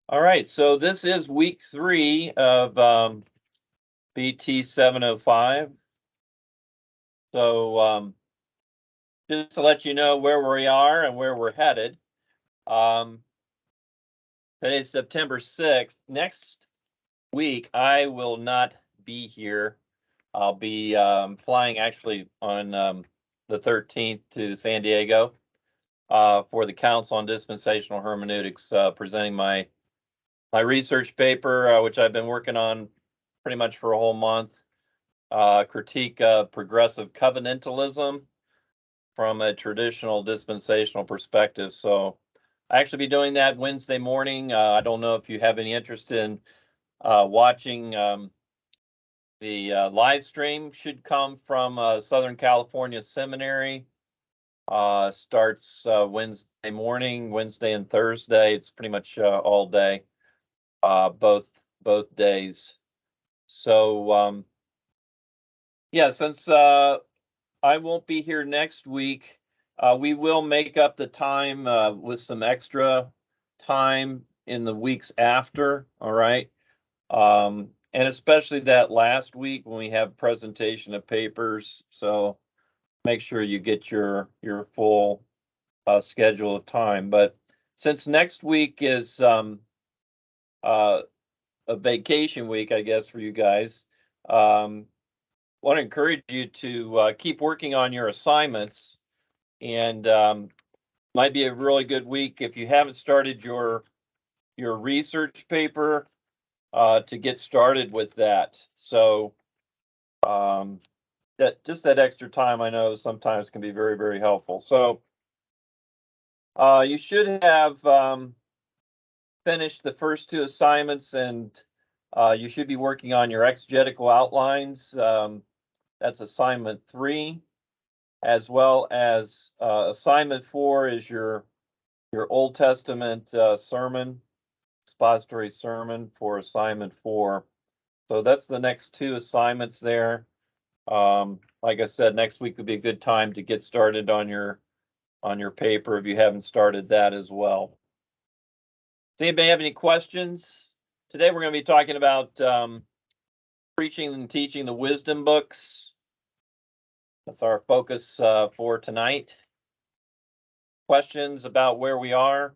All right, so this is week 3 of BT705. So just to let you know where we are and where we're headed. Today's September 6th. Next week, I will not be here. I'll be flying actually on the 13th to San Diego for the Council on Dispensational Hermeneutics, presenting my research paper, which I've been working on pretty much for a whole month. Critique of progressive covenantalism from a traditional dispensational perspective. So I actually be doing that Wednesday morning. I don't know if you have any interest in watching the live stream. Should come from Southern California Seminary. Starts Wednesday morning, Wednesday and Thursday. It's pretty much all day, both days. So yeah, since I won't be here next week, we will make up the time with some extra time in the weeks after. All right. And especially that last week when we have presentation of papers. So make sure you get your full schedule of time. But since next week is a vacation week, I guess, for you guys, want to encourage you to keep working on your assignments, and might be a really good week if you haven't started your research paper to get started with that. So that extra time, I know sometimes can be very, very helpful. So you should have finished the first 2 assignments, and you should be working on your exegetical outlines. That's assignment 3, as well as assignment 4 is your Old Testament sermon, expository sermon for assignment 4. So that's the next 2 assignments there. Like I said, next week would be a good time to get started on your paper if you haven't started that as well. Does anybody have any questions? Today we're going to be talking about preaching and teaching the wisdom books. That's our focus for tonight. Questions about where we are?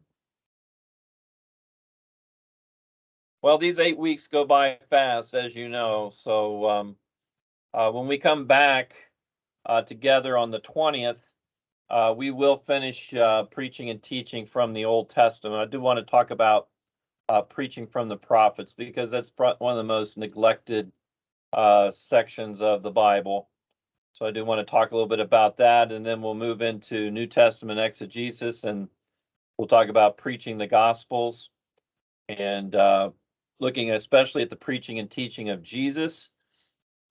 Well, these 8 weeks go by fast, as you know. So when we come back together on the 20th, we will finish preaching and teaching from the Old Testament. I do want to talk about preaching from the prophets, because that's one of the most neglected sections of the Bible. So I do want to talk a little bit about that, and then we'll move into New Testament exegesis, and we'll talk about preaching the Gospels, and looking especially at the preaching and teaching of Jesus.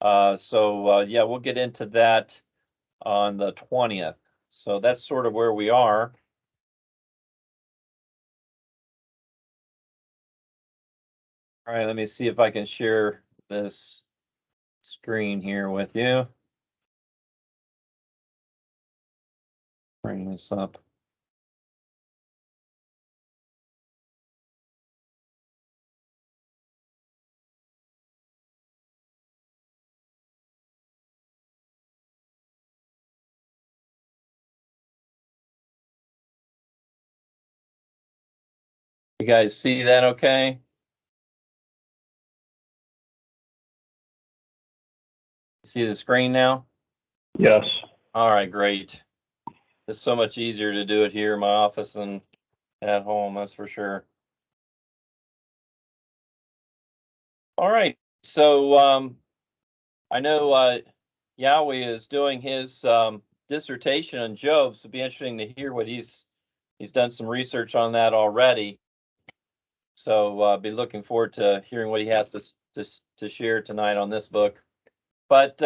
Yeah, we'll get into that on the 20th. So that's sort of where we are. All right, let me see if I can share this screen here with you. Bring this up. You guys see that okay? See the screen now? Yes. All right, great. It's so much easier to do it here in my office than at home, that's for sure. All right, so I know Yahweh is doing his dissertation on Job, so it'll be interesting to hear what he's done some research on that already. So be looking forward to hearing what he has to share tonight on this book. But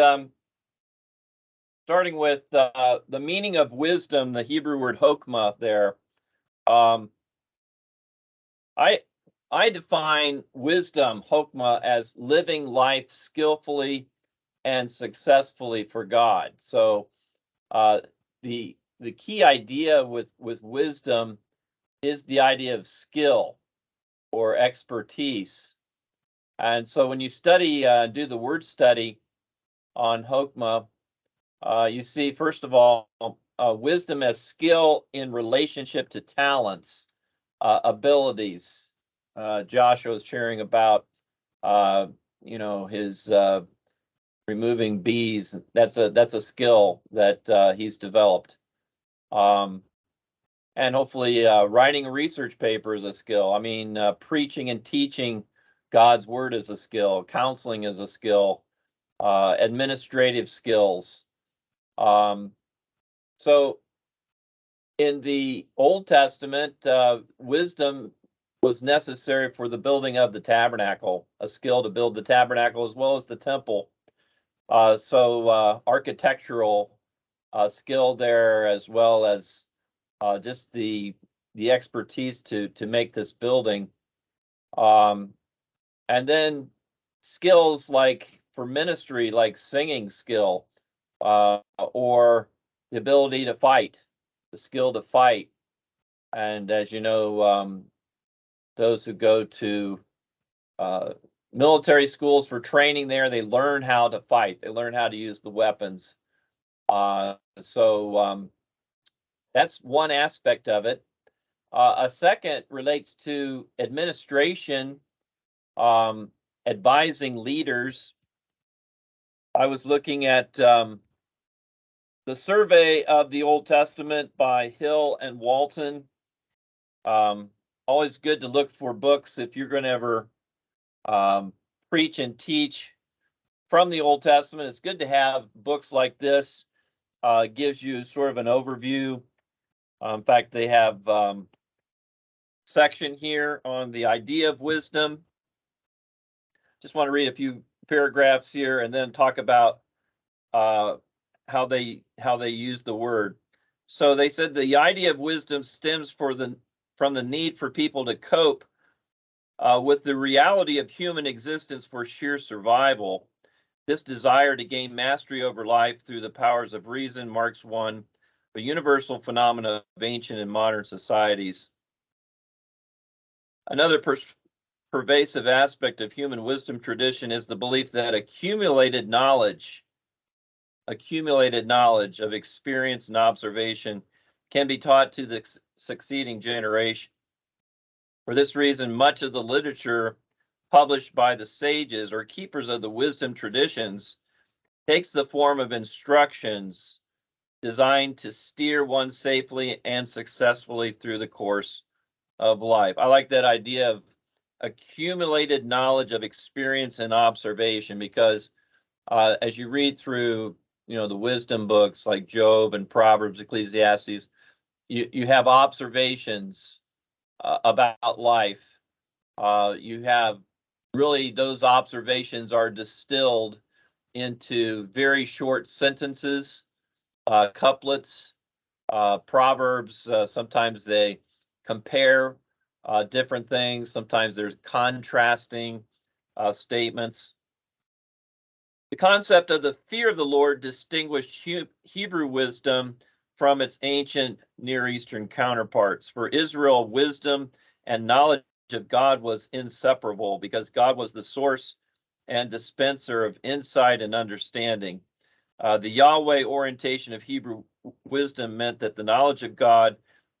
starting with the meaning of wisdom, the Hebrew word chokmah there. I define wisdom, chokmah, as living life skillfully and successfully for God. So the key idea with wisdom is the idea of skill, or expertise. And so when you study, do the word study on Hokmah, you see, first of all, wisdom as skill in relationship to talents, abilities. Joshua was sharing about, his removing bees. That's a skill that he's developed. And hopefully writing a research paper is a skill. I mean, preaching and teaching God's word is a skill. Counseling is a skill. Administrative skills. So in the Old Testament, wisdom was necessary for the building of the tabernacle, a skill to build the tabernacle as well as the temple. So architectural skill there, as well as just the expertise to make this building. And then skills like for ministry, like singing skill, or the ability to fight, the skill to fight. And as you know, those who go to military schools for training there, they learn how to fight. They learn how to use the weapons. So that's one aspect of it. A second relates to administration, advising leaders. I was looking at the survey of the Old Testament by Hill and Walton. Always good to look for books if you're going to ever preach and teach from the Old Testament. It's good to have books like this. Gives you sort of an overview. In fact, they have section here on the idea of wisdom. Just want to read a few paragraphs here and then talk about how they use the word. So they said the idea of wisdom stems from the need for people to cope with the reality of human existence for sheer survival. This desire to gain mastery over life through the powers of reason marks one a universal phenomenon of ancient and modern societies. Another pervasive aspect of human wisdom tradition is the belief that accumulated knowledge of experience and observation can be taught to the succeeding generation. For this reason, much of the literature published by the sages or keepers of the wisdom traditions takes the form of instructions designed to steer one safely and successfully through the course of life. I like that idea of accumulated knowledge of experience and observation, because as you read through, the wisdom books like Job and Proverbs, Ecclesiastes, you have observations about life. You have really, those observations are distilled into very short sentences, couplets, proverbs. Sometimes they compare different things. Sometimes there's contrasting statements. The concept of the fear of the Lord distinguished Hebrew wisdom from its ancient Near Eastern counterparts. For Israel, wisdom and knowledge of God was inseparable, because God was the source and dispenser of insight and understanding. The Yahweh orientation of Hebrew wisdom meant that the knowledge of God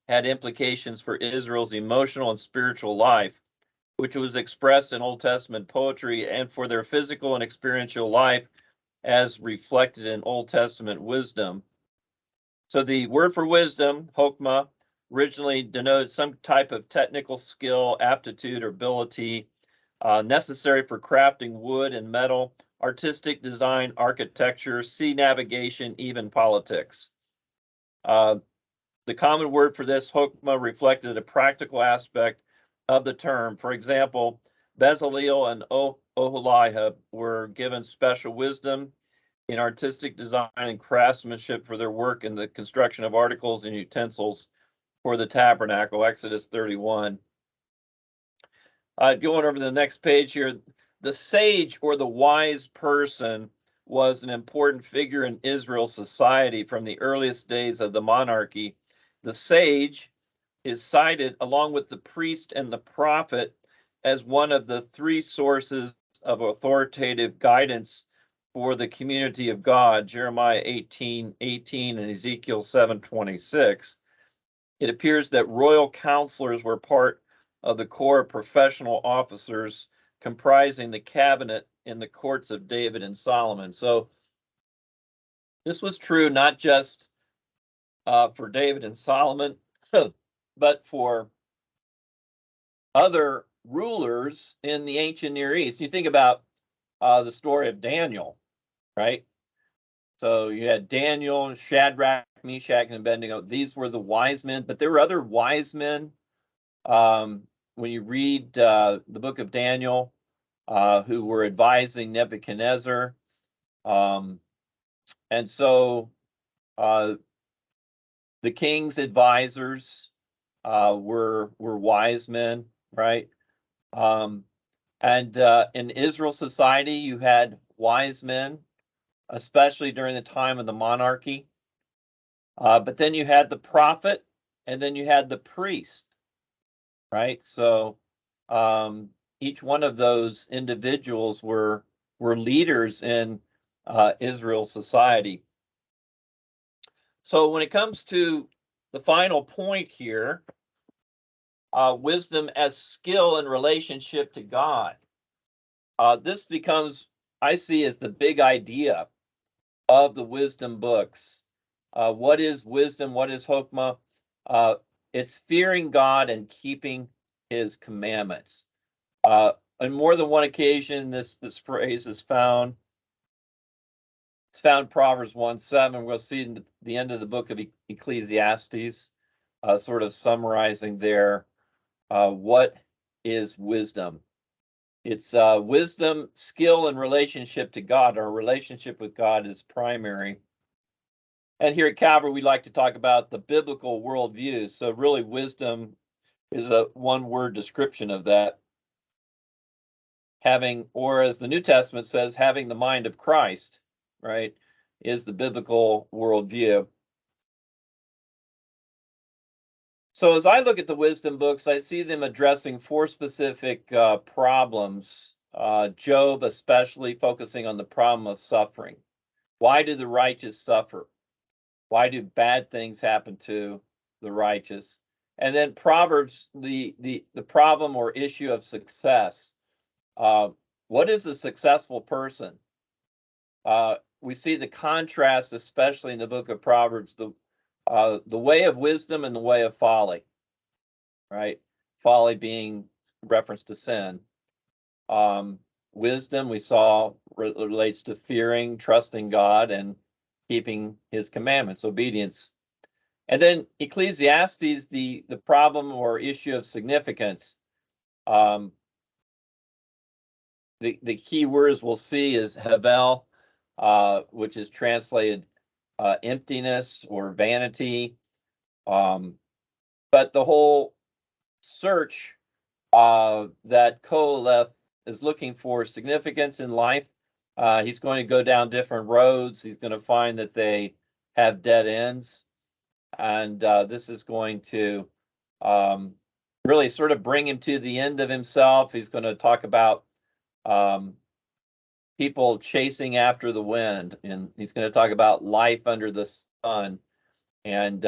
had implications for Israel's emotional and spiritual life, which was expressed in Old Testament poetry, and for their physical and experiential life as reflected in Old Testament wisdom. So the word for wisdom, Hokmah, originally denoted some type of technical skill, aptitude, or ability necessary for crafting wood and metal, artistic design, architecture, sea navigation, even politics. The common word for this, Hokmah, reflected a practical aspect of the term. For example, Bezalel and Oholiab were given special wisdom in artistic design and craftsmanship for their work in the construction of articles and utensils for the tabernacle, Exodus 31. Going over to the next page here, the sage or the wise person was an important figure in Israel's society from the earliest days of the monarchy. The sage is cited along with the priest and the prophet as one of the three sources of authoritative guidance for the community of God, Jeremiah 18:18 and Ezekiel 7:26, it appears that royal counselors were part of the core of professional officers comprising the cabinet in the courts of David and Solomon. So this was true not just for David and Solomon, but for other rulers in the ancient Near East. You think about the story of Daniel, right? So you had Daniel, Shadrach, Meshach, and Abednego. These were the wise men, but there were other wise men. When you read the book of Daniel, who were advising Nebuchadnezzar. And so the king's advisors were wise men, right? And in Israel society, you had wise men, especially during the time of the monarchy. But then you had the prophet, and then you had the priest, right? So each one of those individuals were leaders in Israel society. So when it comes to the final point here, wisdom as skill in relationship to God, this becomes, I see, as the big idea of the wisdom books. What is wisdom? What is Chokmah? It's fearing God and keeping his commandments. On more than one occasion, this phrase is found. It's found in Proverbs 1:7. We'll see in the end of the book of Ecclesiastes, sort of summarizing there what is wisdom. It's wisdom, skill, and relationship to God. Our relationship with God is primary. And here at Calvary, we like to talk about the biblical worldview. So really, wisdom is a one-word description of that. Having, or as the New Testament says, having the mind of Christ, right, is the biblical worldview. So as I look at the wisdom books, I see them addressing four specific problems. Job especially focusing on the problem of suffering. Why do the righteous suffer? Why do bad things happen to the righteous? And then Proverbs, the problem or issue of success. What is a successful person? We see the contrast, especially in the book of Proverbs, the way of wisdom and the way of folly, right? Folly being reference to sin. Wisdom, we saw, relates to fearing, trusting God, and keeping his commandments, obedience. And then Ecclesiastes, the problem or issue of significance. The key words we'll see is Havel, which is translated emptiness or vanity. But the whole search that Koheleth is looking for significance in life, he's going to go down different roads. He's going to find that they have dead ends. And this is going to really sort of bring him to the end of himself. He's going to talk about people chasing after the wind, and he's going to talk about life under the sun. And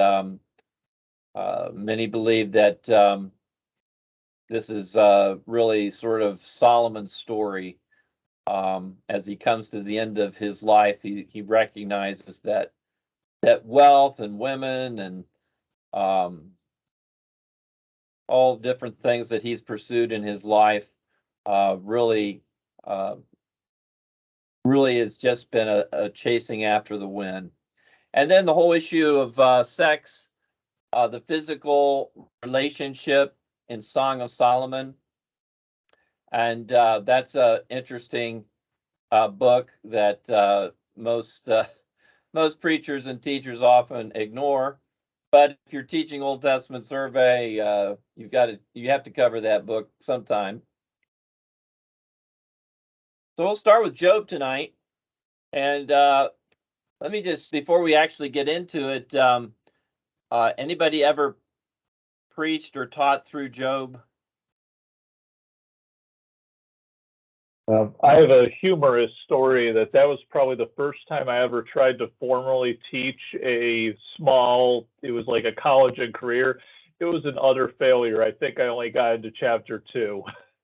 many believe that this is really sort of Solomon's story. As he comes to the end of his life, he recognizes that wealth and women and all different things that he's pursued in his life really has just been a chasing after the wind. And then the whole issue of sex, the physical relationship in Song of Solomon. And that's an interesting book that most preachers and teachers often ignore. But if you're teaching Old Testament survey, you have to cover that book sometime. So we'll start with Job tonight. And let me just, before we actually get into it, anybody ever preached or taught through Job? I have a humorous story that was probably the first time I ever tried to formally teach a small, it was like a college and career. It was an utter failure. I think I only got into chapter 2.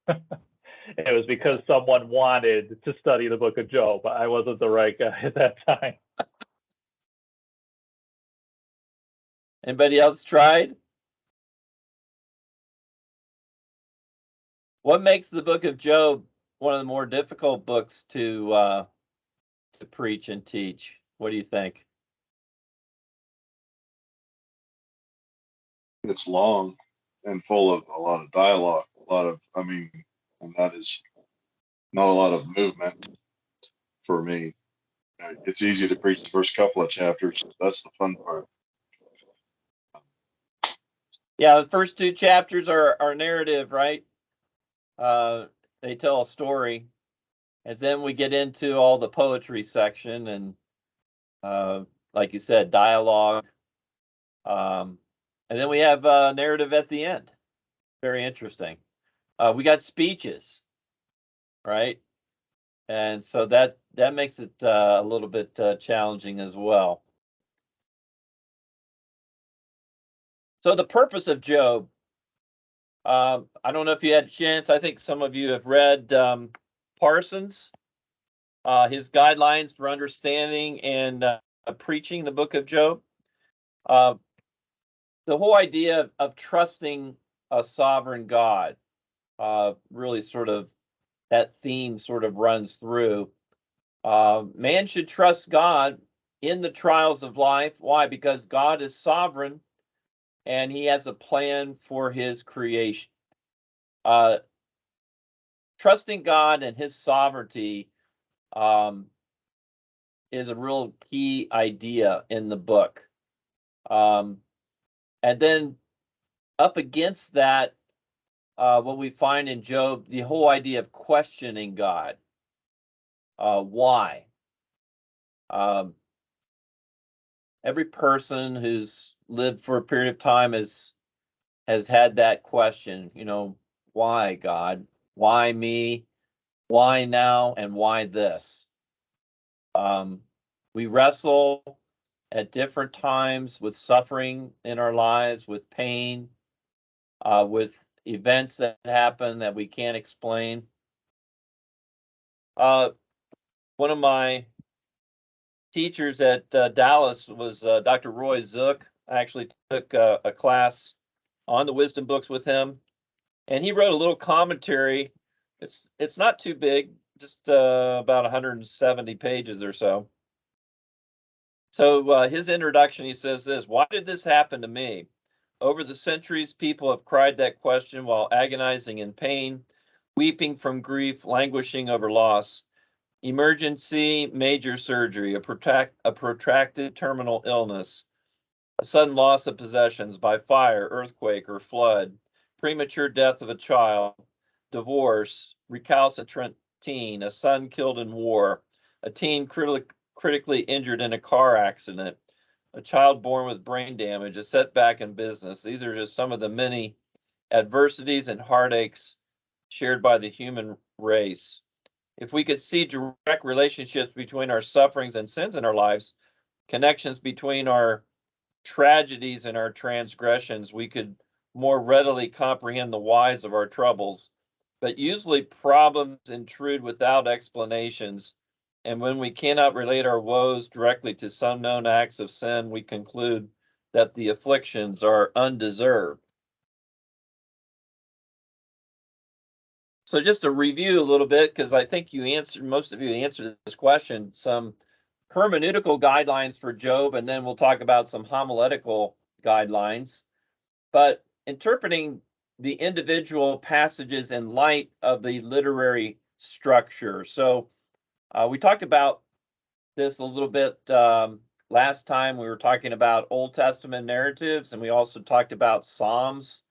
It was because someone wanted to study the book of Job. I wasn't the right guy at that time. Anybody else tried? What makes the book of Job one of the more difficult books to preach and teach? What do you think? It's long and full of a lot of dialogue, and that is not a lot of movement for me. It's easy to preach the first couple of chapters. That's the fun part. Yeah, the first 2 chapters are narrative, right? They tell a story, and then we get into all the poetry section and, like you said, dialogue. And then we have narrative at the end. Very interesting. We got speeches, right? And so that makes it a little bit challenging as well. So the purpose of Job, I don't know if you had a chance. I think some of you have read Parsons, his guidelines for understanding and preaching the book of Job. The whole idea of trusting a sovereign God, really sort of that theme sort of runs through. Man should trust God in the trials of life. Why? Because God is sovereign and he has a plan for his creation. Trusting God and his sovereignty is a real key idea in the book. And then up against that, what we find in Job, the whole idea of questioning God. Why? Every person who's lived for a period of time has had that question, why God? Why me? Why now? And why this? We wrestle at different times with suffering in our lives, with pain, with events that happen that we can't explain. One of my teachers at Dallas was Dr. Roy Zook. I actually took a class on the wisdom books with him, and he wrote a little commentary. It's not too big, just about 170 pages or so. So his introduction, he says this: why did this happen to me? Over the centuries, people have cried that question while agonizing in pain, weeping from grief, languishing over loss. Emergency, major surgery, a protracted terminal illness, a sudden loss of possessions by fire, earthquake, or flood, premature death of a child, divorce, recalcitrant teen, a son killed in war, a teen critically injured in a car accident, a child born with brain damage, a setback in business. These are just some of the many adversities and heartaches shared by the human race. If we could see direct relationships between our sufferings and sins in our lives, connections between our tragedies and our transgressions, we could more readily comprehend the whys of our troubles. But usually problems intrude without explanations, and when we cannot relate our woes directly to some known acts of sin, we conclude that the afflictions are undeserved. So just to review a little bit, because I think most of you answered this question, some hermeneutical guidelines for Job, and then we'll talk about some homiletical guidelines. But interpreting the individual passages in light of the literary structure. So we talked about this a little bit last time. We were talking about Old Testament narratives, and we also talked about Psalms,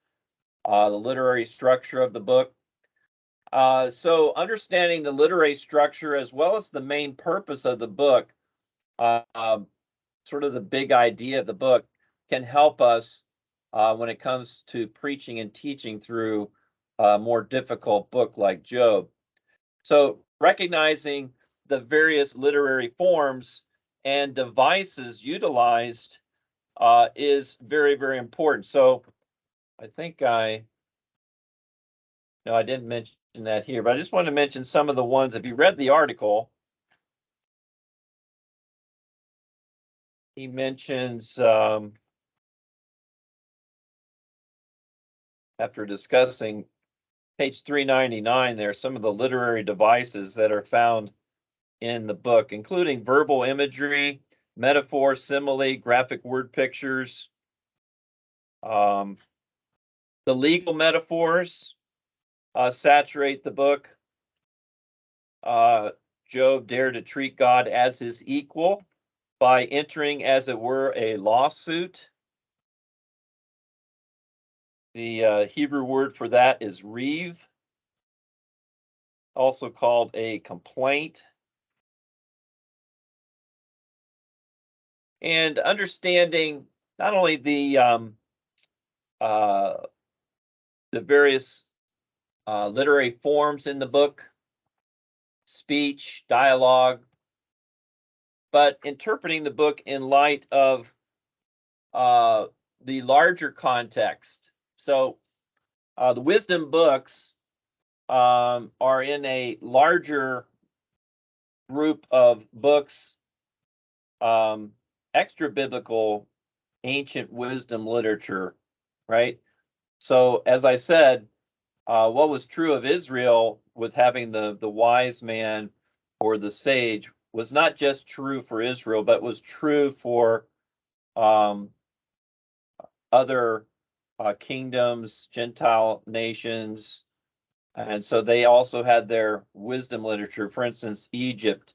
the literary structure of the book. So understanding the literary structure as well as the main purpose of the book, sort of the big idea of the book, can help us when it comes to preaching and teaching through a more difficult book like Job. So recognizing the various literary forms and devices utilized is very, very important. So I think no, I didn't mention that here, but I just want to mention some of the ones. If you read the article, he mentions, after discussing page 399, there are some of the literary devices that are found in the book, including verbal imagery, metaphor, simile, graphic word pictures, the legal metaphors saturate the book. Job dared to treat God as his equal by entering, as it were, a lawsuit. The Hebrew word for that is reeve, also called a complaint. And understanding not only the various literary forms in the book, speech, dialogue, but interpreting the book in light of the larger context. So the wisdom books are in a larger group of books, extra biblical ancient wisdom literature, right? So as I said, what was true of Israel with having the wise man or the sage was not just true for Israel, but was true for other kingdoms, Gentile nations. And so they also had their wisdom literature. For instance, Egypt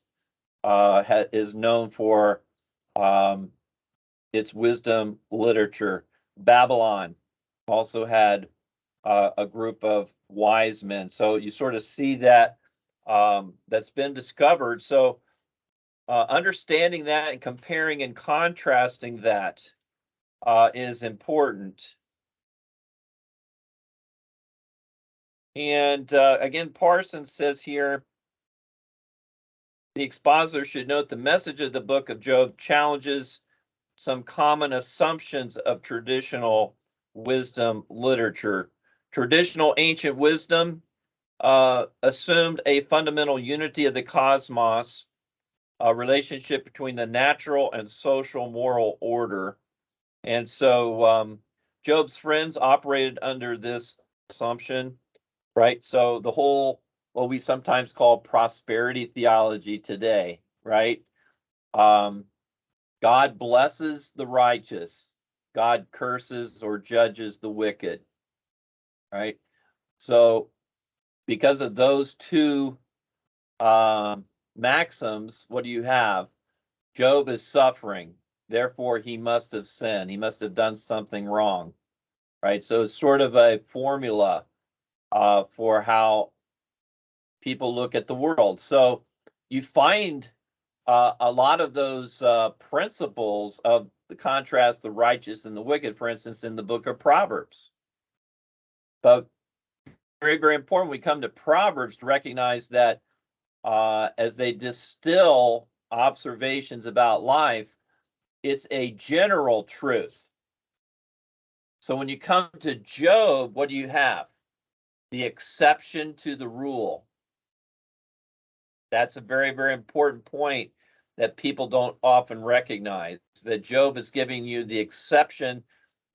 is known for its wisdom literature. Babylon also had a group of wise men. So you sort of see that that's been discovered. So understanding that and comparing and contrasting that is important. And again, Parsons says here, the expositor should note the message of the book of Job challenges some common assumptions of traditional wisdom literature. Traditional ancient wisdom assumed a fundamental unity of the cosmos, a relationship between the natural and social moral order. And so Job's friends operated under this assumption, right? So the whole, what we sometimes call prosperity theology today, right? God blesses the righteous, God curses or judges the wicked, right? So because of those two maxims, what do you have? Job is suffering, therefore he must have sinned. He must have done something wrong, right? So it's sort of a formula for how people look at the world. So you find a lot of those principles of the contrast, the righteous and the wicked, for instance, in the book of Proverbs. But very, very important, we come to Proverbs to recognize that as they distill observations about life, it's a general truth. So when you come to Job, what do you have? The exception to the rule. That's a very, very important point that people don't often recognize, that Job is giving you the exception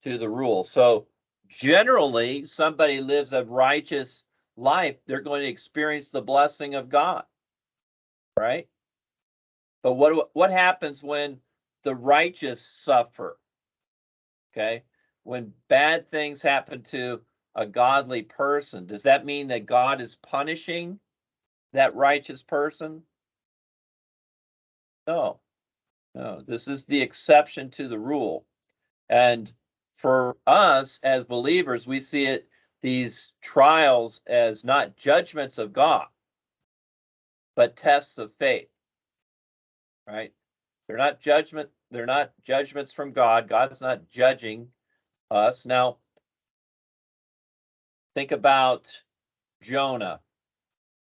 to the rule. So generally, somebody lives a righteous life, they're going to experience the blessing of God, right? But what happens when the righteous suffer? Okay, when bad things happen to a godly person, does that mean that God is punishing that righteous person? No, no. This is the exception to the rule. And for us as believers, we see these trials as not judgments of God, but tests of faith, right? They're not judgments from God. God's not judging us. Now, think about Jonah.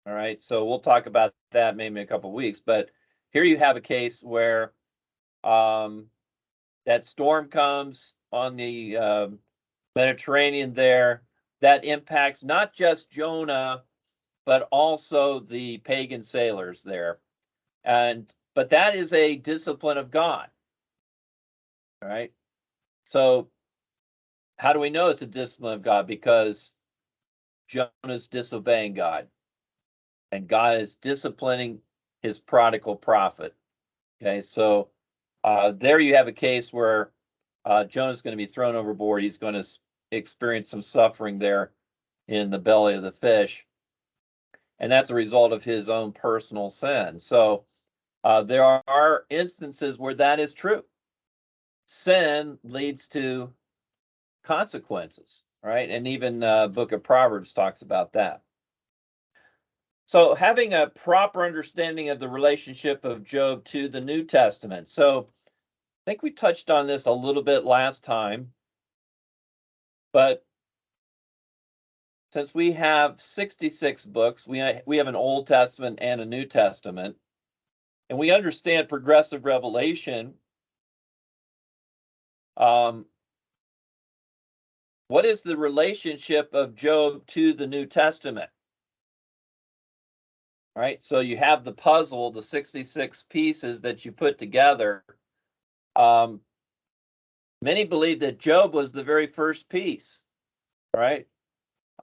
All right, so we'll talk about that maybe in a couple of weeks. But here you have a case where that storm comes on the Mediterranean there. That impacts not just Jonah, but also the pagan sailors there. But that is a discipline of God. All right. So how do we know it's a discipline of God? Because Jonah's disobeying God, and God is disciplining his prodigal prophet. Okay, so there you have a case where Jonah's going to be thrown overboard. He's going to experience some suffering there in the belly of the fish, and that's a result of his own personal sin. So there are instances where that is true. Sin leads to consequences, right? And even Book of Proverbs talks about that. So having a proper understanding of the relationship of Job to the New Testament. So I think we touched on this a little bit last time, but since we have 66 books, we have an Old Testament and a New Testament, and we understand progressive revelation. What is the relationship of Job to the New Testament? All right, so you have the puzzle, the 66 pieces that you put together. Many believe that Job was the very first piece, right?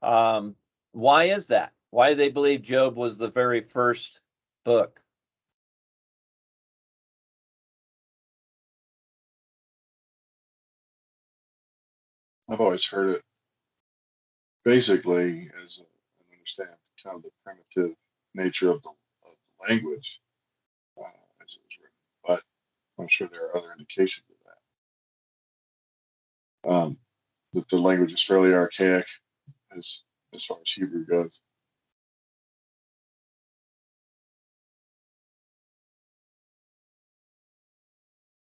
Why is that? Why do they believe Job was the very first book? I've always heard it basically as I understand kind of the primitive nature of the language as it was written, but I'm sure there are other indications of that. That the language is fairly archaic as far as Hebrew goes.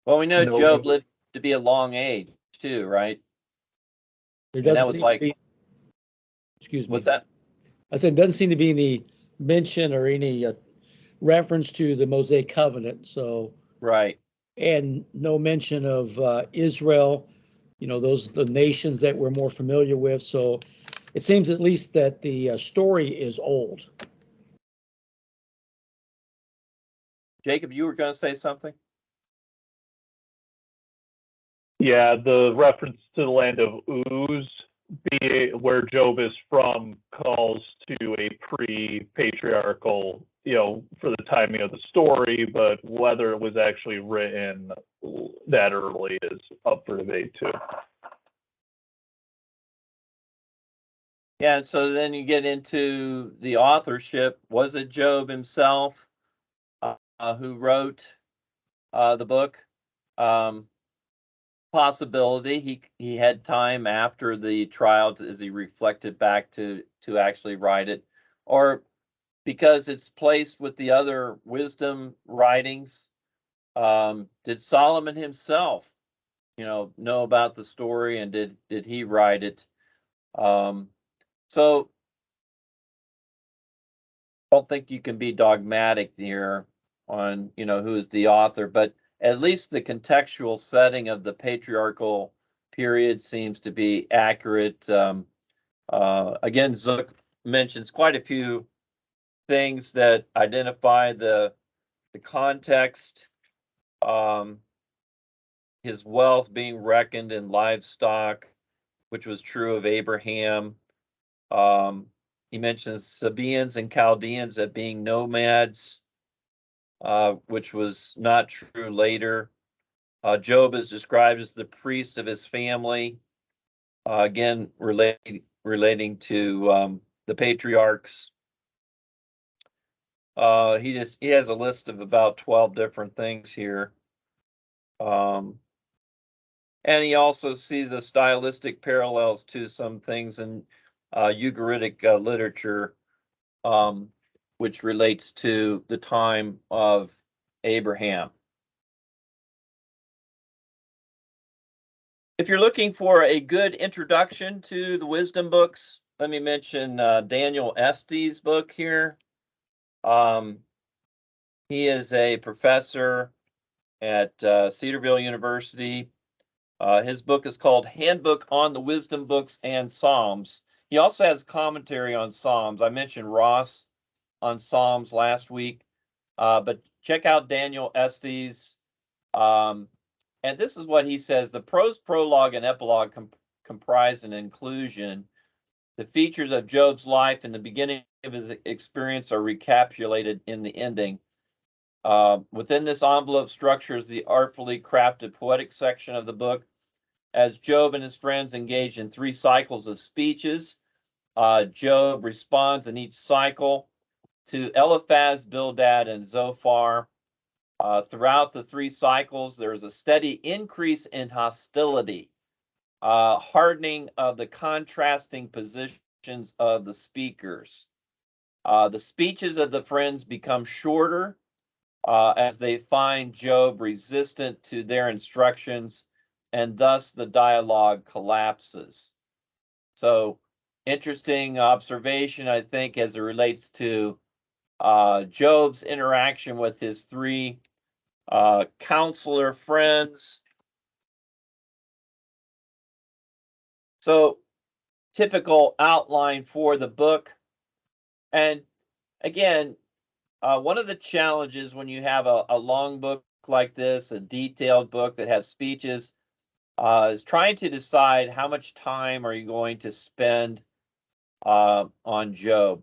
Well, we know No, Job lived to be a long age too, right? There And that doesn't was seem like, to be, excuse me. what's that? I said, doesn't seem to be any mention or any reference to the Mosaic covenant. So, Right. and no mention of Israel, the nations that we're more familiar with. So it seems at least that the story is old. Jacob, you were going to say something? Yeah, the reference to the land of Uz, where Job is from, calls to a pre-patriarchal, for the timing of the story, but whether it was actually written that early is up for debate too. Yeah, and so then you get into the authorship. Was it Job himself who wrote the book? Possibility. He had time after the trial as he reflected back to actually write it, or because it's placed with the other wisdom writings. Did Solomon himself, know about the story, and did he write it? So I don't think you can be dogmatic here on, who's the author, but at least the contextual setting of the patriarchal period seems to be accurate. Again, Zook mentions quite a few things that identify the context, his wealth being reckoned in livestock, which was true of Abraham. He mentions Sabaeans and Chaldeans as being nomads, which was not true later. Job is described as the priest of his family, again relating to the patriarchs. He has a list of about 12 different things here. And he also sees a stylistic parallels to some things in Ugaritic literature, which relates to the time of Abraham. If you're looking for a good introduction to the wisdom books, let me mention Daniel Estes' book here. He is a professor at Cedarville University. His book is called Handbook on the Wisdom Books and Psalms. He also has commentary on Psalms. I mentioned Ross on Psalms last week, but check out Daniel Estes. And this is what he says: the prose prologue and epilogue comprise an inclusion. The features of Job's life in the beginning of his experience are recapitulated in the ending. Within this envelope structure is the artfully crafted poetic section of the book. As Job and his friends engage in 3 cycles of speeches, Job responds in each cycle to Eliphaz, Bildad, and Zophar. Throughout the 3 cycles, there's a steady increase in hostility, hardening of the contrasting positions of the speakers. The speeches of the friends become shorter as they find Job resistant to their instructions, and thus the dialogue collapses. So, interesting observation, I think, as it relates to Job's interaction with his 3 counselor friends. So, typical outline for the book. And again, one of the challenges when you have a long book like this, a detailed book that has speeches, is trying to decide how much time are you going to spend on Job.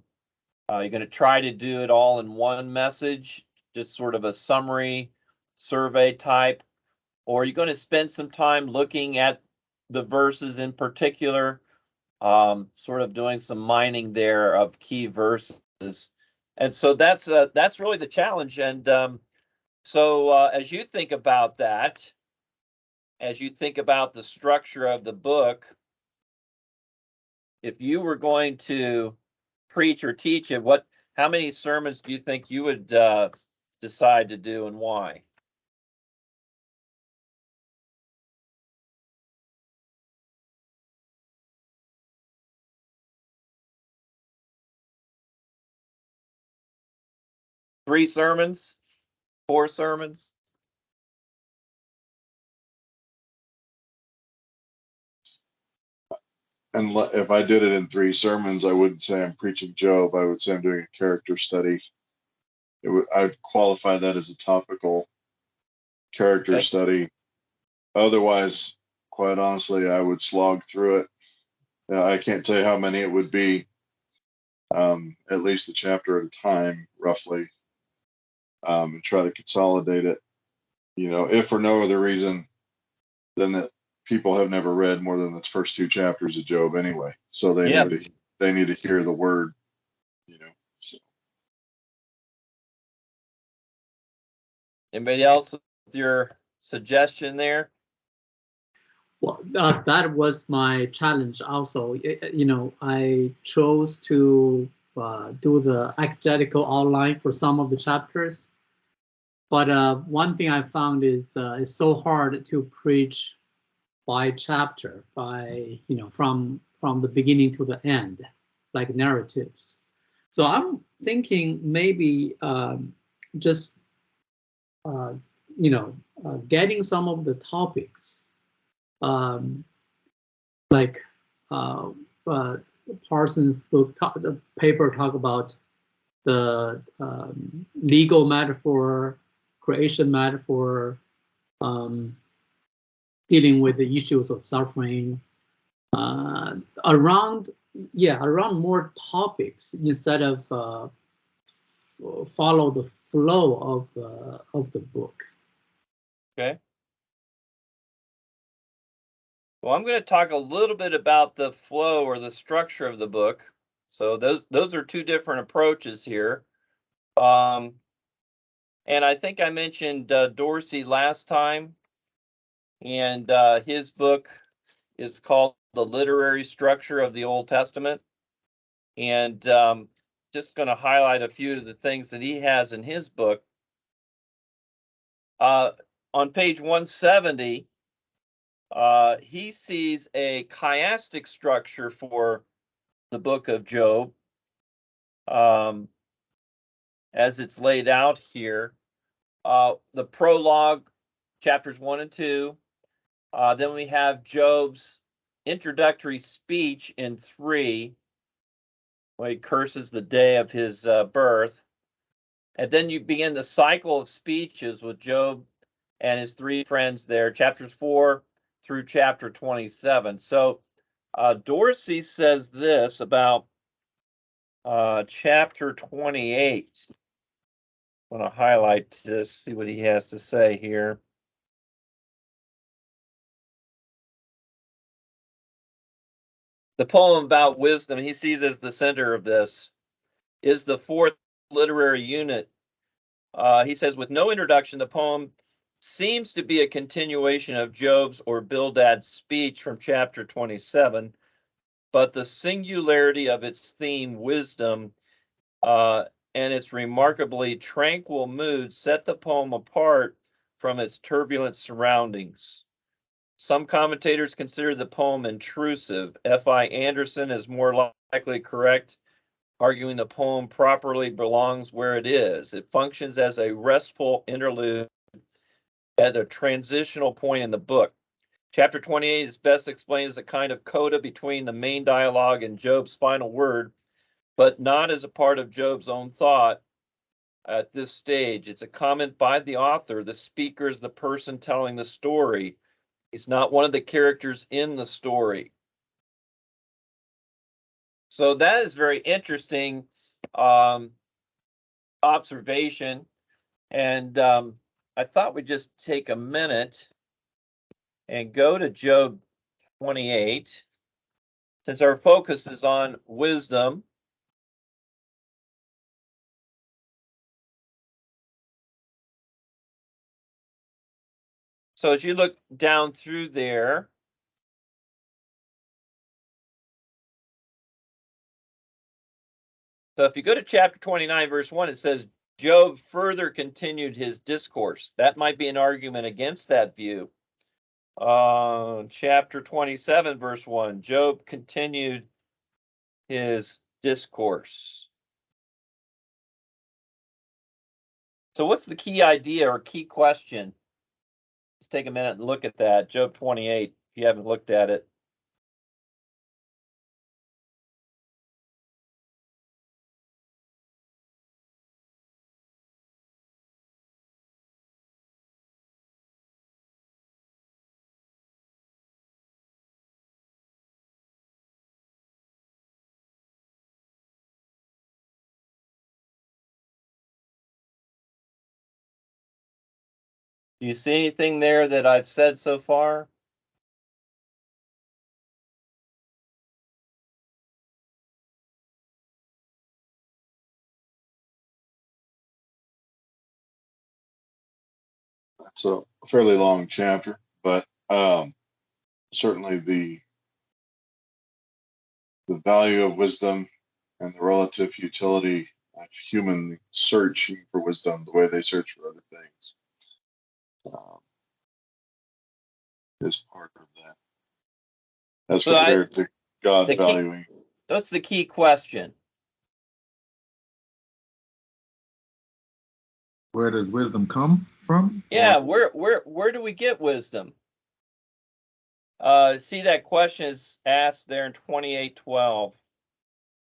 You're going to try to do it all in one message, just sort of a summary survey type, or you're going to spend some time looking at the verses in particular, sort of doing some mining there of key verses. And so that's really the challenge. And so as you think about that, as you think about the structure of the book, if you were going to preach or teach it, how many sermons do you think you would decide to do, and why? Three sermons? 4 sermons? And if I did it in 3 sermons, I wouldn't say I'm preaching Job. I would say I'm doing a character study. I would qualify that as a topical character study. Otherwise, quite honestly, I would slog through it. I can't tell you how many it would be, at least a chapter at a time, roughly, and try to consolidate it. If for no other reason than that people have never read more than the first 2 chapters of Job anyway, so they need to hear the word. So. Anybody else with your suggestion there? Well, that was my challenge also. I chose to do the exegetical outline for some of the chapters. But one thing I found is it's so hard to preach by chapter, from the beginning to the end, like narratives. So I'm thinking maybe just getting some of the topics, like Parsons' book, the paper talk about the legal metaphor, creation metaphor, dealing with the issues of suffering, around more topics instead of follow the flow of the book. Okay. Well, I'm going to talk a little bit about the flow or the structure of the book. So those are 2 different approaches here. And I think I mentioned Dorsey last time, and his book is called The Literary Structure of the Old Testament. And just going to highlight a few of the things that he has in his book. On page 170, he sees a chiastic structure for the book of Job. as it's laid out here. The prologue, chapters 1 and 2. Then we have Job's introductory speech in 3, where he curses the day of his birth. And then you begin the cycle of speeches with Job and his 3 friends there, chapters 4 through chapter 27. So Dorsey says this about chapter 28. I want to highlight this, see what he has to say here. The poem about wisdom, he sees as the center of this, is the 4th literary unit. He says, with no introduction, the poem seems to be a continuation of Job's or Bildad's speech from chapter 27, but the singularity of its theme, wisdom, and its remarkably tranquil mood set the poem apart from its turbulent surroundings. Some commentators consider the poem intrusive. F.I. Anderson is more likely correct, arguing the poem properly belongs where it is. It functions as a restful interlude at a transitional point in the book. Chapter 28 is best explained as a kind of coda between the main dialogue and Job's final word, but not as a part of Job's own thought at this stage. It's a comment by the author. The speaker is the person telling the story. He's not one of the characters in the story. So that is very interesting observation. And I thought we'd just take a minute and go to Job 28, since our focus is on wisdom. So as you look down through there, so if you go to chapter 29, verse 1, it says, Job further continued his discourse. That might be an argument against that view. Chapter 27, verse 1, Job continued his discourse. So what's the key idea or key question? Let's take a minute and look at that. Job 28, if you haven't looked at it. Do you see anything there that I've said so far? It's a fairly long chapter, but certainly the value of wisdom and the relative utility of human searching for wisdom, the way they search for other things, is part of that. As compared to God valuing. That's the key question. Where does wisdom come from? Yeah, where do we get wisdom? See, that question is asked there in 28:12.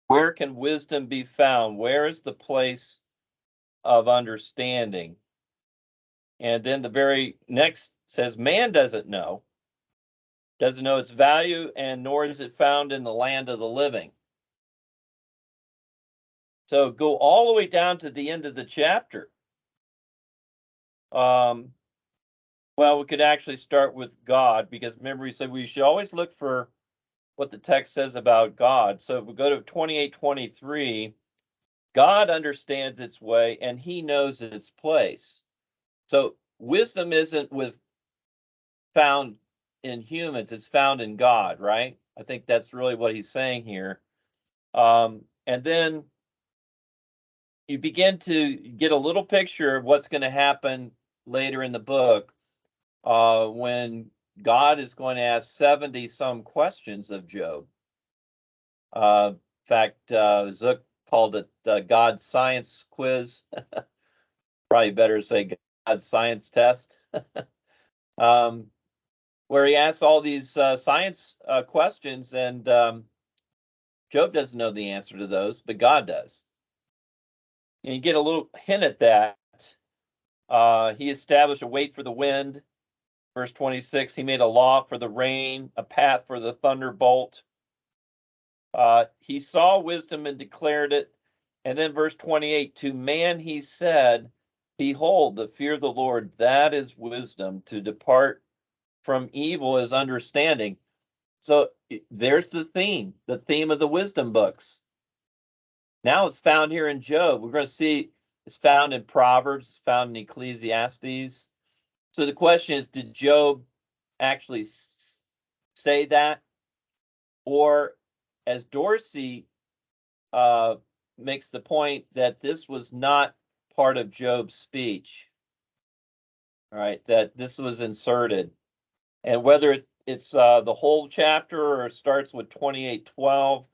Where can wisdom be found? Where is the place of understanding? And then the very next says, man doesn't know its value, and nor is it found in the land of the living. So go all the way down to the end of the chapter. Well, we could actually start with God, because remember we said we should always look for what the text says about God. So if we go to 28:23, God understands its way and he knows its place. So wisdom isn't found in humans, it's found in God, right? I think that's really what he's saying here. And then you begin to get a little picture of what's going to happen later in the book, when God is going to ask 70 some questions of Job. In fact, Zook called it God's Science Quiz. Probably better say God's Science Test. Where he asks all these science questions, and Job doesn't know the answer to those, but God does. And you get a little hint at that. He established a weight for the wind. Verse 26, he made a law for the rain, a path for the thunderbolt. He saw wisdom and declared it. And then verse 28, to man he said, behold, the fear of the Lord, that is wisdom. To depart from evil is understanding. So there's the theme of the wisdom books. Now it's found here in Job. We're going to see it's found in Proverbs, it's found in Ecclesiastes. So the question is, did Job actually say that? Or as Dorsey makes the point that this was not part of Job's speech, right? That this was inserted. And whether it's the whole chapter or it starts with 28:12,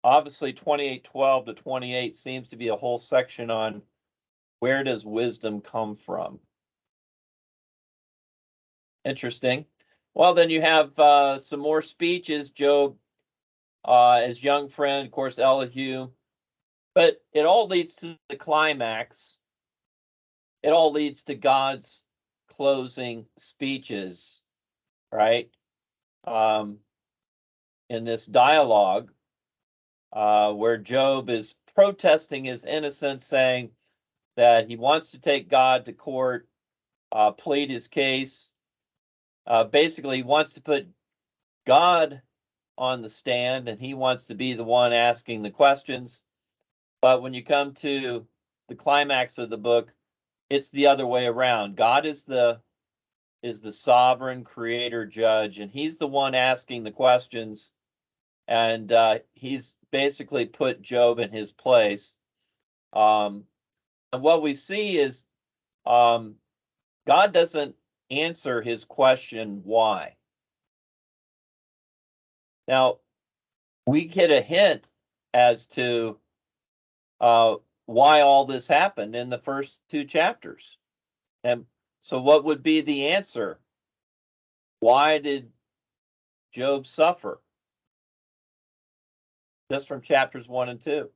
obviously 28:12 to 28 seems to be a whole section on where does wisdom come from. Interesting. Well, then you have some more speeches. Job, his young friend, of course, Elihu. But it all leads to the climax. It all leads to God's closing speeches, right? In this dialogue where Job is protesting his innocence, saying that he wants to take God to court, plead his case. Basically, he wants to put God on the stand, and he wants to be the one asking the questions. But when you come to the climax of the book, it's the other way around. God is the sovereign creator judge, and he's the one asking the questions, and he's basically put Job in his place. And what we see is God doesn't answer his question, why? Now, we get a hint as to why all this happened in the first two chapters. And so what would be the answer? Why did Job suffer? Just from chapters 1 and 2.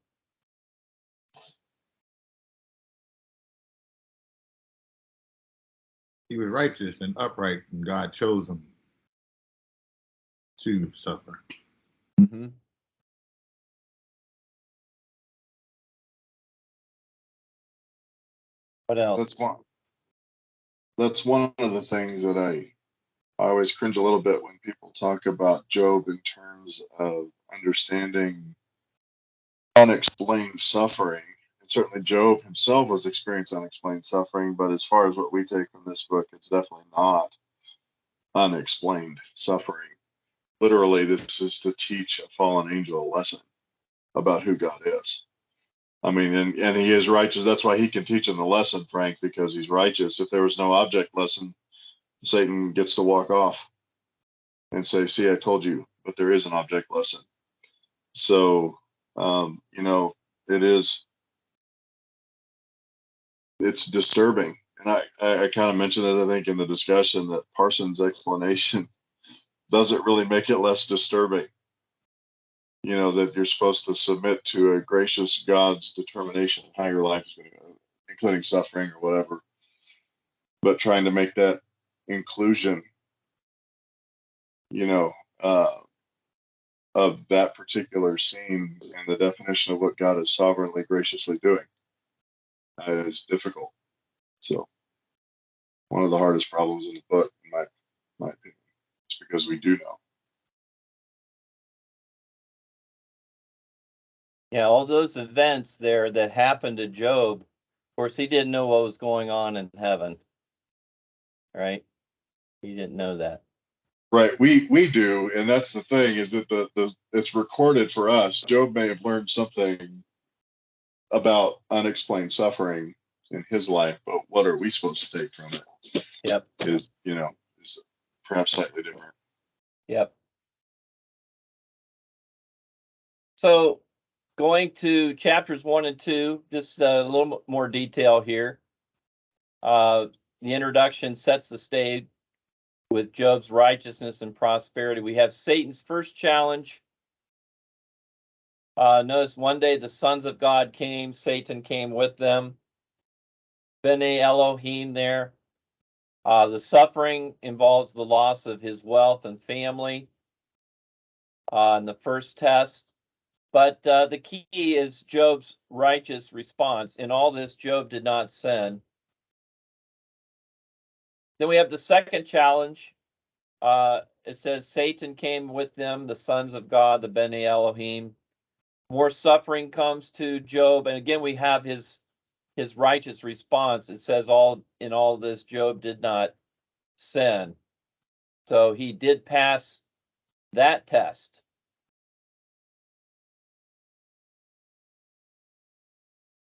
He was righteous and upright, and God chose him to suffer. Mm-hmm. What else? That's one of the things that I always cringe a little bit when people talk about Job in terms of understanding unexplained suffering. And certainly Job himself was experiencing unexplained suffering, but as far as what we take from this book, it's definitely not unexplained suffering. Literally, this is to teach a fallen angel a lesson about who God is. I mean, and he is righteous. That's why he can teach him the lesson, Frank, because he's righteous. If there was no object lesson, Satan gets to walk off and say, see, I told you, but there is an object lesson. So, it's disturbing. And I kind of mentioned that, I think, in the discussion, that Parsons' explanation doesn't really make it less disturbing. That you're supposed to submit to a gracious God's determination of how your life is going to go, including suffering or whatever. But trying to make that inclusion, of that particular scene and the definition of what God is sovereignly, graciously doing is difficult. So one of the hardest problems in the book, in my opinion, is because we do know. Yeah, all those events there that happened to Job, of course, he didn't know what was going on in heaven, right? He didn't know that. Right, we do, and that's the thing, is that it's recorded for us. Job may have learned something about unexplained suffering in his life, but what are we supposed to take from it? Yep. Is perhaps slightly different. Yep. So Going to chapters 1 and 2, just a little more detail here. The introduction sets the stage with Job's righteousness and prosperity. We have Satan's first challenge. Notice one day the sons of God came, Satan came with them. Bene Elohim there. The suffering involves the loss of his wealth and family in the first test. But the key is Job's righteous response. In all this, Job did not sin. Then we have the second challenge. It says Satan came with them, the sons of God, the Bene Elohim. More suffering comes to Job, and again we have his righteous response. It says in all this, Job did not sin. So he did pass that test.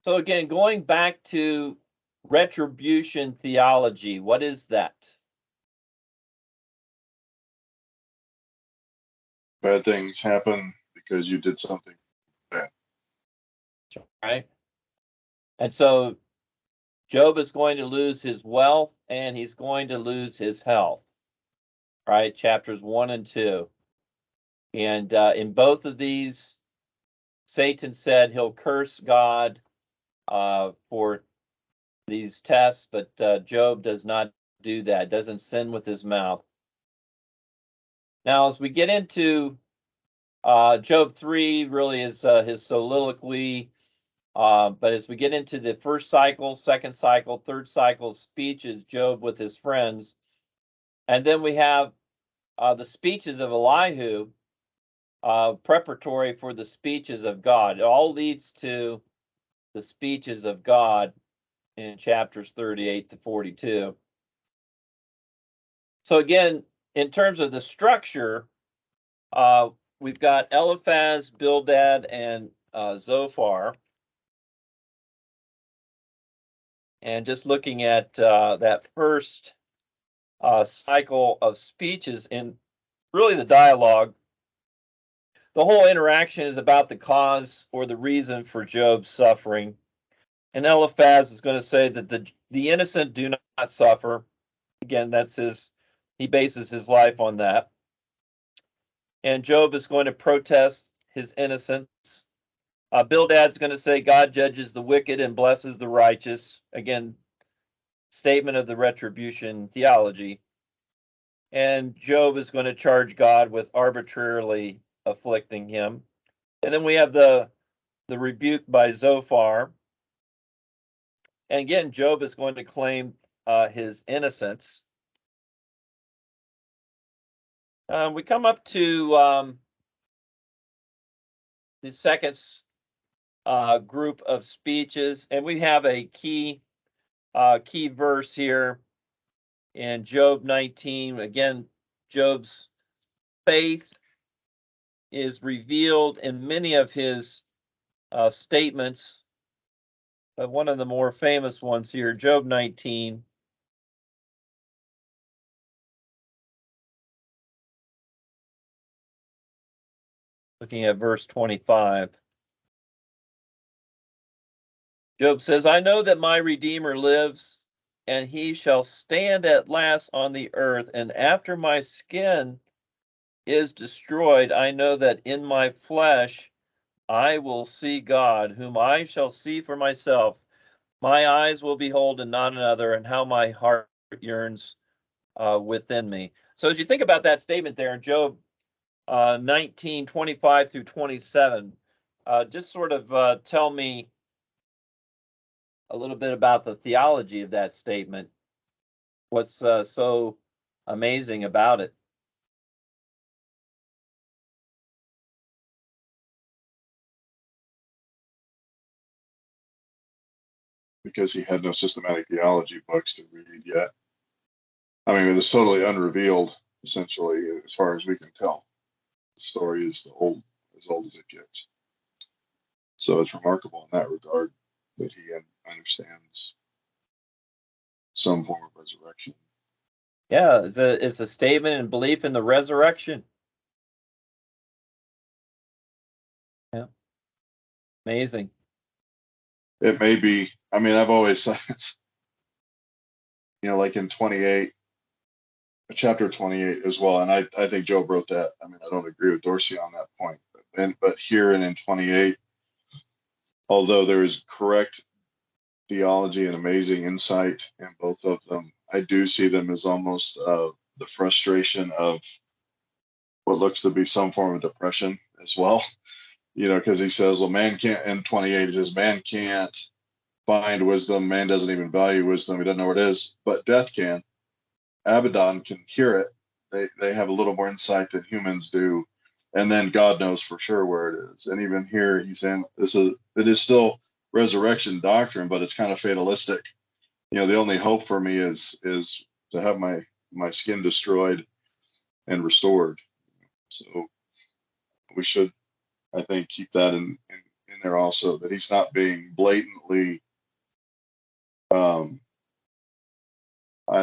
So again, going back to retribution theology, what is that? Bad things happen because you did something bad. Right? And so Job is going to lose his wealth and he's going to lose his health. Right? Chapters 1 and 2. And in both of these, Satan said he'll curse God for these tests, but Job does not do that, doesn't sin with his mouth. Now, as we get into Job 3, really is his soliloquy, but as we get into the first cycle, second cycle, third cycle of speeches, Job with his friends, and then we have the speeches of Elihu, preparatory for the speeches of God. It all leads to the speeches of God in chapters 38 to 42. So again, in terms of the structure, we've got Eliphaz, Bildad, and Zophar. And just looking at that first cycle of speeches in really the dialogue, the whole interaction is about the cause or the reason for Job's suffering. And Eliphaz is going to say that the innocent do not suffer. Again, he bases his life on that. And Job is going to protest his innocence. Bildad's going to say God judges the wicked and blesses the righteous. Again, statement of the retribution theology. And Job is going to charge God with arbitrarily afflicting him. And then we have the rebuke by Zophar. And again, Job is going to claim his innocence. We come up to the second group of speeches, and we have a key verse here in Job 19. Again, Job's faith is revealed in many of his statements. But one of the more famous ones here, Job 19. Looking at verse 25. Job says, I know that my Redeemer lives, and he shall stand at last on the earth, and after my skin is destroyed, I know that in my flesh I will see God, whom I shall see for myself. My eyes will behold and not another, and how my heart yearns within me. So as you think about that statement there in Job 19:25 through 27, just sort of tell me a little bit about the theology of that statement. What's so amazing about it? Because he had no systematic theology books to read yet. I mean, it's totally unrevealed, essentially, as far as we can tell. The story is as old as it gets. So it's remarkable in that regard that he understands some form of resurrection. Yeah, it's a statement and belief in the resurrection. Yeah. Amazing. It may be, I mean, I've always said it's, like in 28, chapter 28 as well. And I think Job wrote that. I mean, I don't agree with Dorsey on that point. But here and in 28, although there is correct theology and amazing insight in both of them, I do see them as almost the frustration of what looks to be some form of depression as well. Because he says, well, man can't, in 28, he says, man can't find wisdom. Man doesn't even value wisdom. He doesn't know what it is, but death can. Abaddon can hear it. They have a little more insight than humans do. And then God knows for sure where it is. And even here, he's saying it is still resurrection doctrine, but it's kind of fatalistic. The only hope for me is to have my skin destroyed and restored. So we should, I think, keep that in there also, that he's not being blatantly, I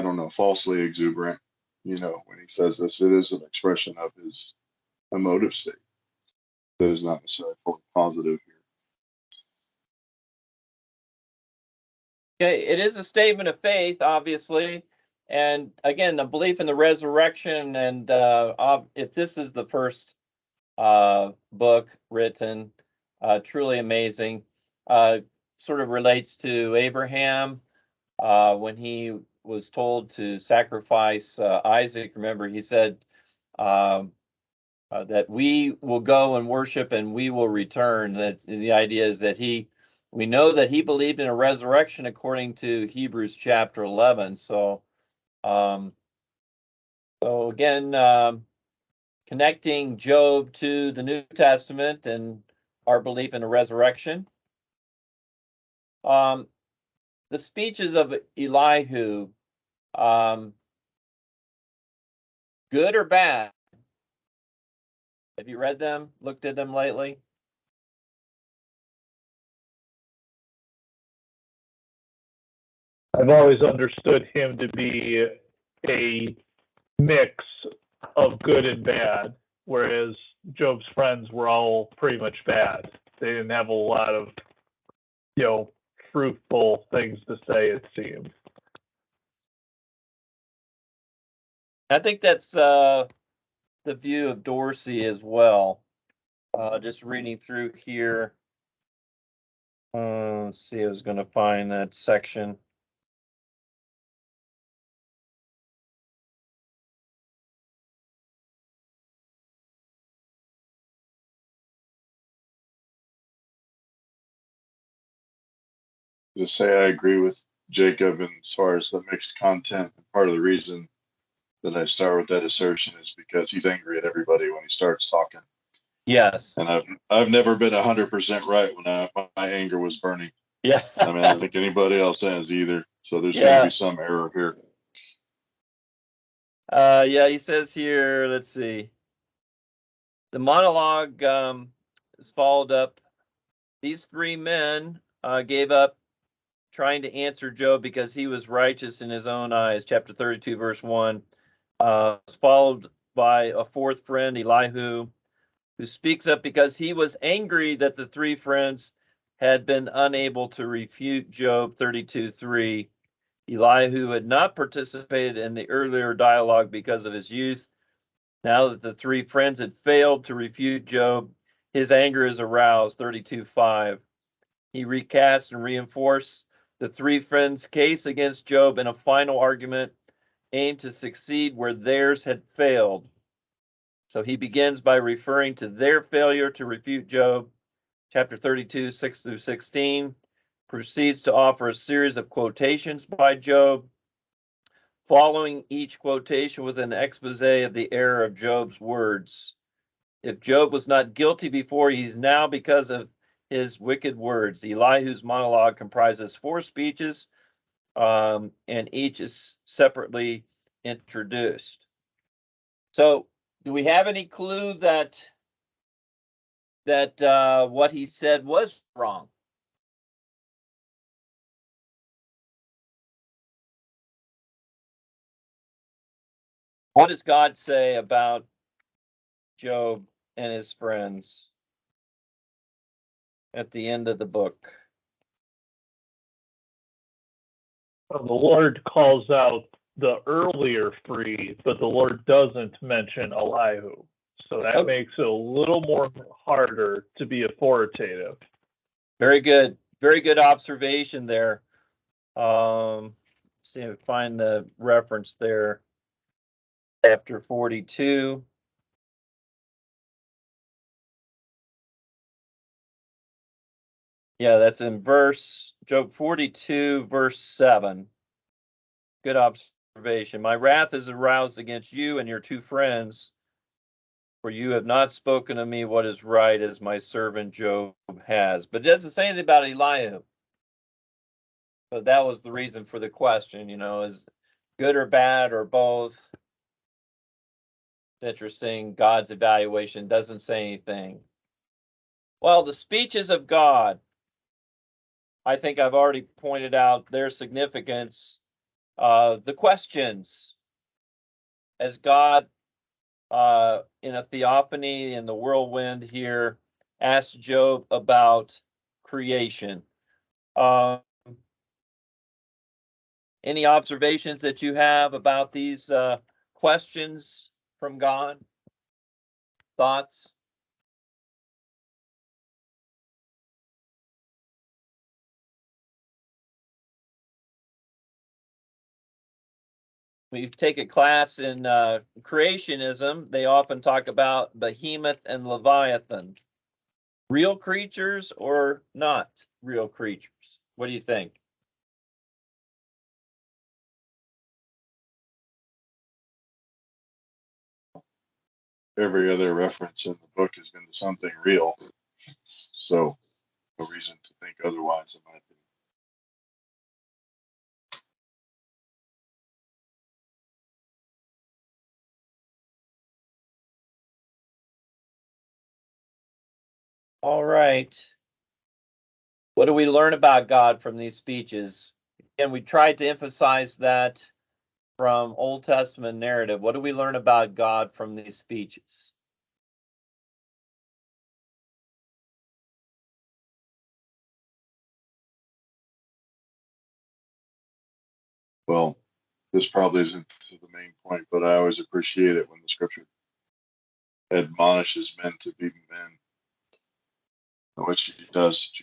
don't know, falsely exuberant, when he says this. It is an expression of his emotive state that is not necessarily fully positive here. Okay, it is a statement of faith, obviously. And again, the belief in the resurrection, and if this is the first book written, truly amazing. Sort of relates to Abraham when he was told to sacrifice Isaac. Remember, he said that we will go and worship and we will return. That the idea is that we know that he believed in a resurrection according to Hebrews chapter 11. So again, connecting Job to the New Testament and our belief in a resurrection. The speeches of Elihu, good or bad? Have you read them, looked at them lately? I've always understood him to be a mix of good and bad, whereas Job's friends were all pretty much bad. They didn't have a lot of, fruitful things to say, it seemed. I think that's the view of Dorsey as well. Just reading through here. Let's see, I was going to find that section. To say I agree with Jacob as far as the mixed content. Part of the reason that I start with that assertion is because he's angry at everybody when he starts talking. Yes. And I've never been 100% right when my anger was burning. Yeah. I mean, I don't think anybody else has either. So there's going to be some error here. Yeah, he says here, let's see. The monologue is followed up. These three men gave up trying to answer Job because he was righteous in his own eyes. Chapter 32, verse 1. It's followed by a fourth friend, Elihu, who speaks up because he was angry that the three friends had been unable to refute Job 32:3. Elihu had not participated in the earlier dialogue because of his youth. Now that the three friends had failed to refute Job, his anger is aroused, 32:5. He recasts and reinforced the three friends' case against Job in a final argument aimed to succeed where theirs had failed. So he begins by referring to their failure to refute Job. Chapter 32, 6 through 16, proceeds to offer a series of quotations by Job, following each quotation with an expose of the error of Job's words. If Job was not guilty before, he's now because of his wicked words. Elihu's monologue comprises 4 speeches, and each is separately introduced. So, do we have any clue that what he said was wrong? What does God say about Job and his friends? at the end of the book? The Lord calls out the earlier three, but the Lord doesn't mention Elihu. So that Oh. makes it a little more harder to be authoritative. Very good. Very good observation there. Let's see if I find the reference there. Chapter 42. Yeah, that's in Job 42, verse 7. Good observation. My wrath is aroused against you and your two friends, for you have not spoken to me what is right as my servant Job has. But it doesn't say anything about Elihu. So that was the reason for the question, is good or bad or both? It's interesting. God's evaluation doesn't say anything. Well, the speeches of God, I think I've already pointed out their significance. The questions, as God, in a theophany in the whirlwind here, asked Job about creation. Any observations that you have about these questions from God? Thoughts? We take a class in creationism. They often talk about behemoth and leviathan. Real creatures or not real creatures? What do you think? Every other reference in the book has been to something real. So no reason to think otherwise, in my opinion. All right. What do we learn about God from these speeches? And we tried to emphasize that from Old Testament narrative. What do we learn about God from these speeches? Well, this probably isn't the main point, but I always appreciate it when the scripture admonishes men to be men. Which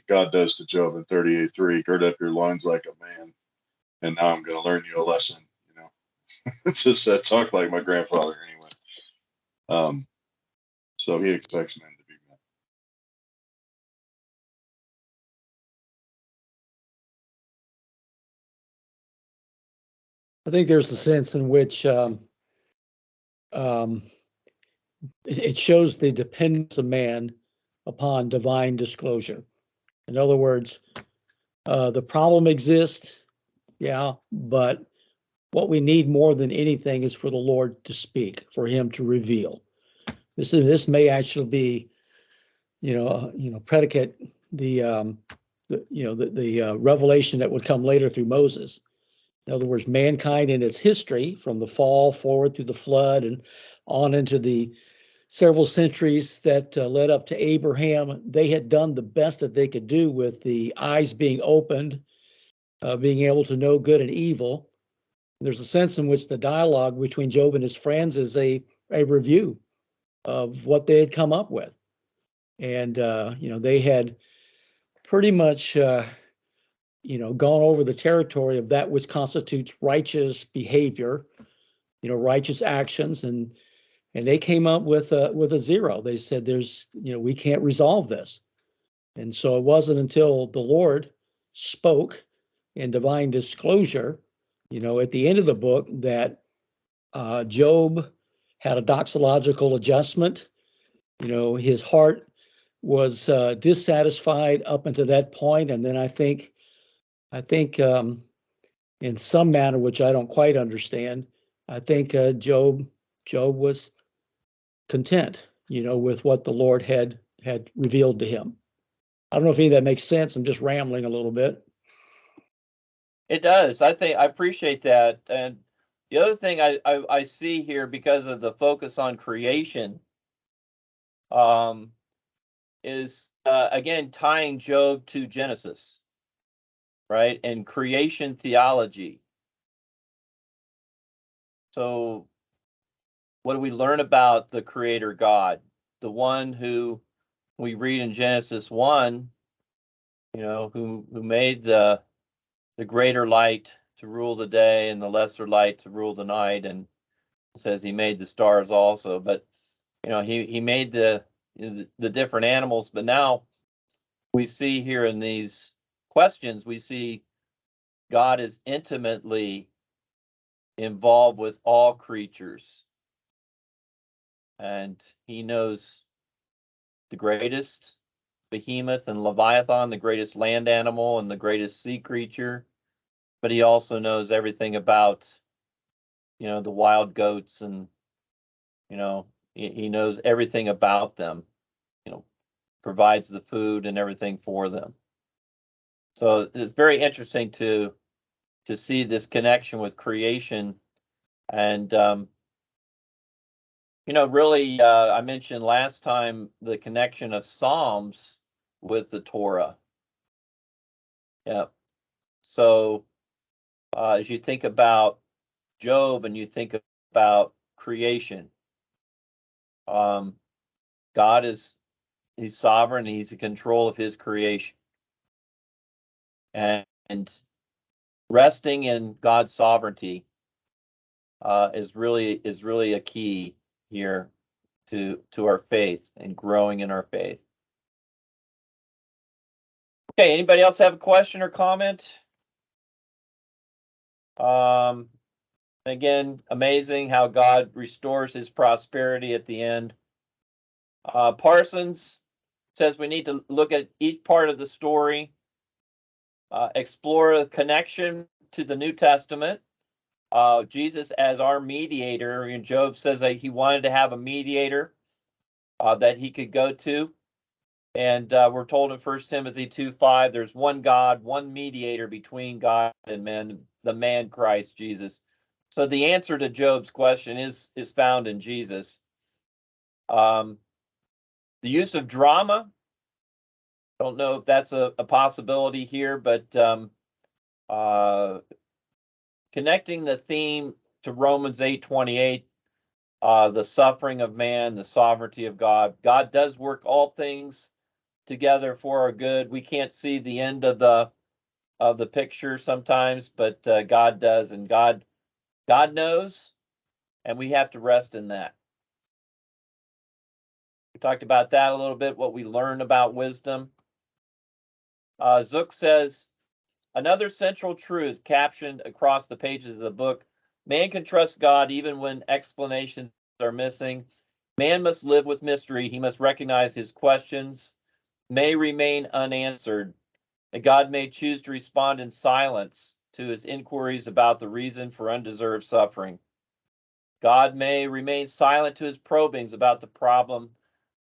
God does to Job in 38:3, gird up your loins like a man, and now I'm going to learn you a lesson. Just talk like my grandfather anyway. So he expects men to be men. I think there's a sense in which it shows the dependence of man upon divine disclosure. In other words, the problem exists, yeah, but what we need more than anything is for the Lord to speak, for Him to reveal. This may actually be, predicate the revelation that would come later through Moses. In other words, mankind in its history, from the fall forward through the flood and on into the several centuries that led up to Abraham, they had done the best that they could do with the eyes being opened, being able to know good and evil. There's a sense in which the dialogue between Job and his friends is a review of what they had come up with. And, they had pretty much, gone over the territory of that which constitutes righteous behavior, righteous actions. And they came up with a zero. They said, we can't resolve this. And so it wasn't until the Lord spoke in divine disclosure, at the end of the book, that Job had a doxological adjustment. His heart was dissatisfied up until that point, and then I think in some manner, which I don't quite understand, I think Job was content, with what the Lord had revealed to him. I don't know if any of that makes sense. I'm just rambling a little bit. It does. I appreciate that. And the other thing I see here, because of the focus on creation, is again tying Job to Genesis, right, and creation theology. So what do we learn about the Creator God, the one who we read in Genesis 1, who made the greater light to rule the day and the lesser light to rule the night, and it says he made the stars also, but he made the different animals. But now we see here in these questions, we see God is intimately involved with all creatures, and he knows the greatest behemoth and Leviathan, the greatest land animal and the greatest sea creature, but he also knows everything about the wild goats, and he knows everything about them, provides the food and everything for them. So it's very interesting to see this connection with creation. And really, I mentioned last time the connection of Psalms with the Torah. Yeah. So as you think about Job and you think about creation, God he's sovereign. He's in control of his creation, and resting in God's sovereignty is really a key here to our faith and growing in our faith. Okay, anybody else have a question or comment? Again, amazing how God restores his prosperity at the end. Parsons says we need to look at each part of the story, explore a connection to the New Testament. Jesus as our mediator, and Job says that he wanted to have a mediator that he could go to. And we're told in 1 Timothy 2:5, there's one God, one mediator between God and men, the man Christ Jesus. So the answer to Job's question is found in Jesus. The use of drama, don't know if that's a possibility here, but connecting the theme to Romans 8:28, the suffering of man, the sovereignty of God. God does work all things together for our good. We can't see the end of the picture sometimes, but God does, and God knows, and we have to rest in that. We talked about that a little bit, what we learn about wisdom. Zook says, another central truth captioned across the pages of the book: man can trust God even when explanations are missing. Man must live with mystery. He must recognize his questions may remain unanswered, and God may choose to respond in silence to his inquiries about the reason for undeserved suffering. God may remain silent to his probings about the problem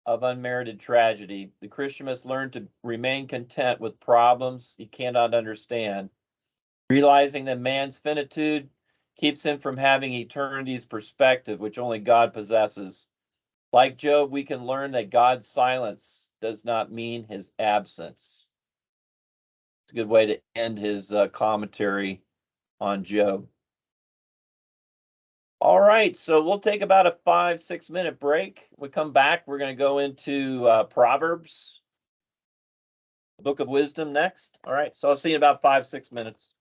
of unmerited tragedy. The Christian must learn to remain content with problems he cannot understand, realizing that man's finitude keeps him from having eternity's perspective, which only God possesses. Like Job, we can learn that God's silence does not mean his absence. It's a good way to end his commentary on Job. All right, so we'll take about a 5-6 minute break. When we come back, we're going to go into Proverbs, the Book of Wisdom next. All right, so I'll see you in about 5-6 minutes.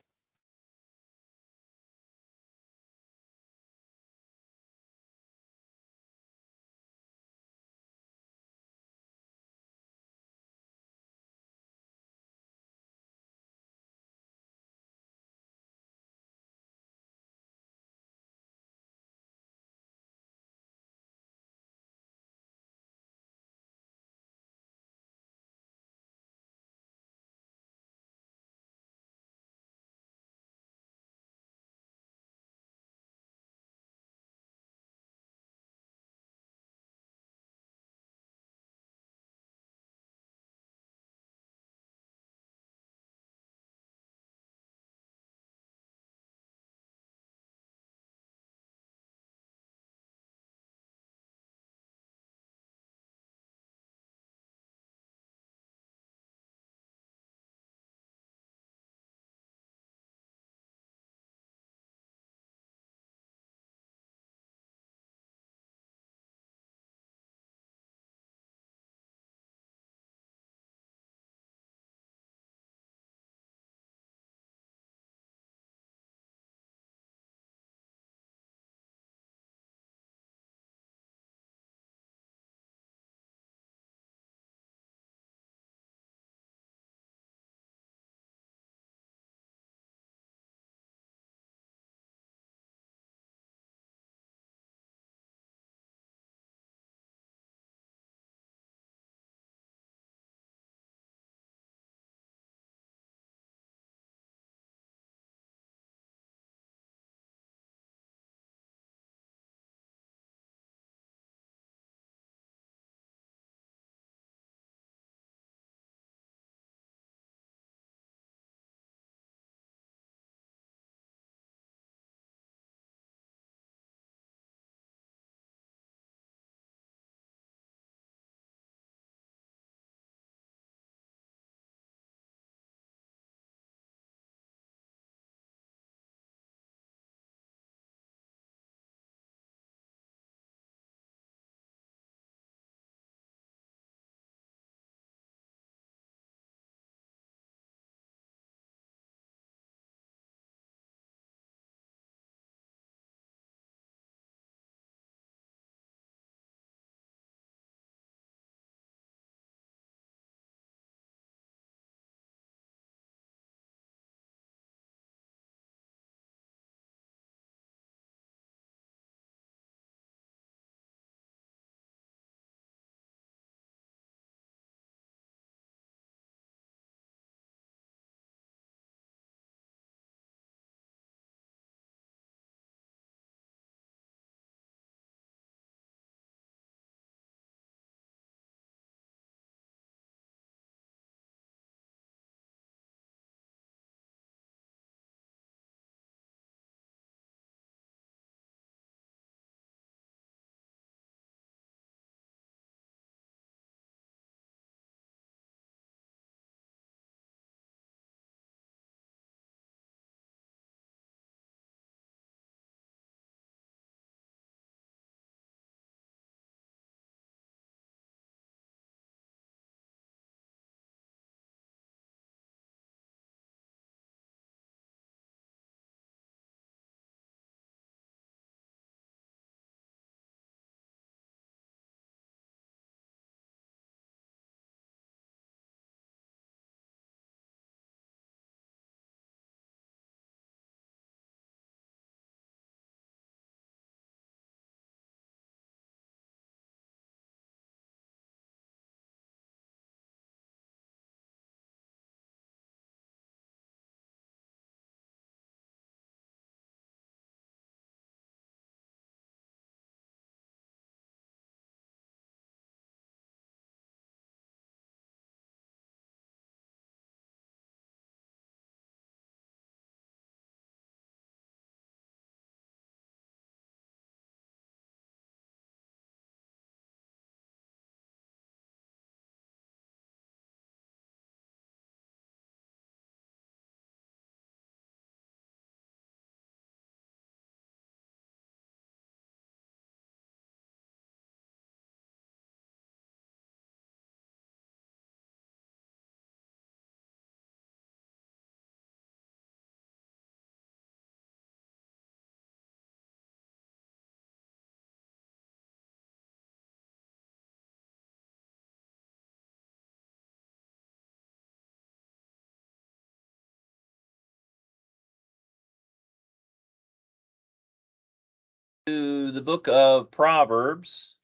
the book of Proverbs.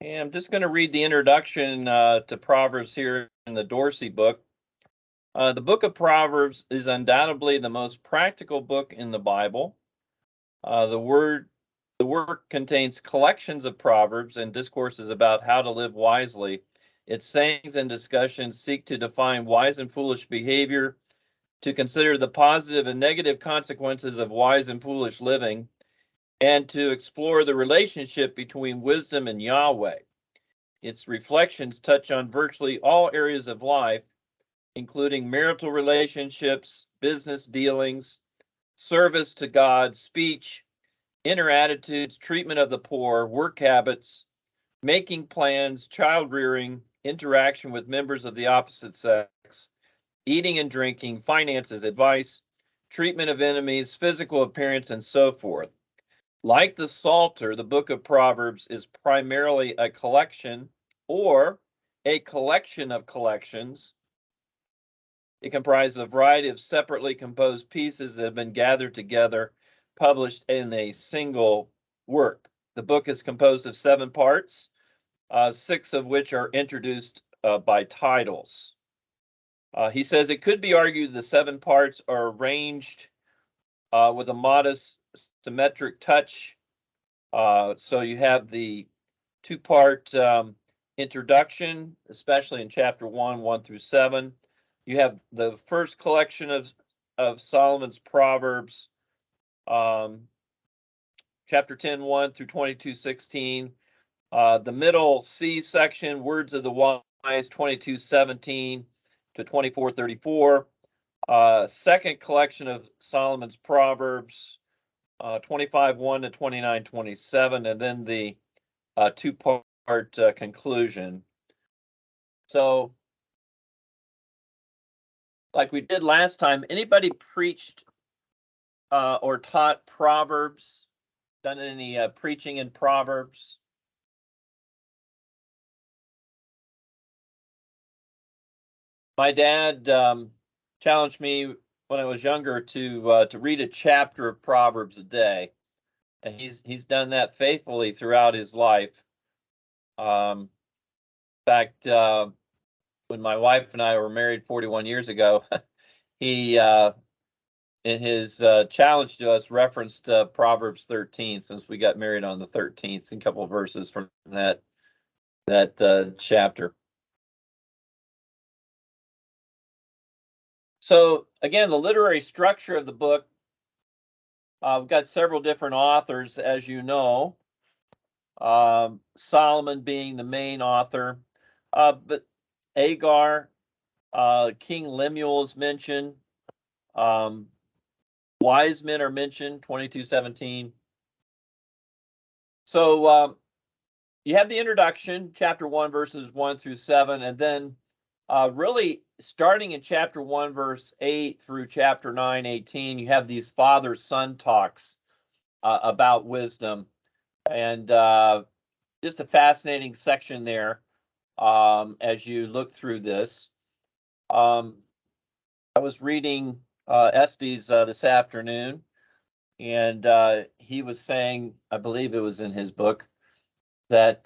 And I'm just going to read the introduction to Proverbs here in the Dorsey book. The book of Proverbs is undoubtedly the most practical book in the Bible. The work contains collections of proverbs and discourses about how to live wisely. Its sayings and discussions seek to define wise and foolish behavior, to consider the positive and negative consequences of wise and foolish living, and to explore the relationship between wisdom and Yahweh. Its reflections touch on virtually all areas of life, including marital relationships, business dealings, service to God, speech, inner attitudes, treatment of the poor, work habits, making plans, child rearing, interaction with members of the opposite sex, eating and drinking, finances, advice, treatment of enemies, physical appearance, and so forth. Like the Psalter, the book of Proverbs is primarily a collection or a collection of collections. It comprises a variety of separately composed pieces that have been gathered together, published in a single work. The book is composed of 7 parts, 6 of which are introduced by titles. He says it could be argued the 7 parts are arranged with a modest symmetric touch. So you have the 2-part introduction, especially in chapter 1 through 7. You have the first collection of Solomon's Proverbs, chapter 10, 1 through 22:16. The middle C section, Words of the Wise, 22:17 to 24:34. Second collection of Solomon's Proverbs, 25:1 to 29:27, and then the 2-part conclusion. So, like we did last time, anybody preached or taught Proverbs? Done any preaching in Proverbs? My dad challenged me when I was younger to read a chapter of Proverbs a day, and he's done that faithfully throughout his life. In fact, when my wife and I were married 41 years ago, he in his challenge to us referenced Proverbs 13, since we got married on the 13th, and a couple of verses from that chapter. So again, the literary structure of the book, we've got several different authors, as you know, Solomon being the main author, but Agar, King Lemuel is mentioned, wise men are mentioned, 22:17. So you have the introduction, chapter 1, verses 1 through 7, and then really starting in chapter 1, verse 8 through chapter 9:18, you have these father-son talks about wisdom, and just a fascinating section there as you look through this. I was reading Estes this afternoon, and he was saying, I believe it was in his book, that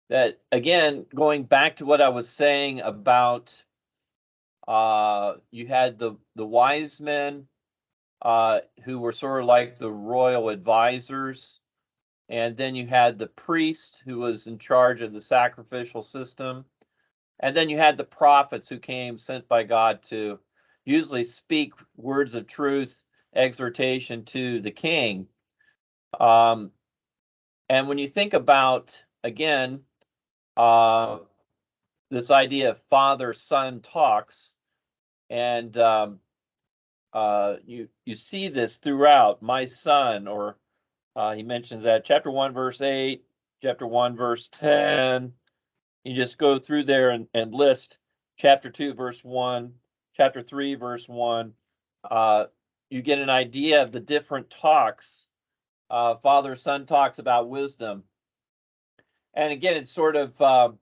that again, going back to what I was saying about you had the wise men who were sort of like the royal advisors, and then you had the priest who was in charge of the sacrificial system, and then you had the prophets who came sent by God to usually speak words of truth, exhortation to the king. And when you think about, again, this idea of father-son talks, and you see this throughout, my son, or he mentions that chapter 1, verse 8, chapter 1, verse 10. You just go through there and list chapter 2, verse 1, chapter 3, verse 1. You get an idea of the different talks. Father-son talks about wisdom. And again, it sort of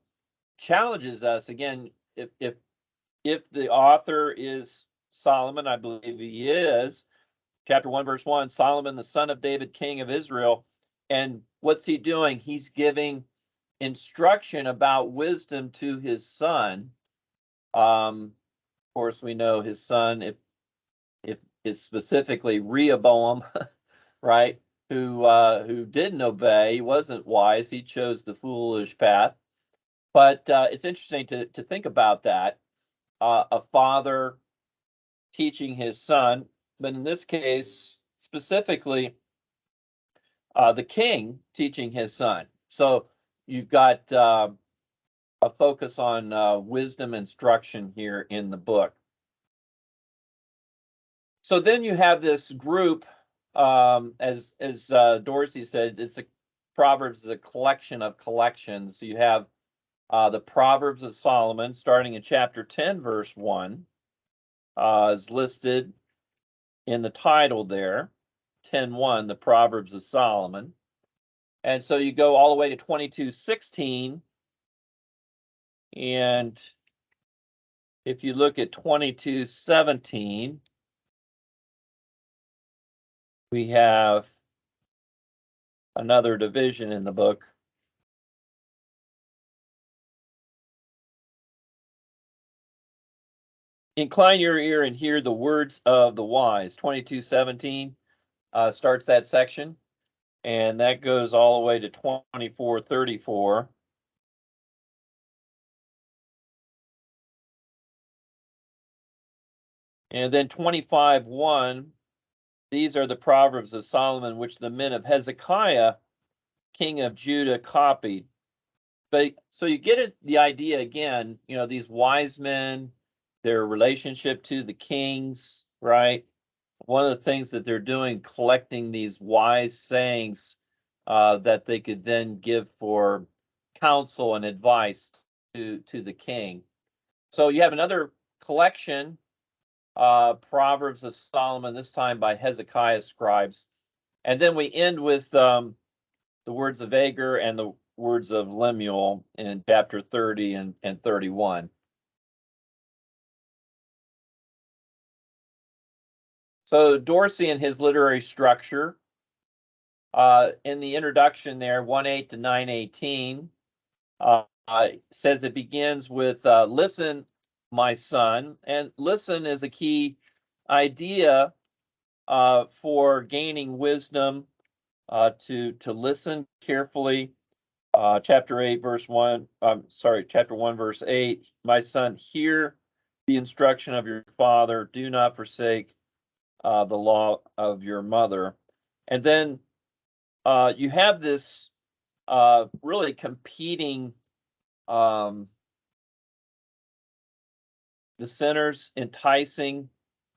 challenges us. Again, if the author is Solomon, I believe he is. Chapter 1, verse 1, Solomon, the son of David, king of Israel. And what's he doing? He's giving instruction about wisdom to his son. Of course, we know his son, if is specifically Rehoboam, right? Who didn't obey. He wasn't wise. He chose the foolish path. But it's interesting to think about that. A father teaching his son, but in this case, specifically, the king teaching his son. So you've got a focus on wisdom instruction here in the book. So then you have this group, as Dorsey said, Proverbs is a collection of collections. So you have the Proverbs of Solomon, starting in chapter 10, verse 1, is listed in the title there, 10:1, the Proverbs of Solomon. And so you go all the way to 22:16, and if you look at 22:17, we have another division in the book. Incline your ear and hear the words of the wise. 22:17 starts that section, and that goes all the way to 24:34. And then 25:1, these are the Proverbs of Solomon, which the men of Hezekiah, king of Judah, copied. But so you get the idea again, these wise men, their relationship to the kings, right? One of the things that they're doing, collecting these wise sayings that they could then give for counsel and advice to the king. So you have another collection, Proverbs of Solomon, this time by Hezekiah's scribes. And then we end with the words of Agur and the words of Lemuel in chapter 30 and 31. So Dorsey and his literary structure, in the introduction there, 1:8 to 9:18, says it begins with, listen, my son. And listen is a key idea for gaining wisdom, to listen carefully. Chapter 8, verse 1, chapter 1, verse 8, my son, hear the instruction of your father, do not forsake the law of your mother. And then you have this really competing, the sinners enticing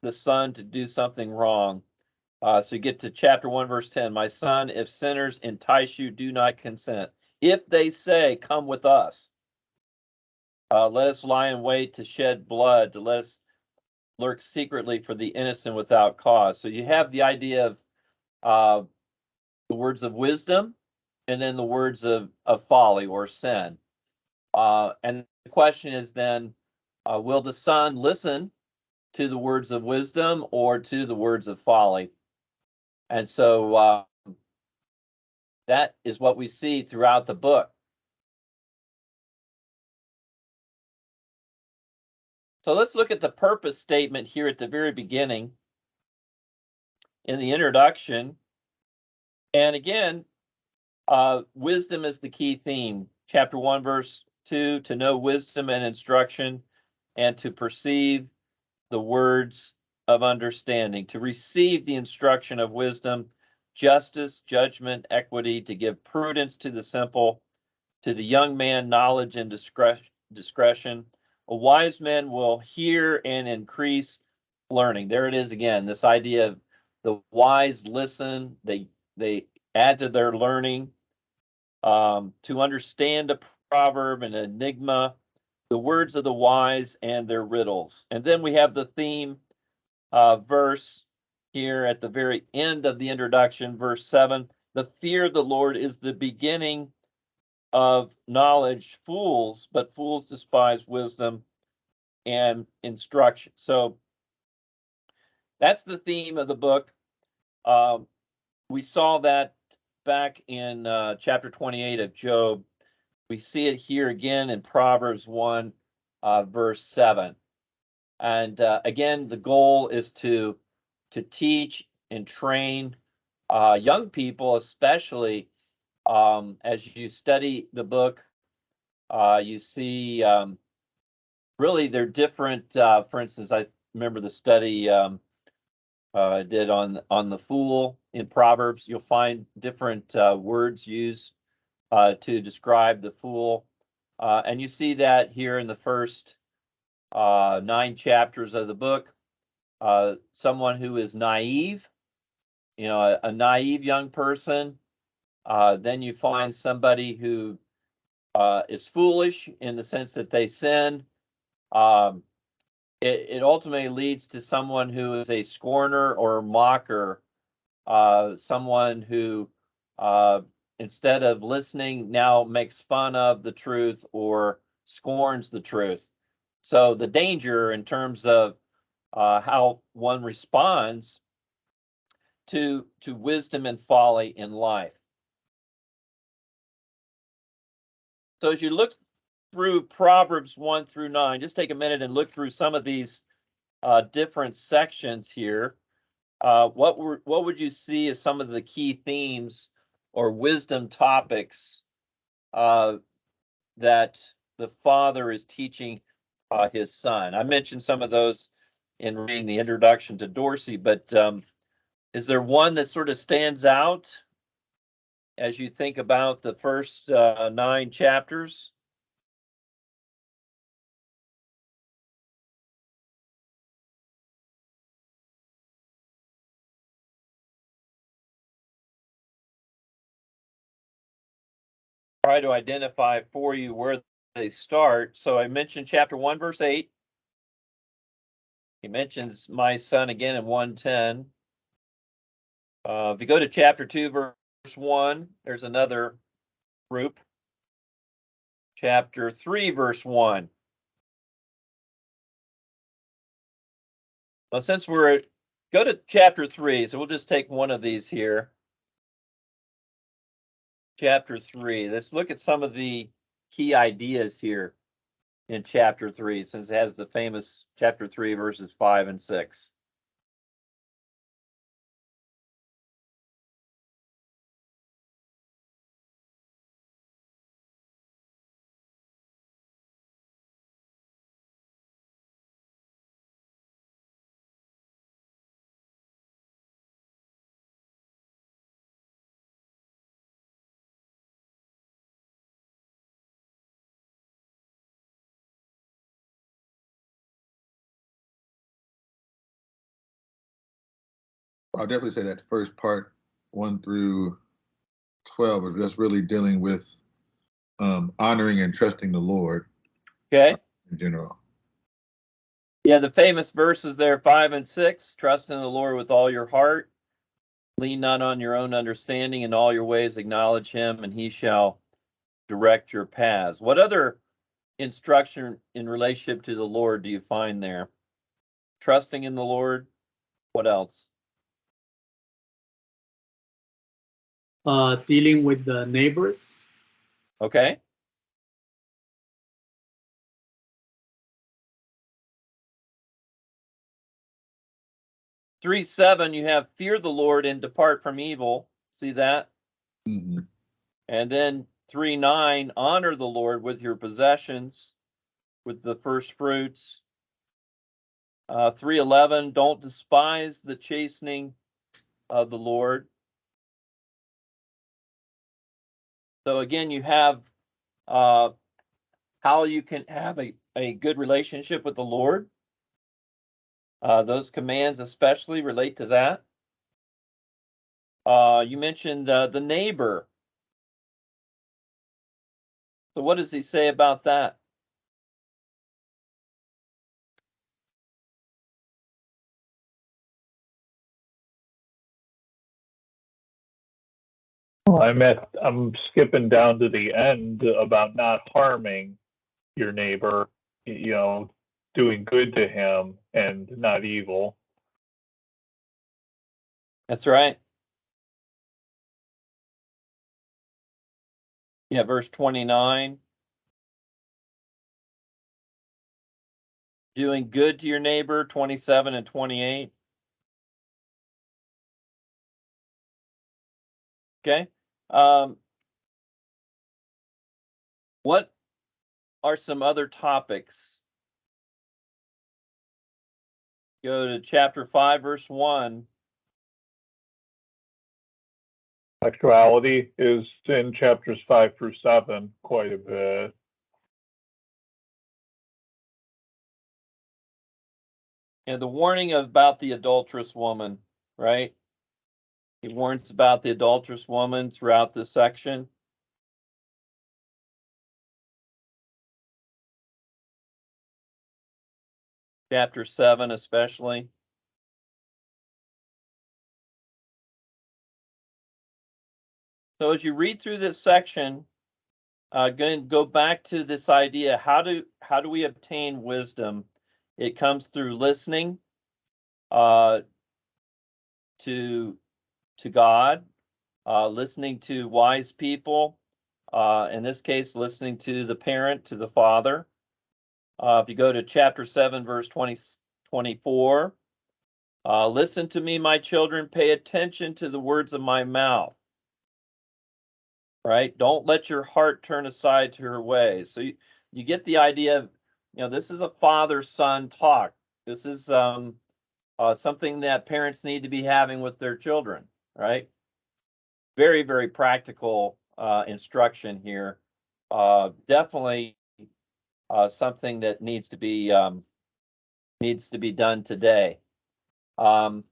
the son to do something wrong. So you get to chapter 1, verse 10, my son, if sinners entice you, do not consent. If they say, come with us, let us lie in wait to shed blood, to let us lurk secretly for the innocent without cause. So you have the idea of the words of wisdom and then the words of folly or sin. And the question is then, will the son listen to the words of wisdom or to the words of folly? And so that is what we see throughout the book. So let's look at the purpose statement here at the very beginning in the introduction. And again, wisdom is the key theme. Chapter 1, verse 2, to know wisdom and instruction and to perceive the words of understanding, to receive the instruction of wisdom, justice, judgment, equity, to give prudence to the simple, to the young man, knowledge and discretion. A wise man will hear and increase learning. There it is again, this idea of the wise listen, they add to their learning, to understand a proverb, an enigma, the words of the wise and their riddles. And then we have the theme verse here at the very end of the introduction, verse 7, the fear of the Lord is the beginning of knowledge. But fools despise wisdom and instruction. So that's the theme of the book. We saw that back in chapter 28 of Job. We see it here again in Proverbs 1, verse 7. And again, the goal is to teach and train young people, especially as you study the book. You see really they're different. For instance, I remember the study I did on the fool in Proverbs. You'll find different words used to describe the fool. And you see that here in the first 9 chapters of the book. Someone who is naive, a naive young person. Then you find somebody who is foolish in the sense that they sin. It ultimately leads to someone who is a scorner or mocker, someone who instead of listening now makes fun of the truth or scorns the truth. So the danger in terms of how one responds to wisdom and folly in life. So as you look through Proverbs 1 through 9, just take a minute and look through some of these different sections here. What would you see as some of the key themes or wisdom topics that the father is teaching his son? I mentioned some of those in reading the introduction to Dorsey, but is there one that sort of stands out as you think about the first 9 chapters? Try to identify for you where they start. So I mentioned chapter 1, verse 8. He mentions my son again in 1:10. If you go to chapter 2, verse 1, there's another group. Chapter 3, verse 1. Well, since go to chapter 3, so we'll just take one of these here. Chapter 3. Let's look at some of the key ideas here in chapter 3, since it has the famous chapter 3, verses 5 and 6. I'll definitely say that the first part, 1 through 12, is just really dealing with honoring and trusting the Lord. Okay. In general. Yeah, the famous verses there, 5 and 6. Trust in the Lord with all your heart. Lean not on your own understanding. In all your ways acknowledge him, and he shall direct your paths. What other instruction in relationship to the Lord do you find there? Trusting in the Lord. What else? Dealing with the neighbors. Okay. Three, 7, you have fear the Lord and depart from evil. See that? Mm-hmm. And then 3:9, honor the Lord with your possessions, with the first fruits. 3:11, don't despise the chastening of the Lord. So again, you have how you can have a good relationship with the Lord. Those commands especially relate to that. You mentioned the neighbor. So what does he say about that? Well, I'm skipping down to the end about not harming your neighbor, doing good to him and not evil. That's right. Yeah, verse 29. Doing good to your neighbor, 27 and 28. Okay. What are some other topics? Go to chapter 5, verse 1. Sexuality is in chapters 5 through 7 quite a bit. And the warning about the adulterous woman, right? He warns about the adulterous woman throughout this section. Chapter 7 especially. So as you read through this section, going to go back to this idea, how do we obtain wisdom? It comes through listening to God, listening to wise people, in this case, listening to the parent, to the father. If you go to chapter 7, verse 24, listen to me, my children, pay attention to the words of my mouth. Right? Don't let your heart turn aside to her ways. So you get the idea of, this is a father-son talk. This is something that parents need to be having with their children, right? Very, very practical instruction here. Definitely something that needs to be done today. So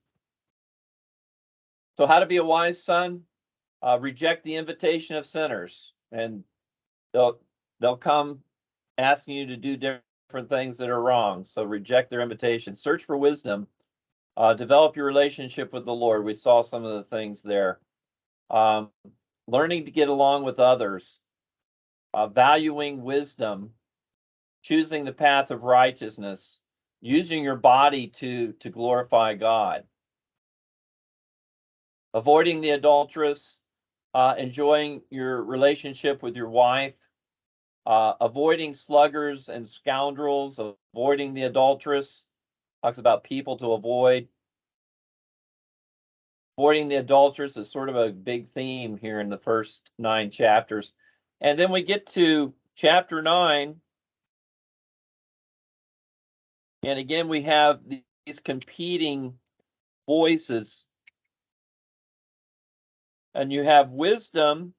how to be a wise son? Reject the invitation of sinners, and they'll come asking you to do different things that are wrong. So reject their invitation. Search for wisdom. Develop your relationship with the Lord. We saw some of the things there. Learning to get along with others. Valuing wisdom. Choosing the path of righteousness. Using your body to glorify God. Avoiding the adulteress. Enjoying your relationship with your wife. Avoiding sluggards and scoundrels, avoiding the adulteress, talks about people to avoid. Avoiding the adulteress is sort of a big theme here in the first 9 chapters. And then we get to chapter 9. And again, we have these competing voices. And you have wisdom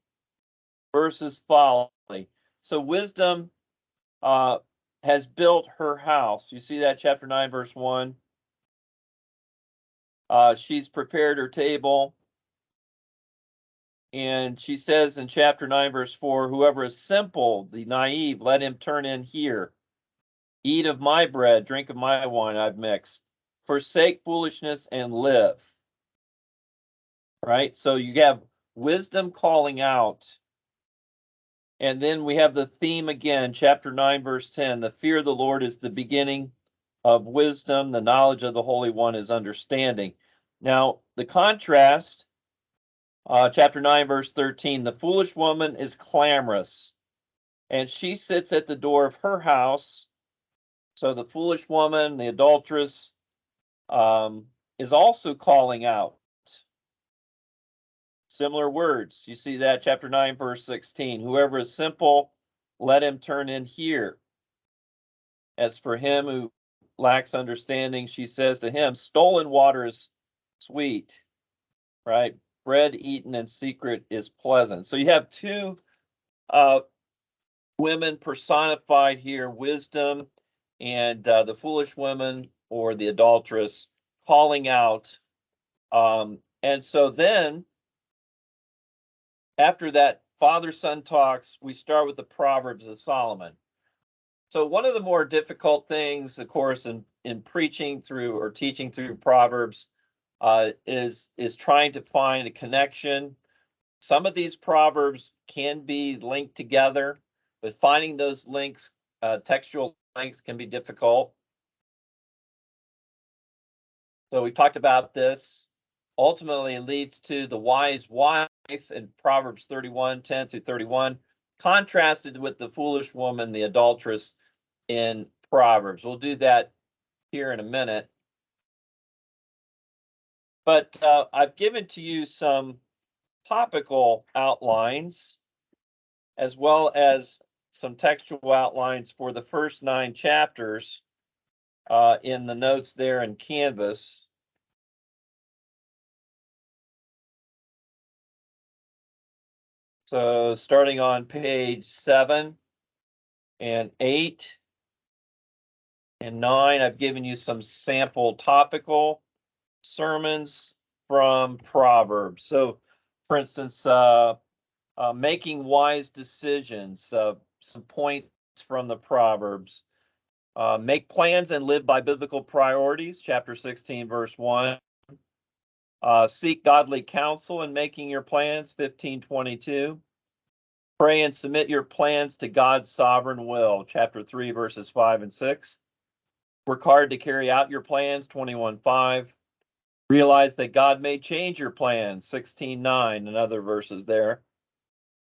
versus folly. So wisdom has built her house. You see that, chapter 9, verse 1. She's prepared her table. And she says in chapter 9, verse 4, whoever is simple, the naive, let him turn in here. Eat of my bread, drink of my wine I've mixed. Forsake foolishness and live. Right? So you have wisdom calling out. And then we have the theme again, chapter 9, verse 10. The fear of the Lord is the beginning of wisdom. The knowledge of the Holy One is understanding. Now, the contrast, chapter 9, verse 13. The foolish woman is clamorous, and she sits at the door of her house. So the foolish woman, the adulteress, is also calling out. Similar words. You see that, chapter 9, verse 16. Whoever is simple, let him turn in here. As for him who lacks understanding, she says to him, stolen water is sweet, right? Bread eaten in secret is pleasant. So you have two women personified here, wisdom and the foolish woman or the adulteress calling out. And so then after that father-son talks, we start with the Proverbs of Solomon. So one of the more difficult things, of course, in preaching through or teaching through Proverbs is trying to find a connection. Some of these Proverbs can be linked together, but finding those links, textual links, can be difficult. So we talked about this. ultimately leads to the wise wife in Proverbs 31, 10 through 31, contrasted with the foolish woman, the adulteress in Proverbs. We'll do that here in a minute. But I've given to you some topical outlines as well as some textual outlines for the first 9 chapters in the notes there in Canvas. So starting on page 7 and 8 and 9, I've given you some sample topical sermons from Proverbs. So, for instance, making wise decisions, some points from the Proverbs. Make plans and live by biblical priorities, chapter 16, verse 1. Seek godly counsel in making your plans, 15:22. Pray and submit your plans to God's sovereign will, chapter 3, verses 5 and 6. Work hard to carry out your plans, 21:5. Realize that God may change your plans, 16:9, and other verses there.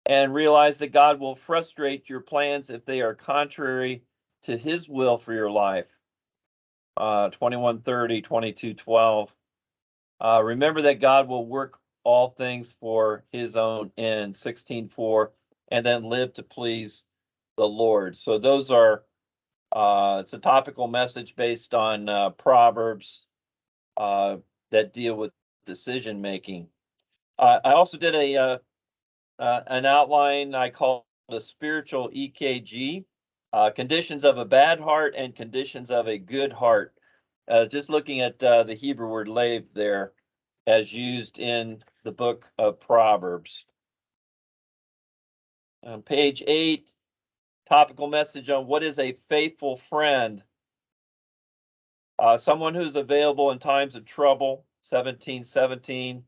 And realize that God will frustrate your plans if they are contrary to his will for your life, 21:30, 22:12. Remember that God will work all things for his own end, 16:4, and then live to please the Lord. So those are, it's a topical message based on Proverbs that deal with decision making. I also did an outline I called a spiritual EKG, conditions of a bad heart and conditions of a good heart. Just looking at the Hebrew word lave there as used in the book of Proverbs. On page 8, topical message on what is a faithful friend. Someone who's available in times of trouble, 17:17.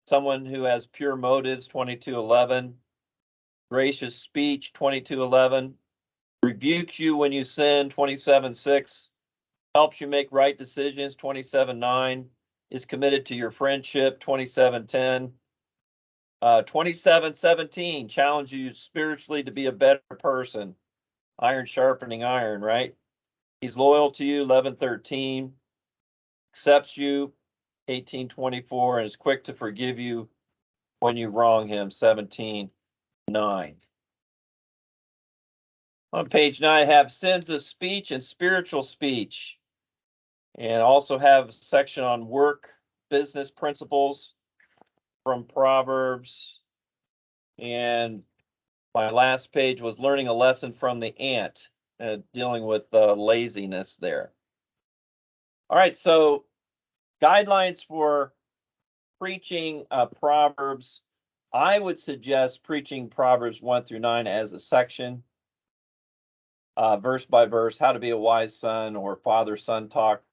Someone who has pure motives, 22:11. Gracious speech, 22:11. Rebukes you when you sin, 27:6. Helps you make right decisions, 27:9. Is committed to your friendship, 27:10. 27:17, challenge you spiritually to be a better person. Iron sharpening iron, right? He's loyal to you, 11:13. Accepts you, 18:24, and is quick to forgive you when you wrong him, 17:9. On page 9, I have sins of speech and spiritual speech. And also have a section on work, business principles from Proverbs. And my last page was learning a lesson from the ant, dealing with laziness there. All right, so guidelines for preaching Proverbs. I would suggest preaching Proverbs 1 through 9 as a section, verse by verse, how to be a wise son or father-son talks,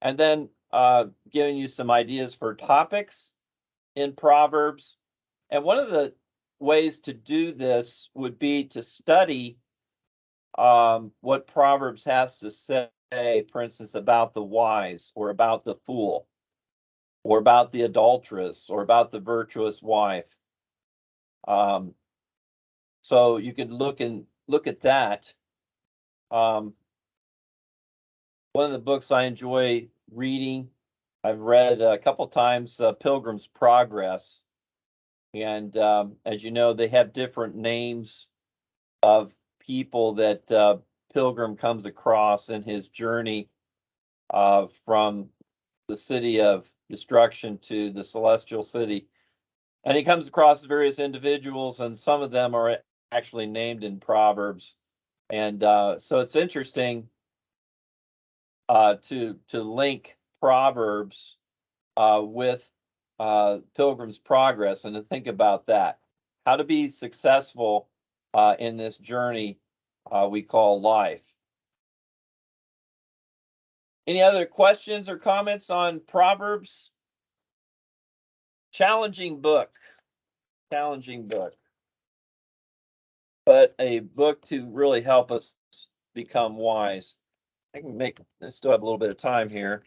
and then giving you some ideas for topics in Proverbs. And one of the ways to do this would be to study what Proverbs has to say, for instance, about the wise or about the fool or about the adulteress or about the virtuous wife. So you could look at that. One of the books I enjoy reading, I've read a couple times, Pilgrim's Progress. And as you know, they have different names of people that Pilgrim comes across in his journey from the city of destruction to the celestial city. And he comes across various individuals, and some of them are actually named in Proverbs. And so it's interesting to link Proverbs with Pilgrim's Progress and to think about that. How to be successful in this journey we call life. Any other questions or comments on Proverbs? Challenging book, but a book to really help us become wise. I still have a little bit of time here.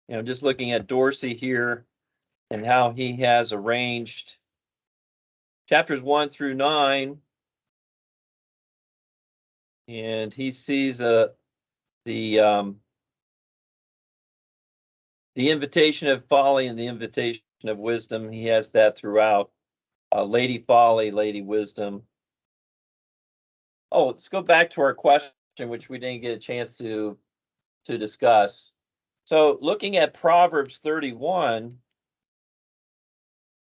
You know, just looking at Dorsey here and how he has arranged chapters 1 through 9. And he sees the invitation of folly and the invitation of wisdom. He has that throughout. Lady Folly, Lady Wisdom. Oh, let's go back to our question, which we didn't get a chance to discuss. So looking at Proverbs 31,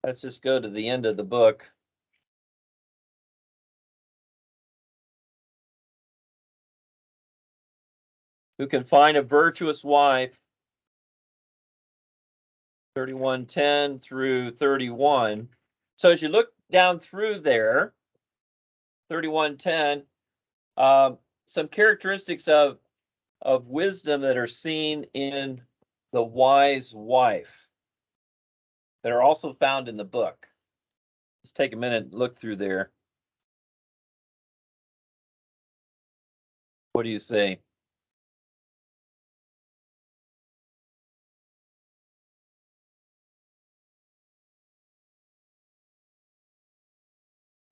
let's just go to the end of the book. Who can find a virtuous wife, 31:10 through 31. So as you look down through there, 31:10, some characteristics of wisdom that are seen in the wise wife that are also found in the book. Let's take a minute and look through there. What do you say?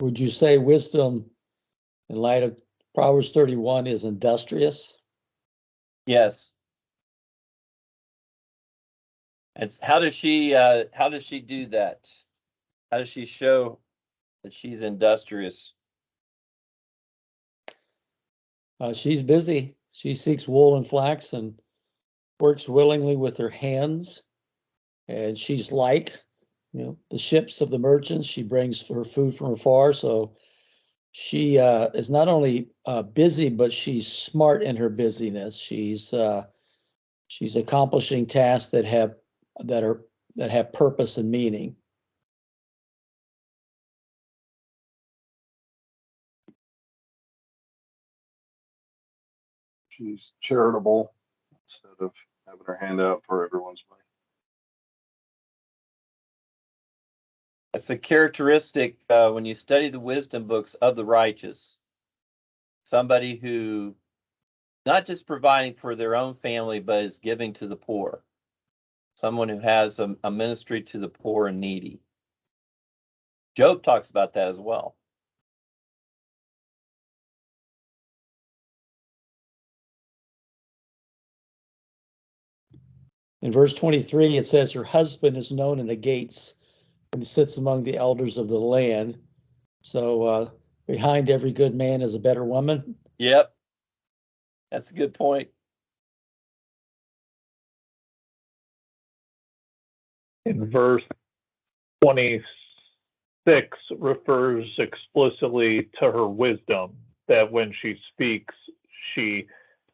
Would you say wisdom in light of Proverbs 31 is industrious? Yes. And how does she do that? How does she show that she's industrious? She's busy. She seeks wool and flax and works willingly with her hands. And she's like, the ships of the merchants. She brings her food from afar. So she is not only busy, but she's smart in her busyness. She's accomplishing tasks that have purpose and meaning. She's charitable instead of having her hand out for everyone's money. It's a characteristic when you study the wisdom books of the righteous. Somebody who not just providing for their own family, but is giving to the poor. Someone who has a ministry to the poor and needy. Job talks about that as well. In verse 23, it says, her husband is known in the gates and he sits among the elders of the land. So behind every good man is a better woman. Yep. That's a good point. In verse 26 refers explicitly to her wisdom, that when she speaks, she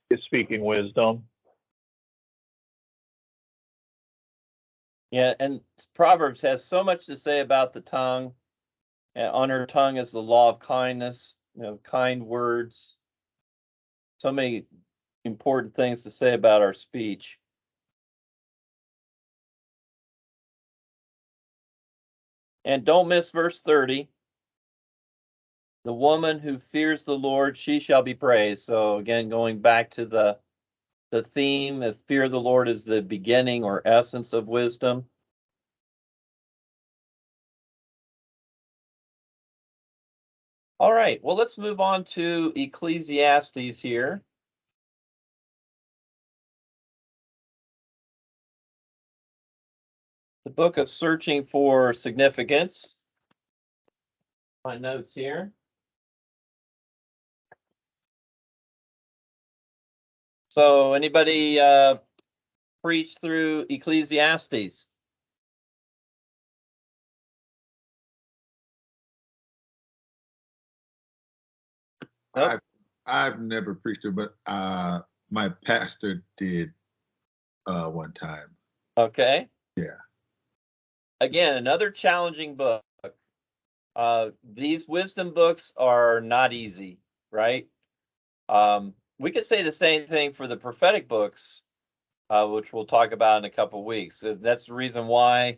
is speaking wisdom. Yeah, and Proverbs has so much to say about the tongue. On her tongue is the law of kindness, kind words. So many important things to say about our speech. And don't miss verse 30. The woman who fears the Lord, she shall be praised. So again, going back to the theme of fear of the Lord is the beginning or essence of wisdom. All right, well, let's move on to Ecclesiastes here. The book of searching for significance. My notes here. So anybody preach through Ecclesiastes? Nope. I've never preached it, but my pastor did one time. Okay. Yeah. Again, another challenging book. These wisdom books are not easy, right? We could say the same thing for the prophetic books, which we'll talk about in a couple of weeks. That's the reason why,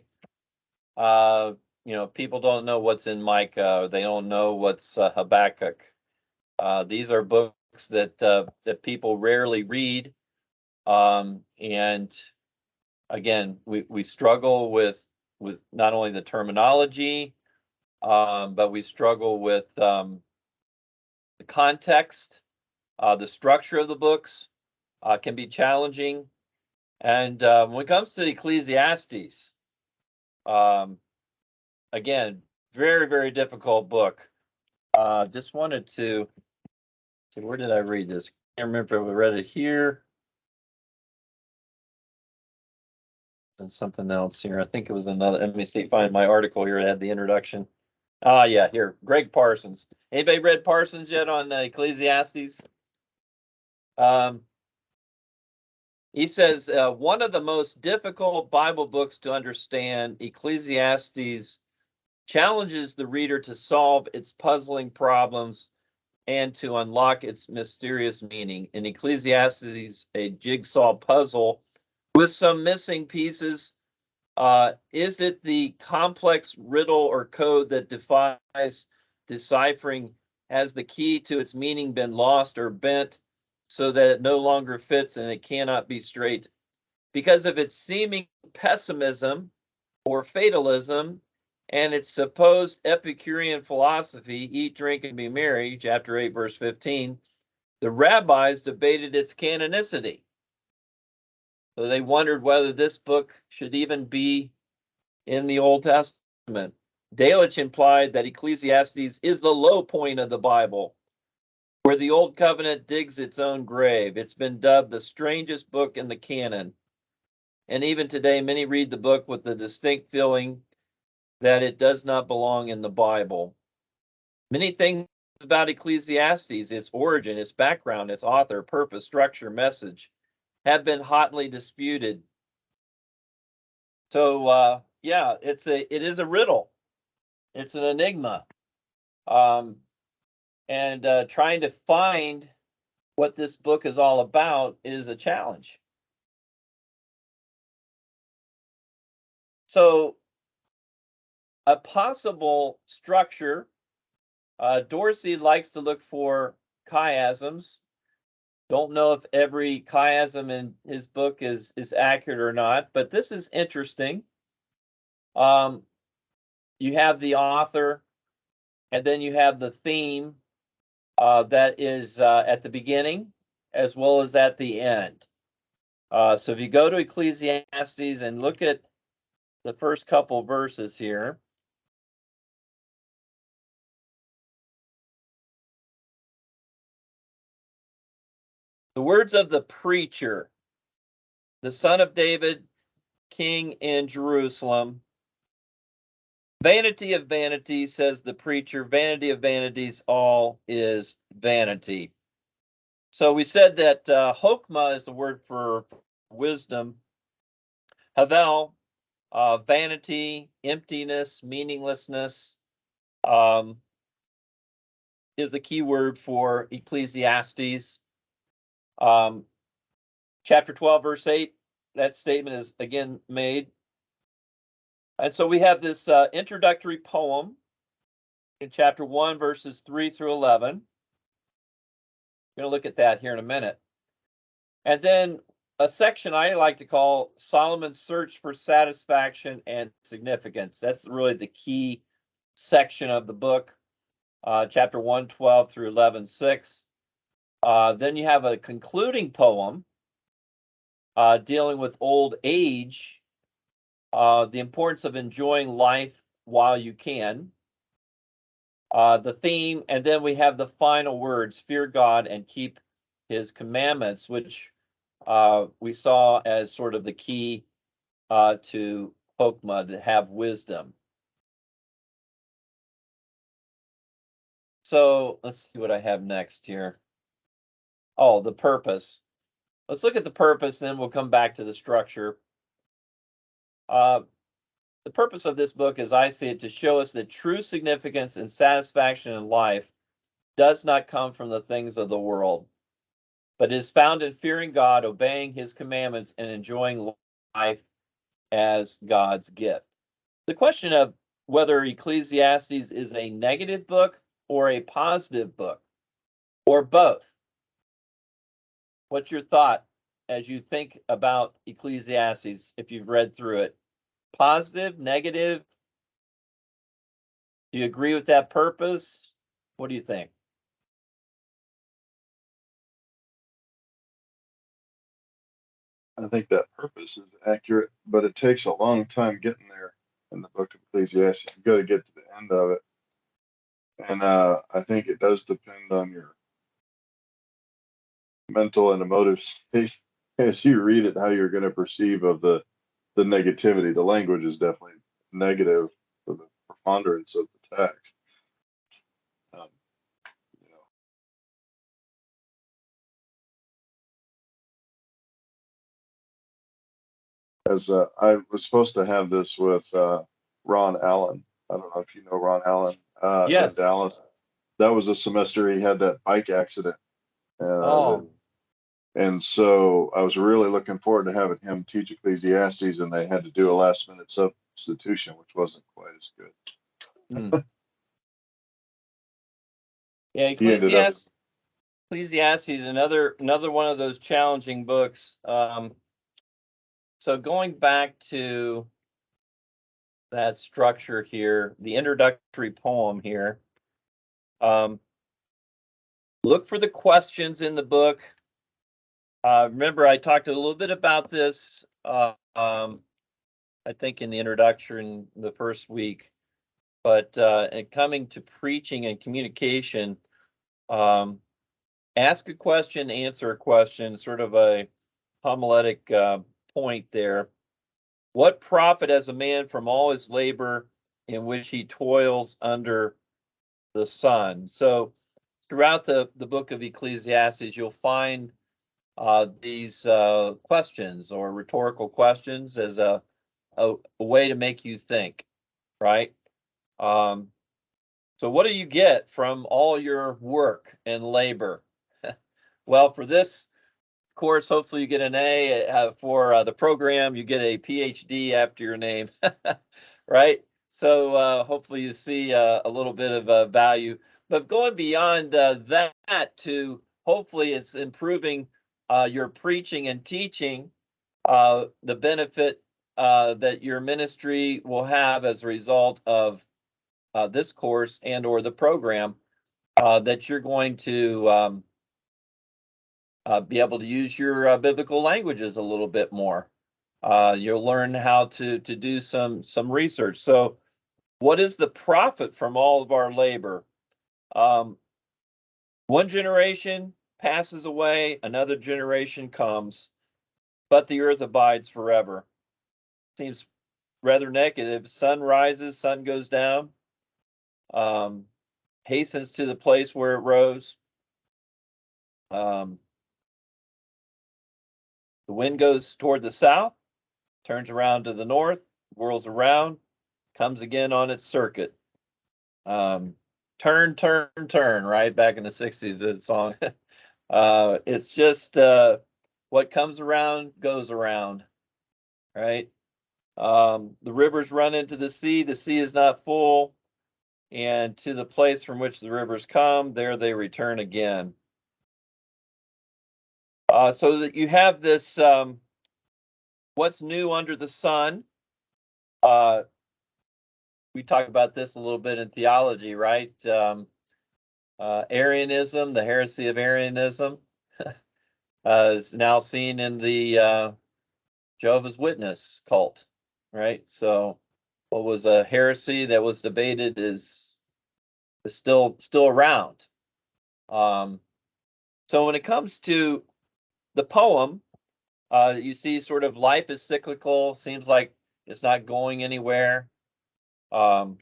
people don't know what's in Micah. They don't know what's Habakkuk. These are books that people rarely read, and again, we struggle with not only the terminology, but we struggle with the context, the structure of the books can be challenging. And when it comes to Ecclesiastes, again, very, very difficult book. Just wanted to see, where did I read this? I can't remember if I read it here. And something else here. I think it was another. Let me see, find my article here. It had the introduction. Yeah, here. Greg Parsons. Anybody read Parsons yet on Ecclesiastes? He says, one of the most difficult Bible books to understand, Ecclesiastes challenges the reader to solve its puzzling problems and to unlock its mysterious meaning. In Ecclesiastes, a jigsaw puzzle with some missing pieces. Is it the complex riddle or code that defies deciphering? Has the key to its meaning been lost or bent so that it no longer fits and it cannot be straight? Because of its seeming pessimism or fatalism and its supposed Epicurean philosophy, eat, drink, and be merry, chapter 8, verse 15, the rabbis debated its canonicity. So they wondered whether this book should even be in the Old Testament. Delitzsch implied that Ecclesiastes is the low point of the Bible, where the Old Covenant digs its own grave. It's been dubbed the strangest book in the canon. And even today, many read the book with the distinct feeling that it does not belong in the Bible. Many things about Ecclesiastes, its origin, its background, its author, purpose, structure, message, have been hotly disputed. So yeah, it is a riddle. It's an enigma. And trying to find what this book is all about is a challenge. So a possible structure, Dorsey likes to look for chiasms. Don't know if every chiasm in his book is accurate or not, but this is interesting. You have the author, and then you have the theme that is at the beginning as well as at the end. So if you go to Ecclesiastes and look at the first couple verses here, the words of the preacher, the son of David, king in Jerusalem. Vanity of vanities, says the preacher, vanity of vanities, all is vanity. So we said that Hokmah is the word for wisdom. Havel, vanity, emptiness, meaninglessness, is the key word for Ecclesiastes. Chapter 12, verse 8, that statement is again made. And so we have this introductory poem in chapter 1, verses 3 through 11. We're going to look at that here in a minute. And then a section I like to call Solomon's Search for Satisfaction and Significance. That's really the key section of the book, chapter 1, 12 through 11, 6. Then you have a concluding poem dealing with old age, the importance of enjoying life while you can, the theme, and then we have the final words, fear God and keep his commandments, which we saw as sort of the key to Hokmah, to have wisdom. So let's see what I have next here. Oh, the purpose. Let's look at the purpose, then we'll come back to the structure. The purpose of this book, as I see it, to show us that true significance and satisfaction in life does not come from the things of the world, but is found in fearing God, obeying his commandments, and enjoying life as God's gift. The question of whether Ecclesiastes is a negative book or a positive book, or both. What's your thought? as you think about Ecclesiastes, if you've read through it? Positive, negative? Do you agree with that purpose? What do you think? I think that purpose is accurate, but it takes a long time getting there in the book of Ecclesiastes. You've got to get to the end of it. And I think it does depend on your mental and emotive state as you read it, how you're going to perceive of the negativity. The language is definitely negative for the preponderance of the text. Um, you know, as I was supposed to have this with Ron Allen. I don't know if you know Ron Allen in Yes. Dallas. That was a semester he had that bike accident. Oh, And so I was really looking forward to having him teach Ecclesiastes, and they had to do a last minute substitution, which wasn't quite as good. yeah, He ended up, Ecclesiastes, another one of those challenging books. So going back to that structure here, the introductory poem here, look for the questions in the book. Remember, I talked a little bit about this, I think in the introduction the first week, but in coming to preaching and communication, ask a question, answer a question, sort of a homiletic point there. What profit has a man from all his labor in which he toils under the sun? So throughout the book of Ecclesiastes, you'll find these questions or rhetorical questions as a way to make you think, right? So what do you get from all your work and labor? Well, for this course, hopefully you get an A. For the program, you get a PhD after your name, right? So hopefully you see a little bit of value. But going beyond that to hopefully it's improving your preaching and teaching, the benefit that your ministry will have as a result of this course and or the program, that you're going to be able to use your biblical languages a little bit more. You'll learn how to do some research. So what is the profit from all of our labor? One generation passes away, another generation comes, but the earth abides forever. Seems rather negative. Sun rises, sun goes down, hastens to the place where it rose. The wind goes toward the south, turns around to the north, whirls around, comes again on its circuit. Turn, turn, turn, right? Back in the 60s, the song. It's just what comes around goes around, right? The rivers run into the sea is not full, and to the place from which the rivers come, there they return again. So that you have this, what's new under the sun? We talk about this a little bit in theology, right? Arianism, the heresy of Arianism, is now seen in the Jehovah's Witness cult, right? So what was a heresy that was debated is still around. So when it comes to the poem, you see sort of life is cyclical, seems like it's not going anywhere. Sometimes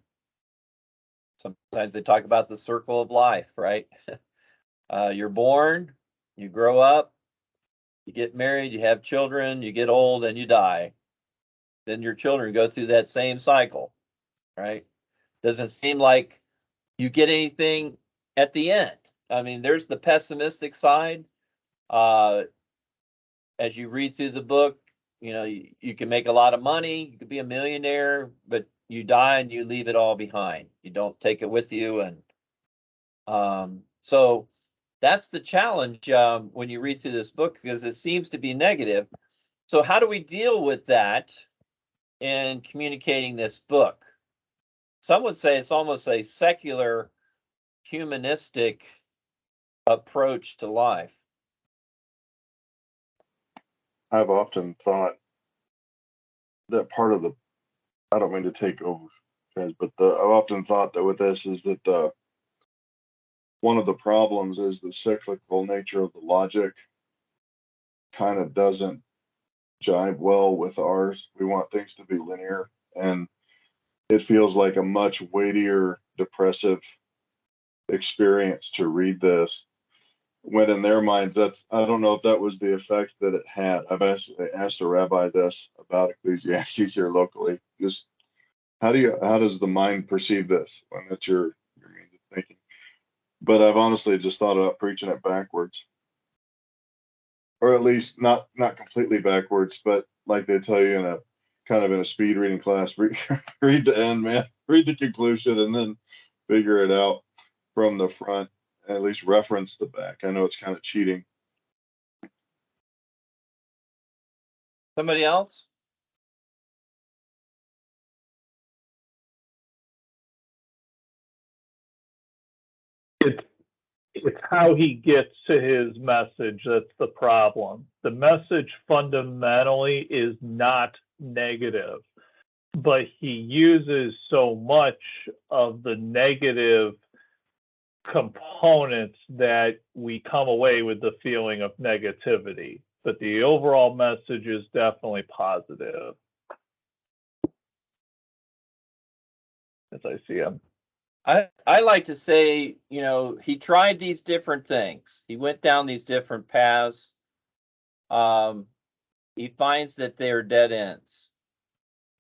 they talk about the circle of life, right? You're born, you grow up, you get married, you have children, you get old, and you die. Then your children go through that same cycle, right? Doesn't seem like you get anything at the end. I mean, there's the pessimistic side. As you read through the book, you know, you can make a lot of money, you could be a millionaire, but you die and you leave it all behind. You don't take it with you. And so that's the challenge when you read through this book, because it seems to be negative. So how do we deal with that in communicating this book? Some would say it's almost a secular, humanistic approach to life. I've often thought that part of the, I don't mean to take over, guys, but I've often thought that with this is that one of the problems is the cyclical nature of the logic kind of doesn't jive well with ours. We want things to be linear, and it feels like a much weightier, depressive experience to read this. When in their minds, that's, I don't know if that was the effect that it had. I've asked a rabbi this about Ecclesiastes here locally. Just how does the mind perceive this when that's your means of thinking? But I've honestly just thought about preaching it backwards, or at least not completely backwards, but like they tell you in a kind of in a speed reading class, read the end, man, read the conclusion, and then figure it out from the front. At least reference the back. I know it's kind of cheating. Somebody else? It's how he gets to his message that's the problem. The message fundamentally is not negative, but he uses so much of the negative components that we come away with the feeling of negativity. But the overall message is definitely positive, as I see him. I like to say, he tried these different things. He went down these different paths. He finds that they are dead ends,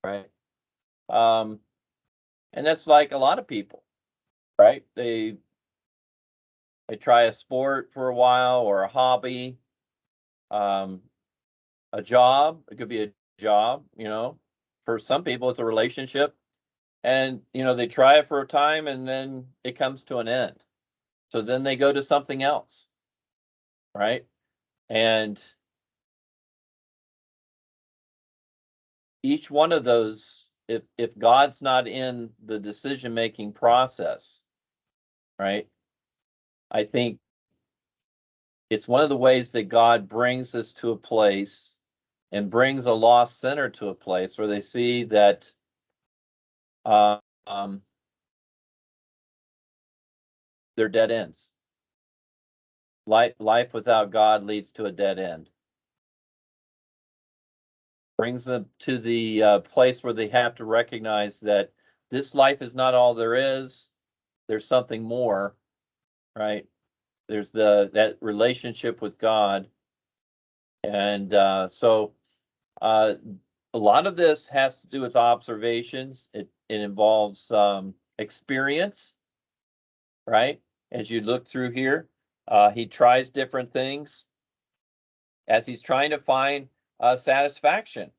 right? And that's like a lot of people, right? They try a sport for a while, or a hobby, a job. It could be a job, for some people it's a relationship. And, they try it for a time and then it comes to an end. So then they go to something else, right? And each one of those, if God's not in the decision-making process, right? I think it's one of the ways that God brings us to a place and brings a lost sinner to a place where they see that they're dead ends. Life without God leads to a dead end. Brings them to the place where they have to recognize that this life is not all there is. There's something more, right? There's that relationship with God. And so a lot of this has to do with observations. It involves experience, right? As you look through here, he tries different things as he's trying to find satisfaction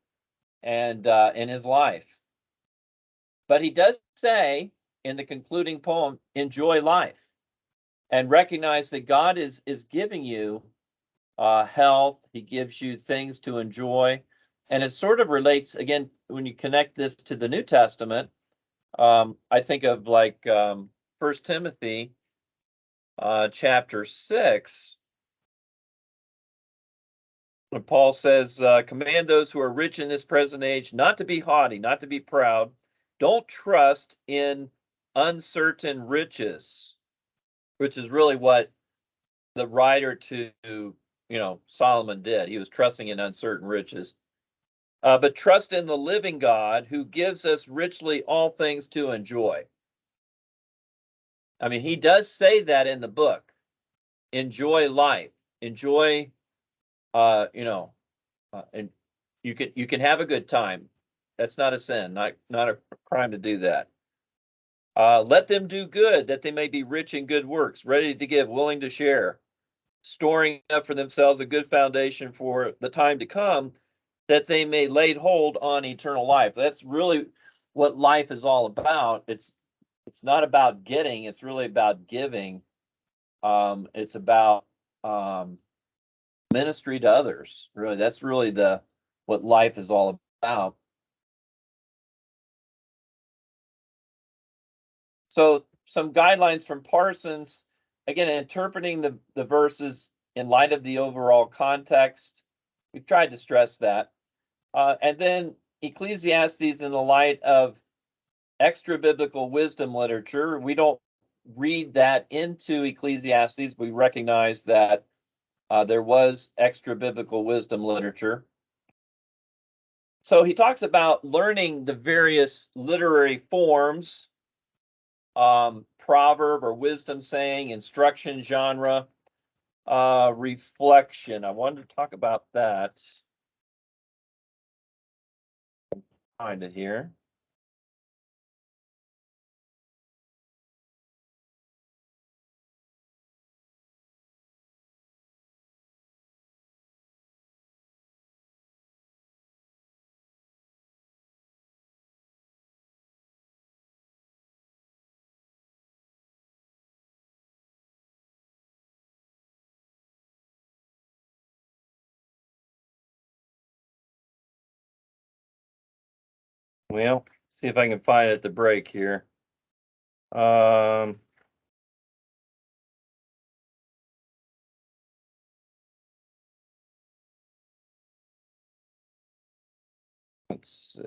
and in his life. But he does say in the concluding poem, enjoy life and recognize that God is giving you health. He gives you things to enjoy. And it sort of relates, again, when you connect this to the New Testament, I think of like 1 Timothy chapter 6, when Paul says, command those who are rich in this present age not to be haughty, not to be proud. Don't trust in uncertain riches, which is really what the writer to, Solomon did. He was trusting in uncertain riches. But trust in the living God who gives us richly all things to enjoy. I mean, he does say that in the book. Enjoy life. Enjoy, and you can have a good time. That's not a sin, not a crime to do that. Let them do good, that they may be rich in good works, ready to give, willing to share, storing up for themselves a good foundation for the time to come, that they may lay hold on eternal life. That's really what life is all about. It's not about getting, it's really about giving. It's about ministry to others. Really, that's really what life is all about. So some guidelines from Parsons, again, interpreting the verses in light of the overall context. We've tried to stress that. And then Ecclesiastes in the light of extra biblical wisdom literature. We don't read that into Ecclesiastes. We recognize that there was extra biblical wisdom literature. So he talks about learning the various literary forms, proverb or wisdom saying, instruction, genre, reflection. I wanted to talk about that. Find it here. Well, see if I can find it at the break here. Let's see.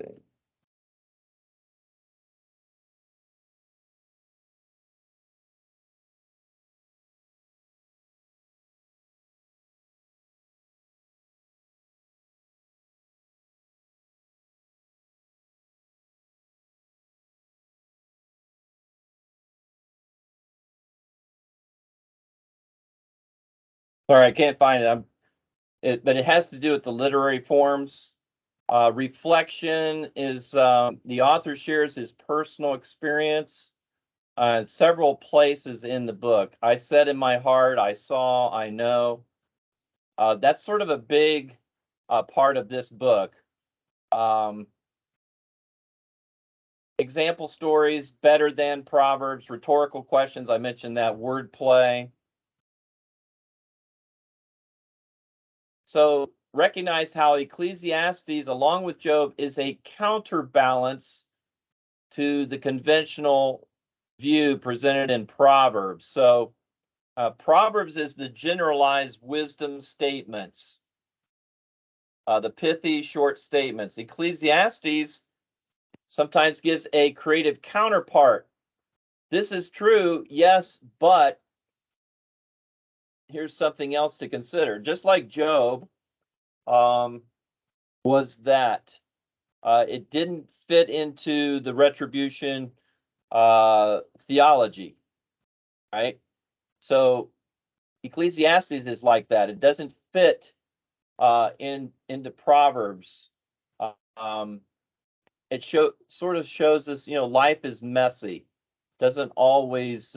Sorry, I can't find it. But it has to do with the literary forms. Reflection is the author shares his personal experience in several places in the book. I said in my heart, I saw, I know. That's sort of a big part of this book. Example stories, better than Proverbs, rhetorical questions. I mentioned that, wordplay. So recognize how Ecclesiastes, along with Job, is a counterbalance to the conventional view presented in Proverbs. So Proverbs is the generalized wisdom statements, the pithy short statements. Ecclesiastes sometimes gives a creative counterpart. This is true, yes, but here's something else to consider. Just like Job was that it didn't fit into the retribution theology, right? So Ecclesiastes is like that. It doesn't fit into Proverbs. It sort of shows us, life is messy. Doesn't always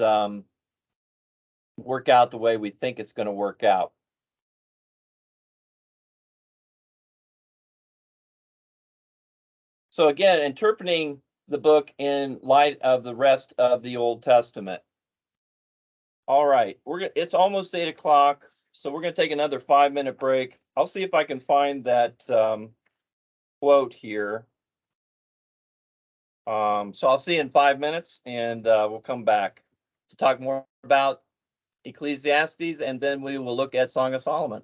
work out the way we think it's going to work out. So again, interpreting the book in light of the rest of the Old Testament. All right, it's almost 8 o'clock, so we're going to take another 5-minute break. I'll see if I can find that quote here. So I'll see you in 5 minutes, and we'll come back to talk more about Ecclesiastes, and then we will look at Song of Solomon.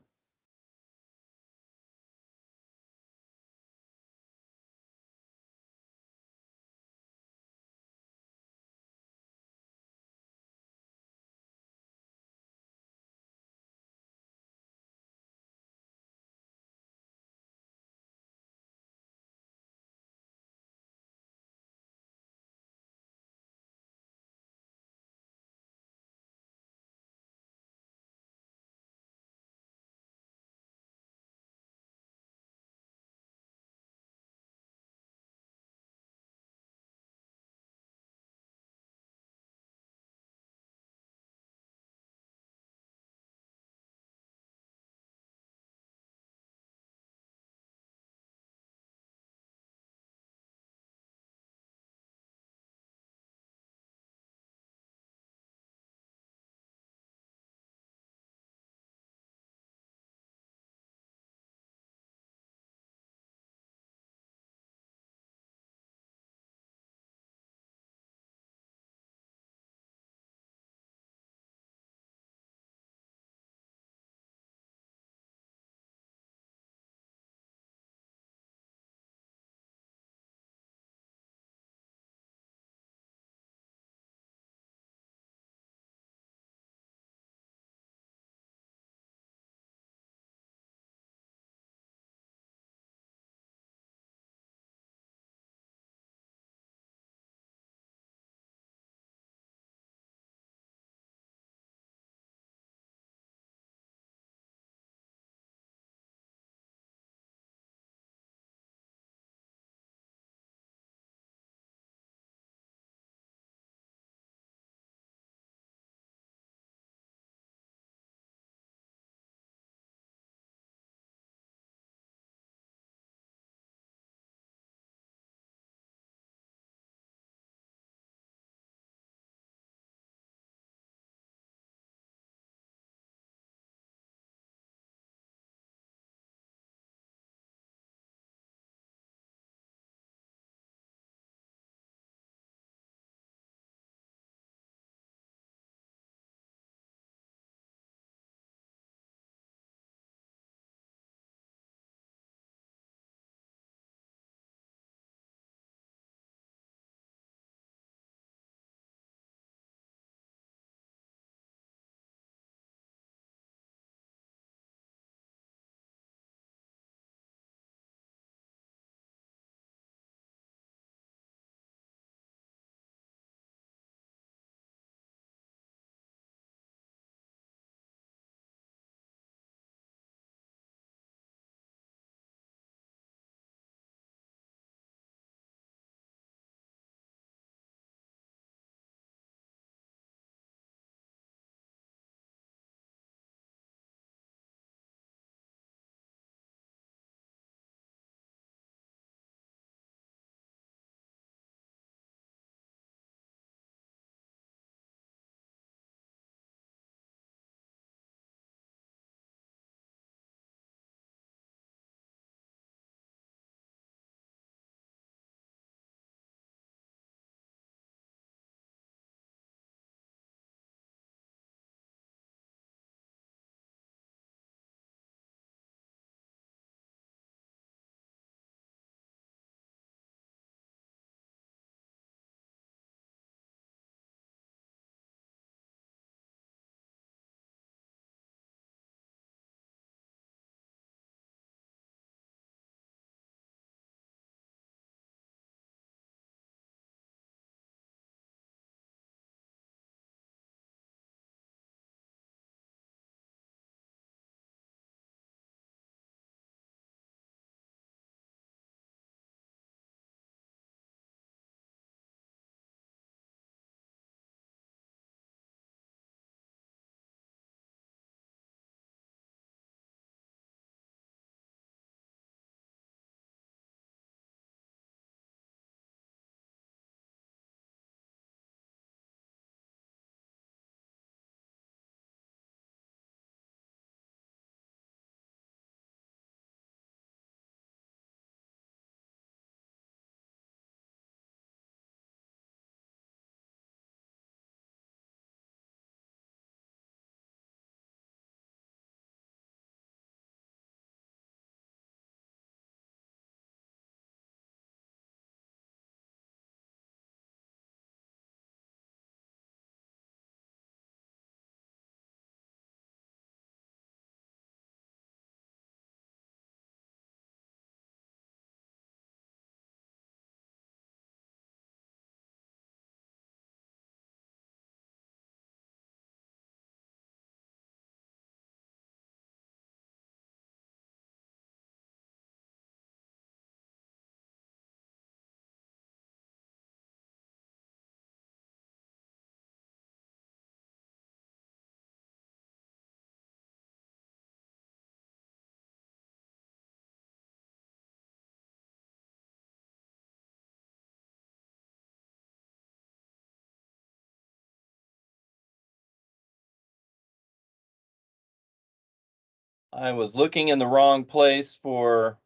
I was looking in the wrong place for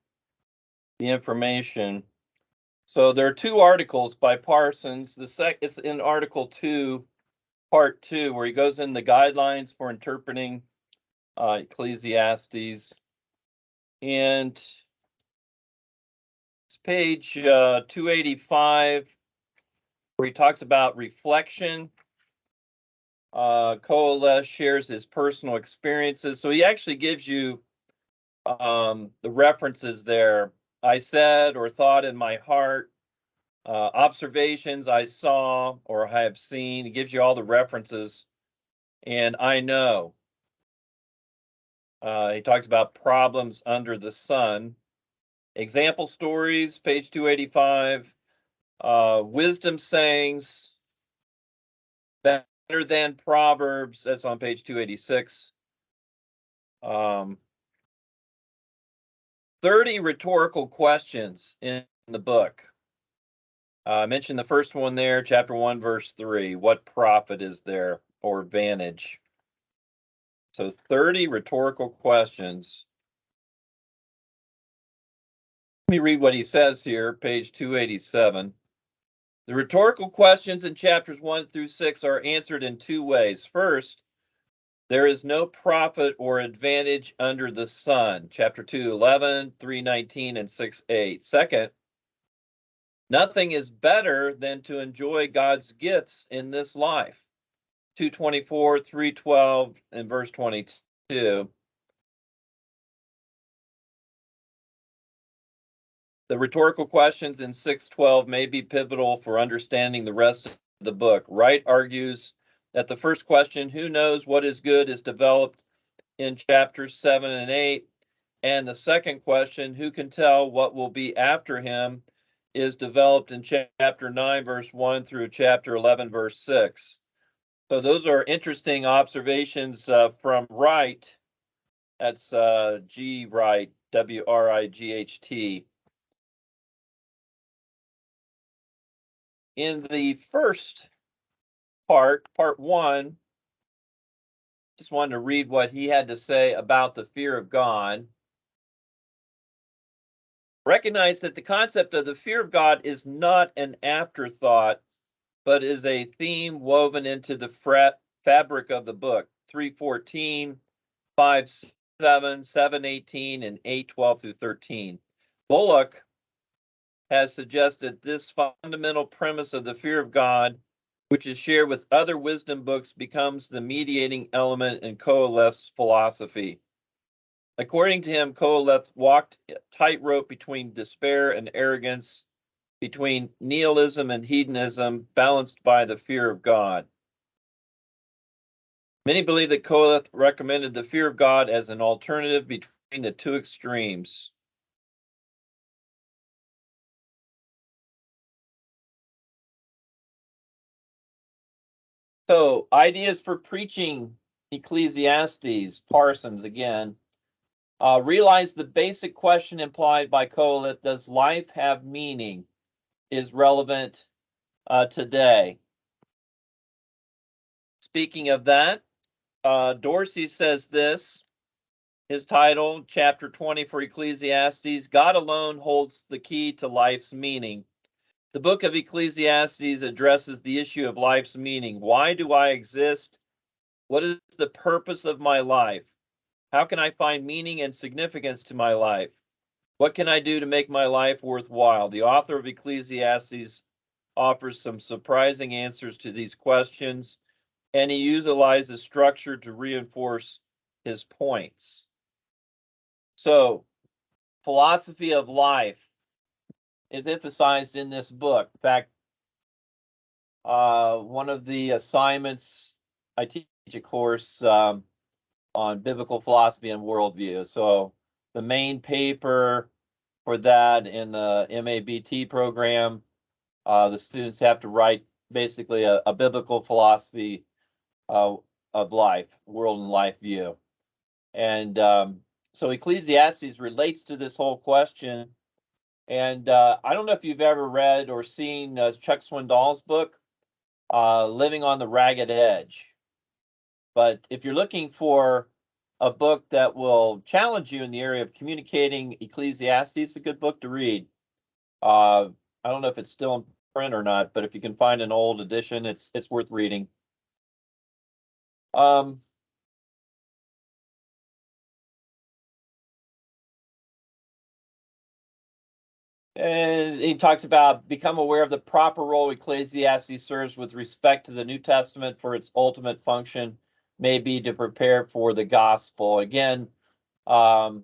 the information. So there are two articles by Parsons. It's in Article 2, Part 2, where he goes in the guidelines for interpreting Ecclesiastes. And it's page 285, where he talks about reflection. Koheleth shares his personal experiences. So he actually gives you the references there. I said or thought in my heart, observations I saw or I have seen. He gives you all the references. And I know. He talks about problems under the sun. Example stories, page 285. Wisdom sayings, better than Proverbs. That's on page 286. 30 rhetorical questions in the book. I mentioned the first one there, chapter 1, verse 3. What profit is there or advantage? So 30 rhetorical questions. Let me read what he says here, page 287. The rhetorical questions in chapters 1 through 6 are answered in two ways. First, there is no profit or advantage under the sun. Chapter 2:11, 3:19, and 6:8. Second, nothing is better than to enjoy God's gifts in this life. 2:24, 3:12, and verse 22. The rhetorical questions in 6:12 may be pivotal for understanding the rest of the book. Wright argues that the first question, who knows what is good, is developed in chapters 7 and 8, and the second question, who can tell what will be after him, is developed in chapter 9, verse 1 through chapter 11, verse 6. So those are interesting observations from Wright. That's G. Wright, W-R-I-G-H-T. In the first part 1, just wanted to read what he had to say about the fear of God. Recognize that the concept of the fear of God is not an afterthought, but is a theme woven into the fabric of the book. 3:14, 5:7, 7:18, and 8:12 through 13. Bullock has suggested this fundamental premise of the fear of God, which is shared with other wisdom books, becomes the mediating element in Koheleth's philosophy. According to him, Koheleth walked a tightrope between despair and arrogance, between nihilism and hedonism, balanced by the fear of God. Many believe that Koheleth recommended the fear of God as an alternative between the two extremes. So, ideas for preaching Ecclesiastes, Parsons again. Realize the basic question implied by Koheleth, does life have meaning, is relevant today. Speaking of that, Dorsey says this, his title, chapter 20 for Ecclesiastes, God alone holds the key to life's meaning. The book of Ecclesiastes addresses the issue of life's meaning. Why do I exist? What is the purpose of my life? How can I find meaning and significance to my life? What can I do to make my life worthwhile? The author of Ecclesiastes offers some surprising answers to these questions, and he utilizes structure to reinforce his points. So, philosophy of life is emphasized in this book. In fact, one of the assignments, I teach a course on biblical philosophy and worldview. So the main paper for that in the MABT program, the students have to write basically a biblical philosophy of life, world and life view. And so Ecclesiastes relates to this whole question. And I don't know if you've ever read or seen Chuck Swindoll's book, Living on the Ragged Edge. But if you're looking for a book that will challenge you in the area of communicating. Ecclesiastes is a good book to read. I don't know if it's still in print or not, but if you can find an old edition, it's worth reading. And he talks about become aware of the proper role Ecclesiastes serves with respect to the New Testament, for its ultimate function may be to prepare for the gospel. Again, the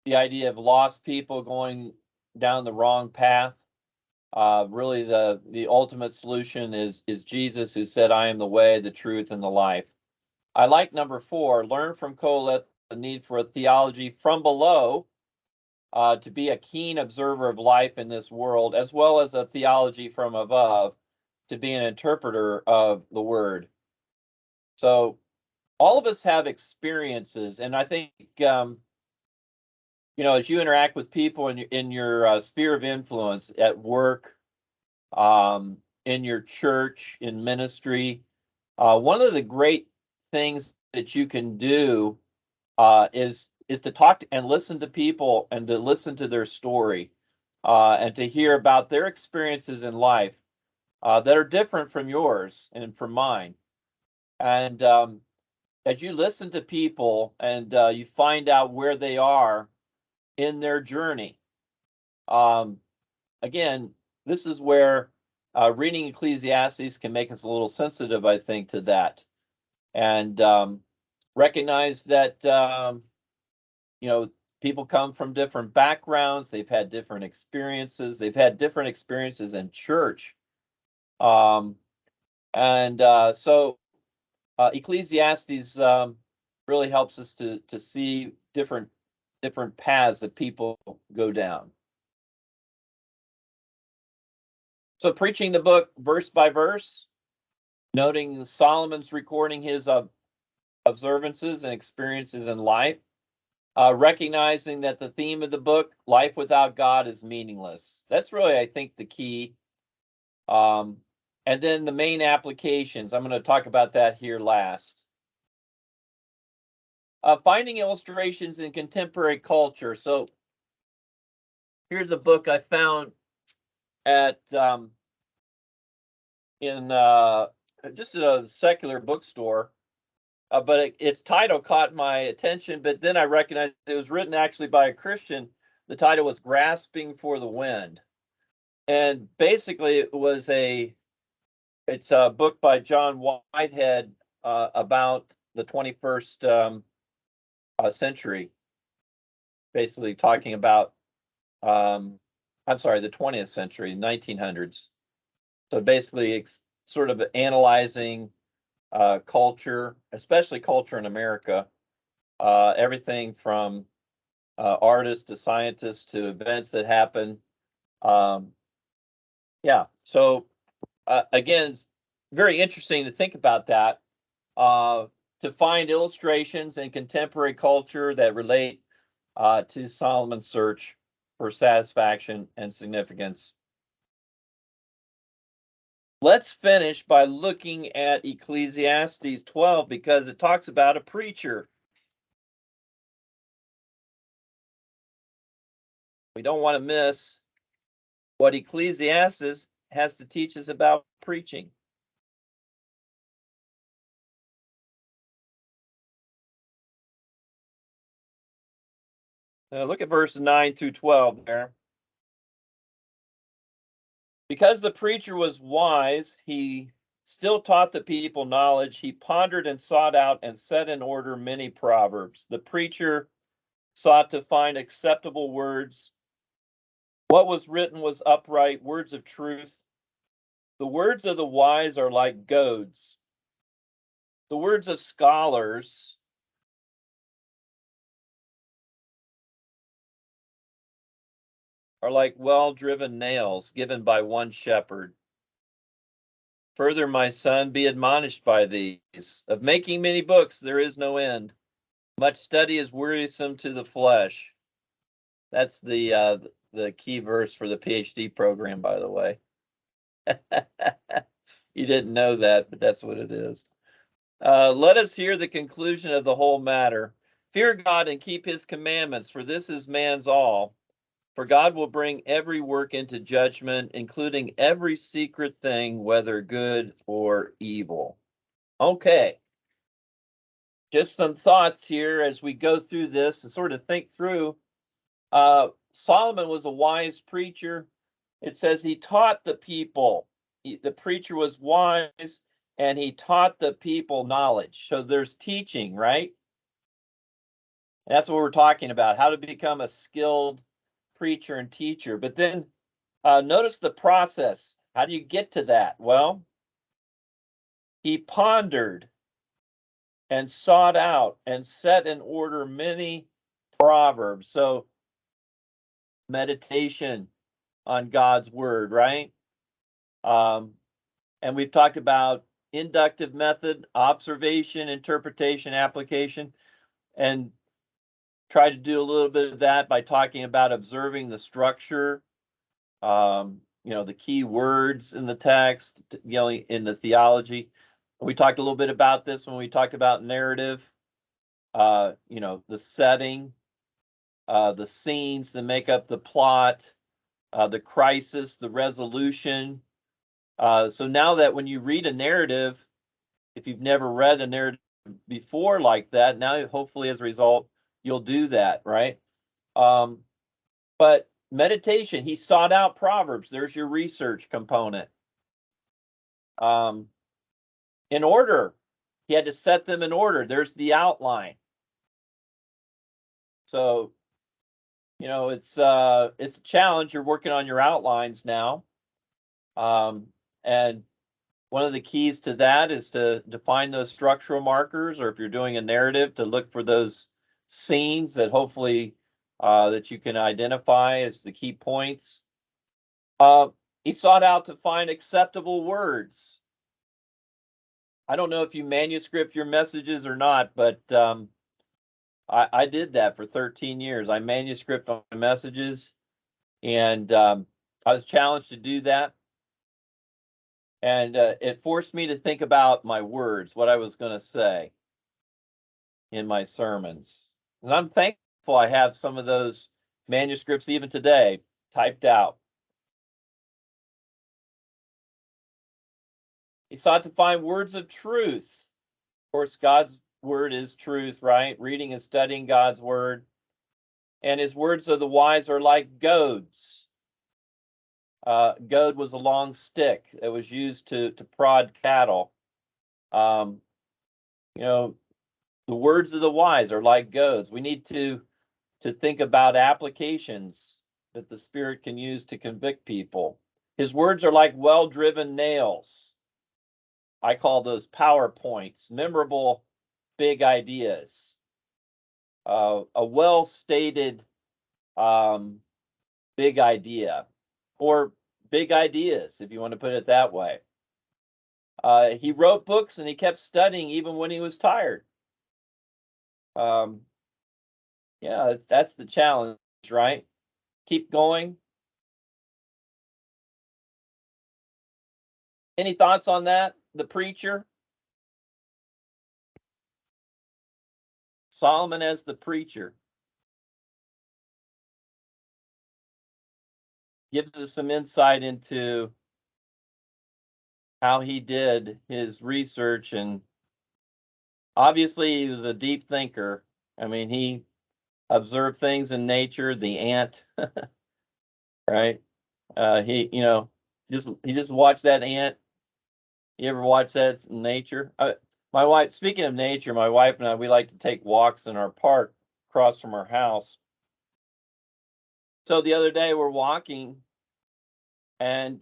idea of lost people going down the wrong path. Really, the ultimate solution is Jesus, who said, "I am the way, the truth, and the life." I like number 4. Learn from Colette the need for a theology from below. To be a keen observer of life in this world, as well as a theology from above, to be an interpreter of the word. So all of us have experiences, and I think, as you interact with people in your sphere of influence at work, in your church, in ministry, one of the great things that you can do is to talk to and listen to people and to listen to their story, and to hear about their experiences in life that are different from yours and from mine. And as you listen to people and you find out where they are in their journey, again, this is where reading Ecclesiastes can make us a little sensitive, I think, to that, and recognize that people come from different backgrounds. They've had different experiences. They've had different experiences in church. So Ecclesiastes really helps us to see different paths that people go down. So preaching the book verse by verse, noting Solomon's recording his observances and experiences in life, recognizing that the theme of the book, life without God, is meaningless. That's really, I think, the key. And then the main applications. I'm going to talk about that here last. Finding illustrations in contemporary culture. So here's a book I found at in just a secular bookstore. But its title caught my attention, but then I recognized it was written actually by a Christian. The title was Grasping for the Wind. And basically it's a book by John Whitehead about the 21st century, basically talking about, the 20th century, 1900s. So basically sort of analyzing culture, especially culture in America, everything from artists to scientists to events that happen. So again, it's very interesting to think about that, to find illustrations in contemporary culture that relate to Solomon's search for satisfaction and significance. Let's finish by looking at Ecclesiastes 12 because it talks about a preacher. We don't want to miss what Ecclesiastes has to teach us about preaching. Look at verses 9 through 12 there. Because the preacher was wise, he still taught the people knowledge. He pondered and sought out and set in order many proverbs. The preacher sought to find acceptable words. What was written was upright, words of truth. The words of the wise are like goads. The words of scholars are like well-driven nails given by one shepherd. Further, my son, be admonished by these. Of making many books there is no end. Much study is wearisome to the flesh. That's the key verse for the PhD program, by the way. You didn't know that, but that's what it is. Let us hear the conclusion of the whole matter. Fear God and keep his commandments, for this is man's all. For God will bring every work into judgment, including every secret thing, whether good or evil. Okay. Just some thoughts here as we go through this and sort of think through. Solomon was a wise preacher. It says he taught the people. The preacher was wise and he taught the people knowledge. So there's teaching, right? And that's what we're talking about, how to become a skilled preacher and teacher. But then notice the process. How do you get to that? Well, he pondered and sought out and set in order many proverbs. So meditation on God's word, right? And we've talked about inductive method, observation, interpretation, application, and try to do a little bit of that by talking about observing the structure, the key words in the text, in the theology. We talked a little bit about this when we talked about narrative, the setting, the scenes that make up the plot, the crisis, the resolution. So now that when you read a narrative, if you've never read a narrative before like that, now hopefully as a result, you'll do that, right? But meditation, he sought out Proverbs. There's your research component. In order, he had to set them in order. There's the outline. So, it's a challenge. You're working on your outlines now. And one of the keys to that is to define those structural markers, or if you're doing a narrative, to look for those scenes that hopefully that you can identify as the key points. He sought out to find acceptable words. I don't know if you manuscript your messages or not, but I did that for 13 years. I manuscript my messages, and I was challenged to do that. And it forced me to think about my words, what I was going to say in my sermons. And I'm thankful I have some of those manuscripts even today typed out. He sought to find words of truth. Of course, God's word is truth, right? Reading and studying God's word. And his words of the wise are like goads. Goad was a long stick that was used to prod cattle. The words of the wise are like goads. We need to think about applications that the Spirit can use to convict people. His words are like well-driven nails. I call those PowerPoints, memorable big ideas. A well-stated big idea, or big ideas, if you want to put it that way. He wrote books and he kept studying even when he was tired. That's the challenge, right? Keep going. Any thoughts on that? The preacher? Solomon as the preacher gives us some insight into how he did his research, and obviously he was a deep thinker. I mean, he observed things in nature, the ant, right? He just watched that ant. You ever watch that in nature? My wife, speaking of nature, my wife and I, we like to take walks in our park across from our house. So the other day we're walking, and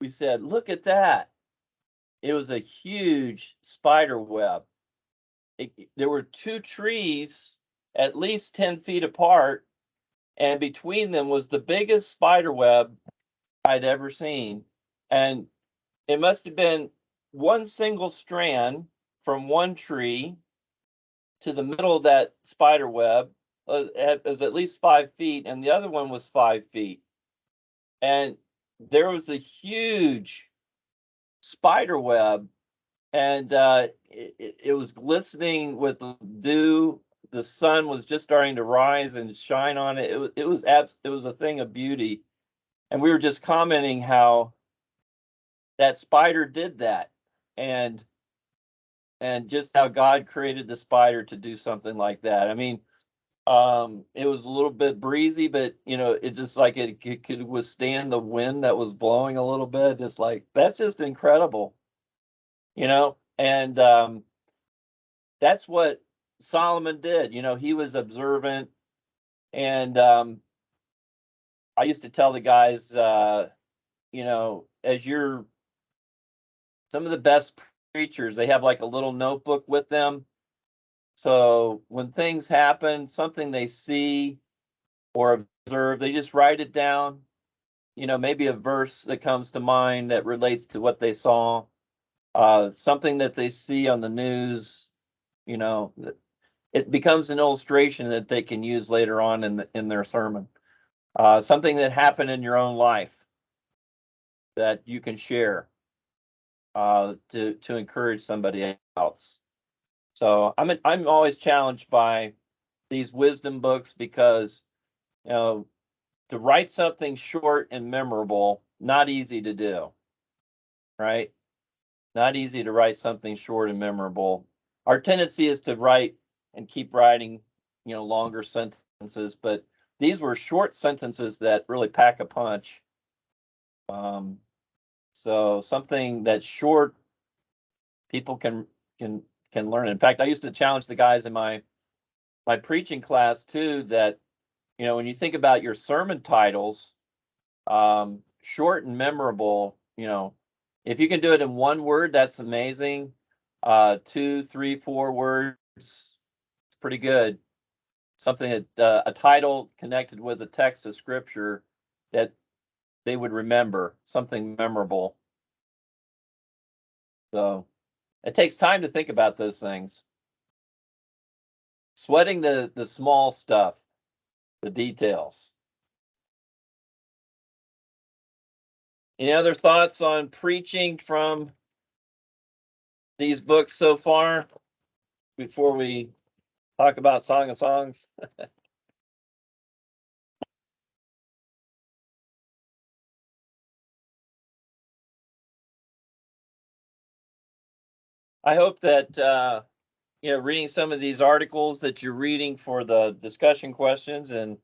we said, "Look at that." It was a huge spider web. There were two trees at least 10 feet apart, and between them was the biggest spider web I'd ever seen. And it must have been one single strand from one tree to the middle of that spider web. It was at least 5 feet, and the other one was 5 feet. And there was a huge spider web and it was glistening with the dew. The sun was just starting to rise and shine on it. It was a thing of beauty, and we were just commenting how that spider did that, and just how God created the spider to do something like that. I mean, it was a little bit breezy, but it just like it could withstand the wind that was blowing a little bit. Just like that's just incredible, and that's what Solomon did. He was observant, and I used to tell the guys, as you're some of the best preachers, they have like a little notebook with them. So when things happen, something they see or observe, they just write it down. Maybe a verse that comes to mind that relates to what they saw, something that they see on the news. It becomes an illustration that they can use later on in their sermon. Something that happened in your own life that you can share to encourage somebody else. So I'm always challenged by these wisdom books because to write something short and memorable, not easy to do, right? Not easy to write something short and memorable. Our tendency is to write and keep writing, longer sentences, but these were short sentences that really pack a punch. So something that's short, people can learn. In fact, I used to challenge the guys in my preaching class too that when you think about your sermon titles, short and memorable, if you can do it in one word, that's amazing. 2, 3, 4 words, it's pretty good. Something that a title connected with a text of scripture that they would remember, something memorable. So it takes time to think about those things. Sweating the small stuff, the details. Any other thoughts on preaching from these books so far before we talk about Song of Songs? I hope that reading some of these articles that you're reading for the discussion questions, and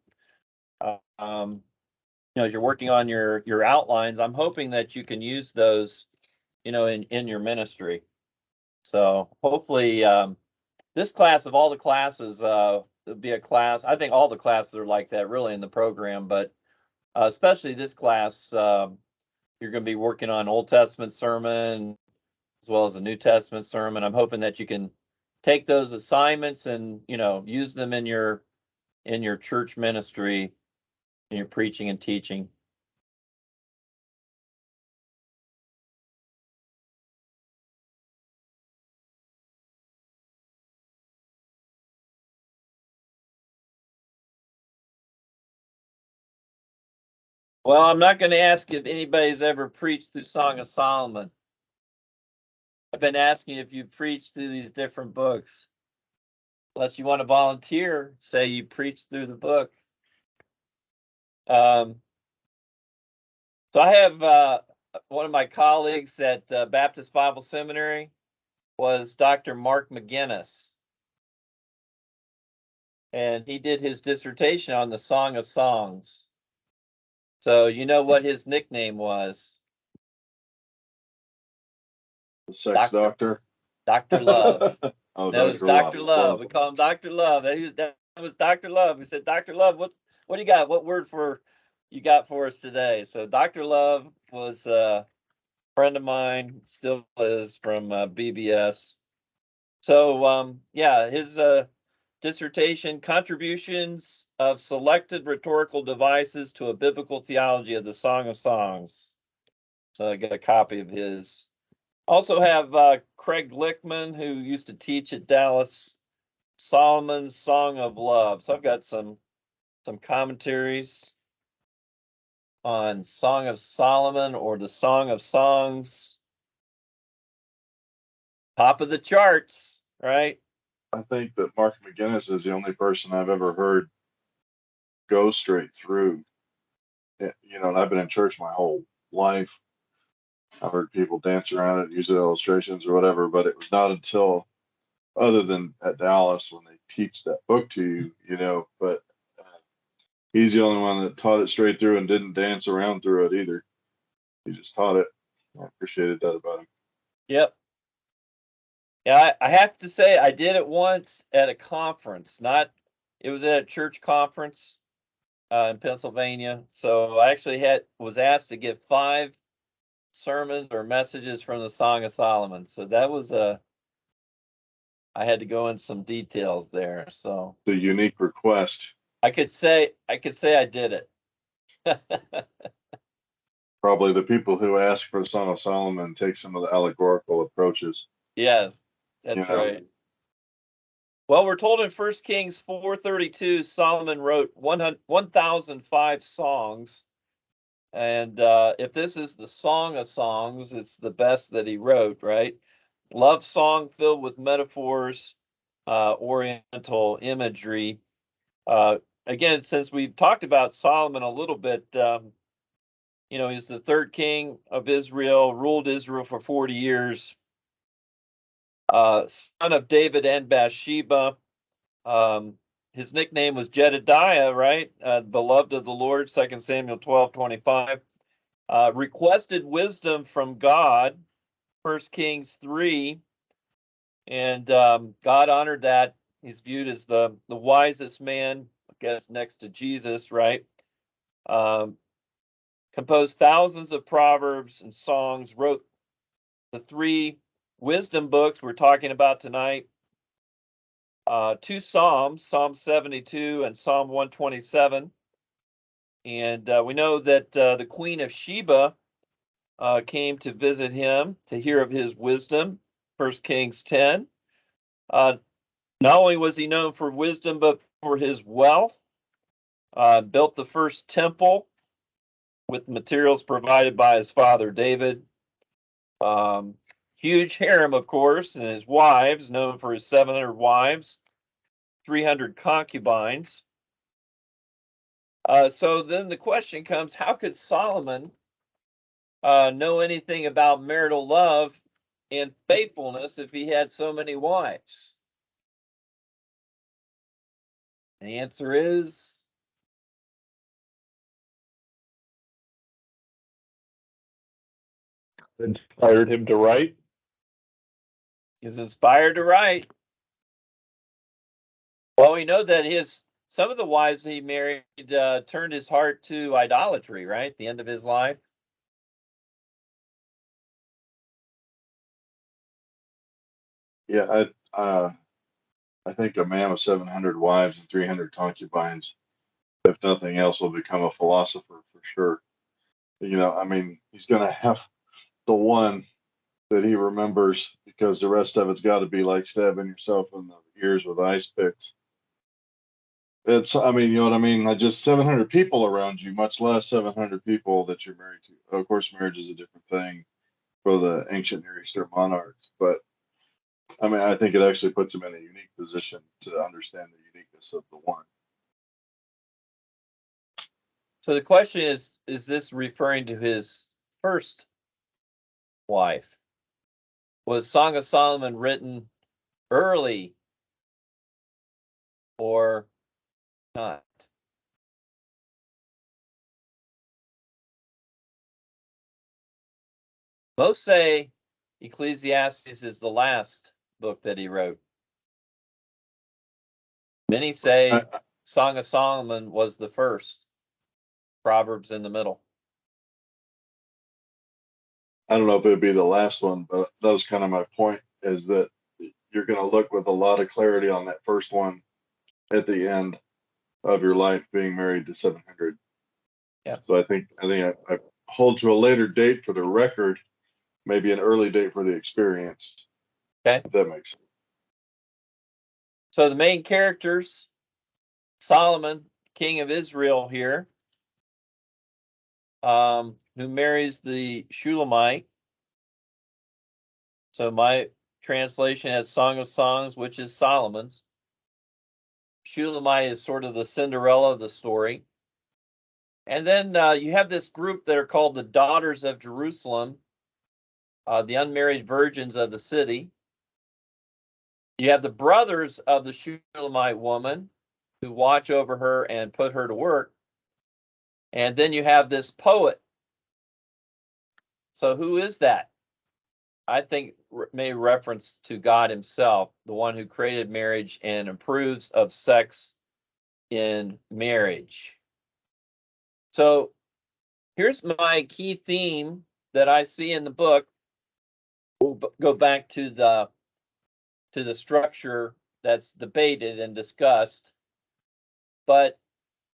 as you're working on your outlines, I'm hoping that you can use those, in your ministry. So hopefully, this class of all the classes, it'll be a class. I think all the classes are like that, really, in the program, but especially this class, you're going to be working on Old Testament sermon as well as a New Testament sermon. I'm hoping that you can take those assignments and use them in your church ministry, in your preaching and teaching. Well, I'm not going to ask if anybody's ever preached through Song of Solomon. I've been asking if you preached through these different books. Unless you want to volunteer, say you preached through the book. So I have one of my colleagues at Baptist Bible Seminary was Dr. Mark McGinnis. And he did his dissertation on the Song of Songs. So you know what his nickname was? The sex doctor. Dr. Love. Oh, No, it's Dr. Love. We call him Dr. Love. That was Dr. Love. We said, Dr. Love, what do you got? What word you got for us today? So Dr. Love was a friend of mine, still is, from BBS. So yeah, his dissertation, Contributions of Selected Rhetorical Devices to a Biblical Theology of the Song of Songs. So I got a copy of his. Also have Craig Glickman, who used to teach at Dallas, Solomon's Song of Love. So I've got some commentaries on Song of Solomon or the Song of Songs. top of the charts, right? I think that Mark McGinnis is the only person I've ever heard go straight through. You know, and I've been in church my whole life. I've heard people dance around it, use it illustrations or whatever, but it was not until, other than at Dallas when they teach that book to you, you know, but he's the only one that taught it straight through and didn't dance around through it either. He just taught it. I appreciated that about him. Yep. Yeah, I have to say I did it once at a conference. It was at a church conference in Pennsylvania. So I actually was asked to give 5 sermons or messages from the Song of Solomon. So that was I had to go into some details there. So The unique request. I could say I did it. Probably the people who ask for the Song of Solomon take some of the allegorical approaches. Yes, that's You know. right. Well, we're told in 1 Kings 4:32, Solomon wrote 1,005 songs. And if this is the Song of Songs, it's the best that he wrote, right? Love song filled with metaphors, oriental imagery. Again, since we've talked about Solomon a little bit, you know, he's the 3rd king of Israel, ruled Israel for 40 years, son of David and Bathsheba. His nickname was Jedediah, right? Beloved of the Lord, 2 Samuel 12:25. Requested wisdom from God, 1 Kings 3. And God honored that. He's viewed as the wisest man, I guess, next to Jesus, right? Composed thousands of proverbs and songs, wrote the 3 wisdom books we're talking about tonight. 2 Psalms, Psalm 72 and Psalm 127. And we know that the Queen of Sheba came to visit him to hear of his wisdom, 1 Kings 10. Not only was he known for wisdom, but for his wealth. Built the first temple with materials provided by his father David. Huge harem, of course, and his wives, known for his 700 wives, 300 concubines. So then the question comes, how could Solomon know anything about marital love and faithfulness if he had so many wives? The answer is Inspired him to write. he's inspired to write. Well, we know that some of the wives he married turned his heart to idolatry, right? At the end of his life. Yeah, I think a man with 700 wives and 300 concubines, if nothing else, will become a philosopher for sure. You know, I mean, he's going to have the one that he remembers, because the rest of it's got to be like stabbing yourself in the ears with ice picks. I mean, you know what I mean? Like, just 700 people around you, much less 700 people that you're married to. Of course, marriage is a different thing for the ancient Near Eastern monarchs, but I mean, I think it actually puts him in a unique position to understand the uniqueness of the one. So the question is this referring to his first wife? Was Song of Solomon written early or not? Most say Ecclesiastes is the last book that he wrote. Many say Song of Solomon was the first, Proverbs in the middle. I don't know if it would be the last one, but that was kind of my point, is that you're going to look with a lot of clarity on that first one at the end of your life being married to 700. Yeah. So I think I hold to a later date for the record, maybe an early date for the experience. Okay. If that makes sense. So the main characters, Solomon, king of Israel here, who marries the Shulamite. So my translation has Song of Songs, which is Solomon's. Shulamite is sort of the Cinderella of the story. And then you have this group that are called the Daughters of Jerusalem, the unmarried virgins of the city. You have the brothers of the Shulamite woman who watch over her and put her to work. And then you have this poet. So who is that? I think may reference to God himself, the one who created marriage and approves of sex in marriage. So here's my key theme that I see in the book. We'll go back to the structure that's debated and discussed. But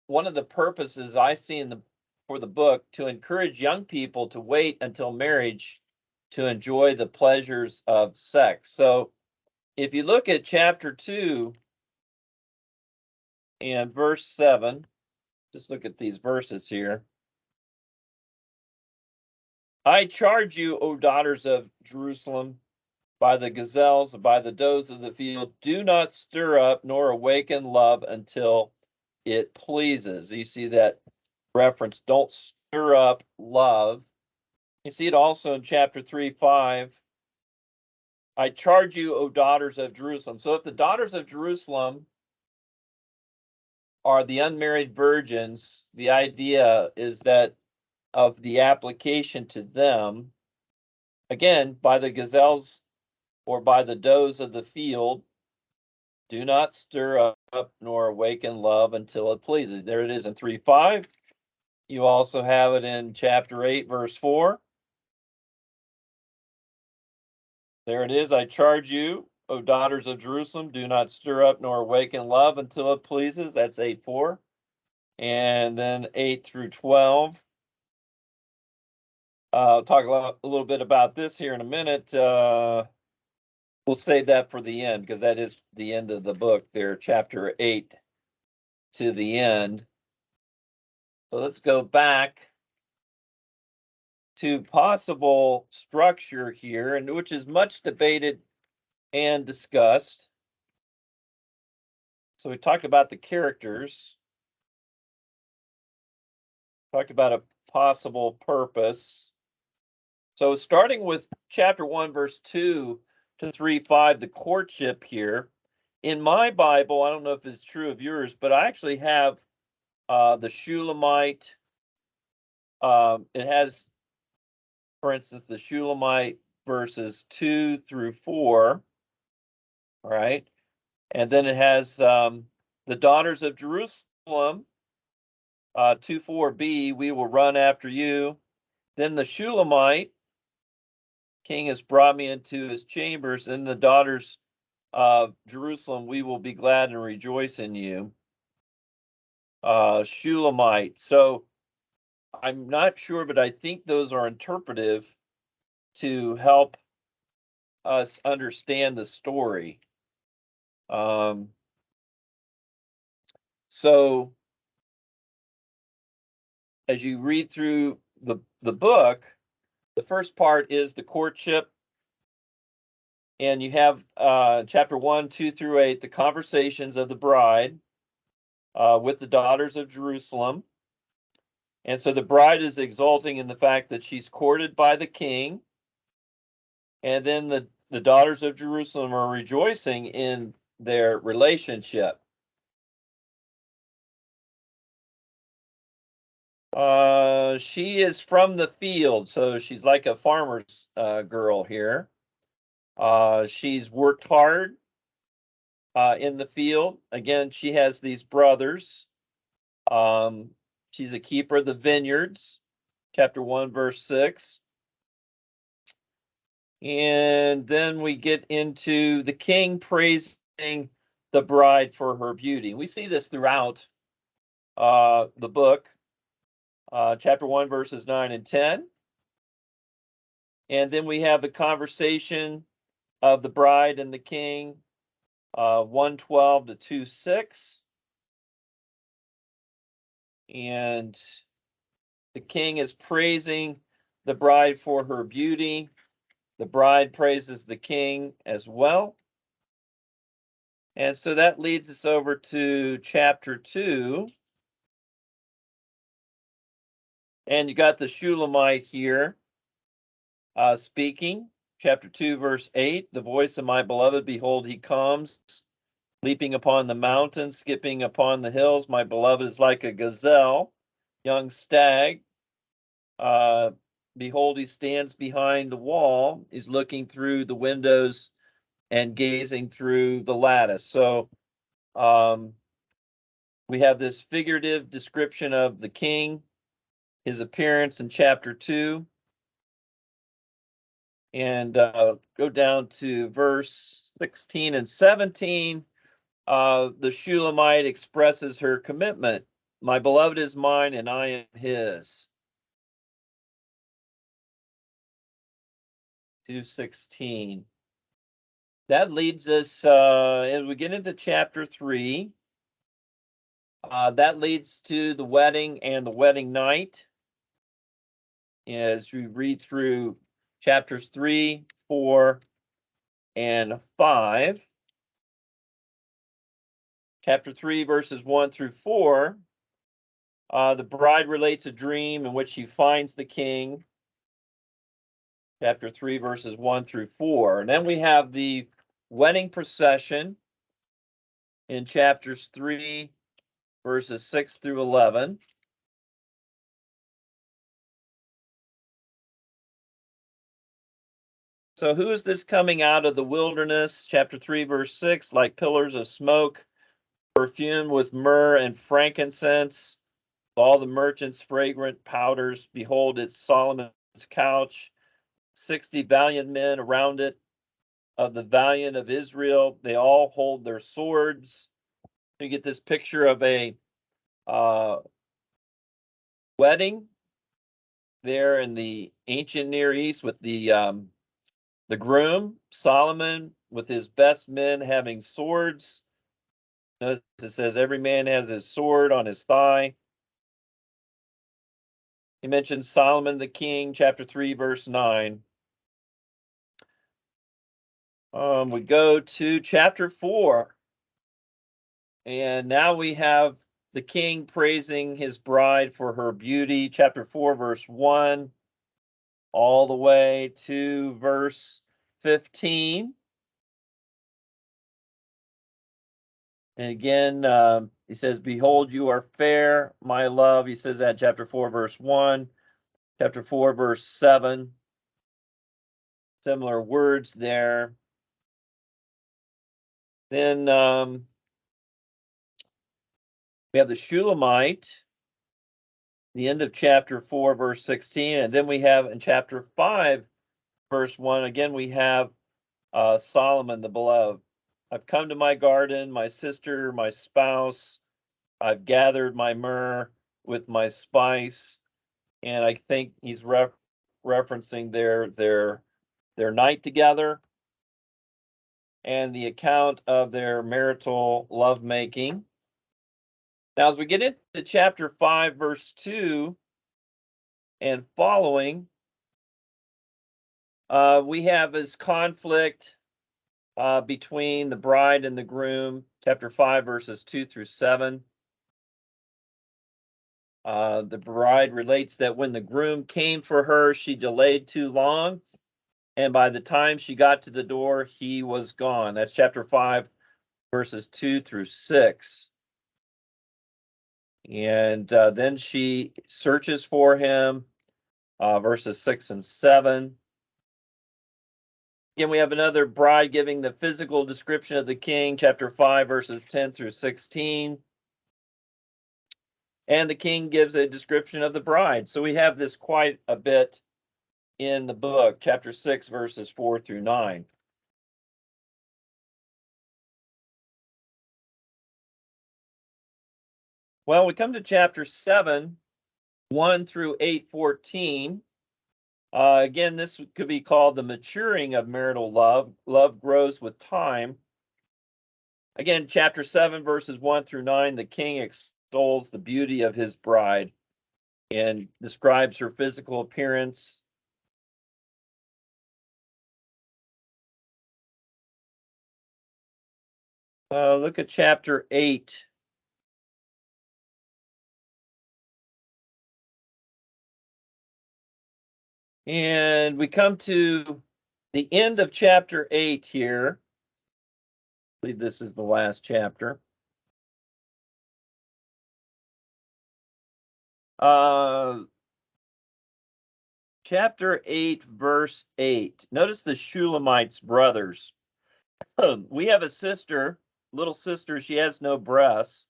one of the purposes I see for the book to encourage young people to wait until marriage to enjoy the pleasures of sex. So if you look at chapter 2 and verse 7, just look at these verses here. I charge you, O daughters of Jerusalem, by the gazelles, by the does of the field, do not stir up nor awaken love until it pleases. You see that reference, don't stir up love. You see it also in chapter 3:5. I charge you, O daughters of Jerusalem. So if the daughters of Jerusalem are the unmarried virgins, the idea is that of the application to them, again, by the gazelles or by the does of the field, do not stir up nor awaken love until it pleases. There it is in 3:5. You also have it in chapter 8, verse 4. There it is. I charge you, O daughters of Jerusalem, do not stir up nor awaken love until it pleases. That's 8:4. And then 8 through 12. I'll talk a little bit about this here in a minute. We'll save that for the end because that is the end of the book there, chapter 8 to the end. So let's go back to possible structure here, and which is much debated and discussed. So we talked about the characters, talked about a possible purpose. So starting with chapter 1, verse 2 to 3:5, the courtship here. In my Bible, I don't know if it's true of yours, but I actually have the Shulamite. It has, for instance, the Shulamite verses 2 through 4. All right. And then it has the daughters of Jerusalem, 2:4b, we will run after you. Then the Shulamite, king has brought me into his chambers, and the daughters of Jerusalem, we will be glad and rejoice in you. Shulamite. So I'm not sure, but I think those are interpretive to help us understand the story. So as you read through the book, the first part is the courtship. And you have chapter 1, 2 through 8, the conversations of the bride with the daughters of Jerusalem. And so the bride is exulting in the fact that she's courted by the king. And then the daughters of Jerusalem are rejoicing in their relationship. She is from the field, so she's like a farmer's girl here. She's worked hard in the field. Again, she has these brothers. She's a keeper of the vineyards, chapter 1, verse 6. And then we get into the king praising the bride for her beauty. We see this throughout the book, chapter 1, verses 9 and 10. And then we have the conversation of the bride and the king, 1:12 to 2:6. And the king is praising the bride for her beauty. The bride praises the king as well. And so that leads us over to chapter 2. And you got the Shulamite here speaking. Chapter 2, verse 8, the voice of my beloved, behold, he comes, leaping upon the mountains, skipping upon the hills. My beloved is like a gazelle, young stag. Behold, he stands behind the wall. He's looking through the windows and gazing through the lattice. So we have this figurative description of the king, his appearance in chapter 2. And go down to verse 16 and 17. The Shulamite expresses her commitment. My beloved is mine and I am his. 2:16. That leads us, as we get into chapter 3, that leads to the wedding and the wedding night. As we read through chapters 3, 4, and 5. Chapter 3, verses 1 through 4. The bride relates a dream in which she finds the king. Chapter 3, verses 1 through 4. And then we have the wedding procession in chapters 3, verses 6 through 11. So who is this coming out of the wilderness? Chapter 3, verse 6, like pillars of smoke, perfumed with myrrh and frankincense, all the merchants' fragrant powders. Behold, it's Solomon's couch, 60 valiant men around it, of the valiant of Israel. They all hold their swords. You get this picture of a wedding there in the ancient Near East with the groom, Solomon, with his best men having swords. Notice it says every man has his sword on his thigh. He mentions Solomon the king, chapter 3, verse 9. We go to chapter 4. And now we have the king praising his bride for her beauty. Chapter 4, verse 1, all the way to verse 15. And again, he says, behold, you are fair, my love. He says that chapter 4, verse 1. Chapter 4, verse 7. Similar words there. Then we have the Shulamite, the end of chapter 4, verse 16. And then we have in chapter 5, verse 1, again, we have Solomon, the beloved. I've come to my garden, my sister, my spouse. I've gathered my myrrh with my spice. And I think he's referencing their night together and the account of their marital lovemaking. Now, as we get into chapter 5, verse 2 and following, we have this conflict between the bride and the groom, chapter 5, verses 2 through 7. The bride relates that when the groom came for her, she delayed too long, and by the time she got to the door, he was gone. That's chapter 5, verses 2 through 6. And then she searches for him, verses 6 and 7. Again, we have another bride giving the physical description of the king, chapter 5, verses 10 through 16. And the king gives a description of the bride. So we have this quite a bit in the book, chapter 6, verses 4 through 9. Well, we come to chapter 7, 1 through 8:14. Again, this could be called the maturing of marital love. Love grows with time. Again, chapter 7, verses 1 through 9, the king extols the beauty of his bride and describes her physical appearance. Look at chapter 8. And we come to the end of chapter 8 here. I believe this is the last chapter. Chapter 8, verse 8. Notice the Shulamite's brothers. We have a sister, little sister, she has no breasts.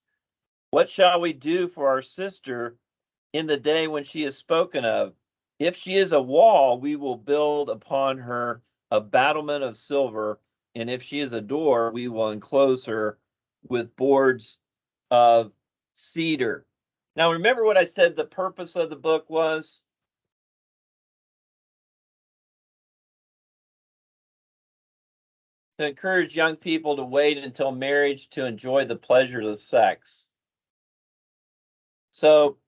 What shall we do for our sister in the day when she is spoken of? If she is a wall, we will build upon her a battlement of silver, and if she is a door, we will enclose her with boards of cedar. Now, remember what I said the purpose of the book was? To encourage young people to wait until marriage to enjoy the pleasures of sex. So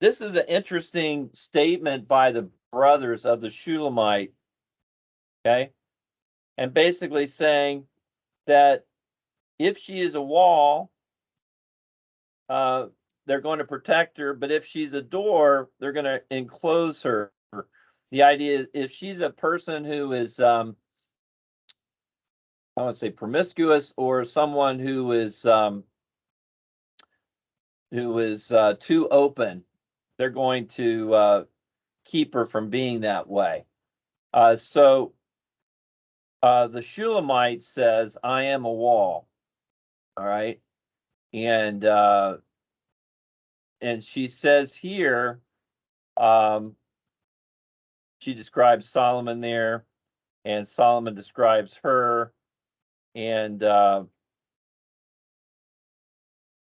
this is an interesting statement by the brothers of the Shulamite, okay? And basically saying that if she is a wall, they're going to protect her, but if she's a door, they're going to enclose her. The idea is if she's a person who is, I want to say promiscuous, or someone who is too open, they're going to keep her from being that way. So the Shulamite says, I am a wall. All right. And she says here, she describes Solomon there, and Solomon describes her. And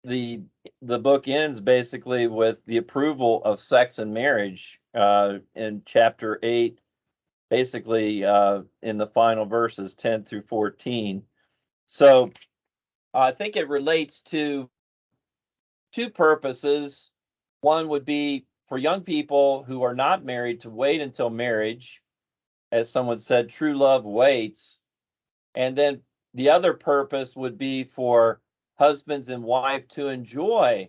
the book ends basically with the approval of sex and marriage in chapter 8, basically in the final verses 10 through 14. So I think it relates to two purposes. One would be for young people who are not married to wait until marriage. As someone said, true love waits. And then the other purpose would be for husbands and wife to enjoy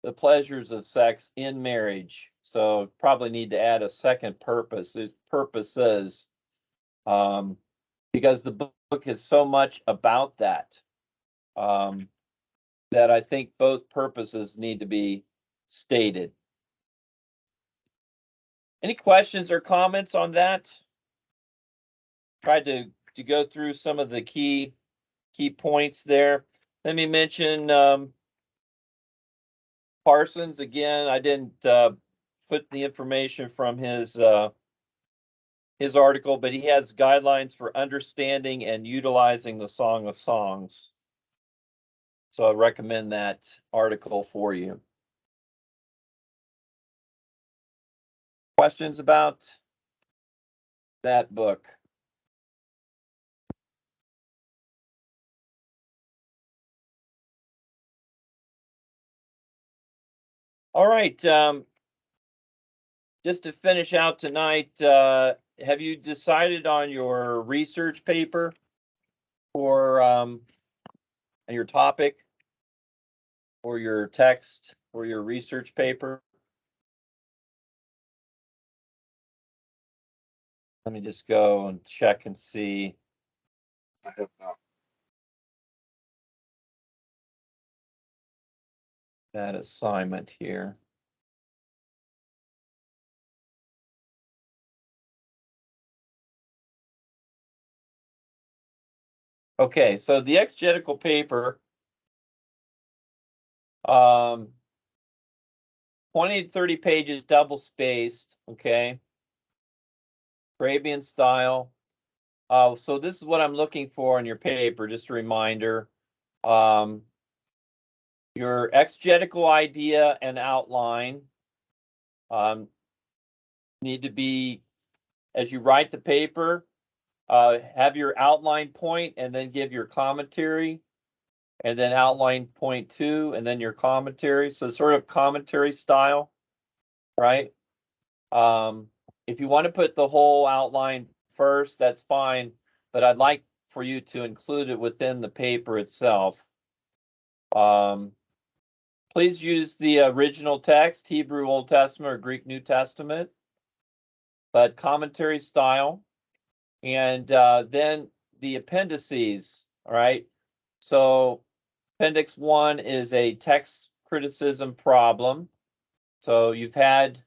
the pleasures of sex in marriage. So probably need to add a second purpose. Purposes, because the book is so much about that, that I think both purposes need to be stated. Any questions or comments on that? Tried to go through some of the key points there. Let me mention Parsons again. I didn't put the information from his article, but he has guidelines for understanding and utilizing the Song of Songs. So I recommend that article for you. Questions about that book? All right. Just to finish out tonight, have you decided on your research paper for your topic or your text or your research paper? Let me just go and check and see. I have not. That assignment here. Okay, so the exegetical paper, 20 to 30 pages, double spaced, okay? Arabian style. So this is what I'm looking for in your paper, just a reminder. Your exegetical idea and outline need to be, as you write the paper, have your outline point and then give your commentary, and then outline point 2 and then your commentary. So sort of commentary style, right? If you want to put the whole outline first, that's fine, but I'd like for you to include it within the paper itself. Please use the original text, Hebrew Old Testament or Greek New Testament, but commentary style. And then the appendices, all right? So Appendix 1 is a text criticism problem. So you've had,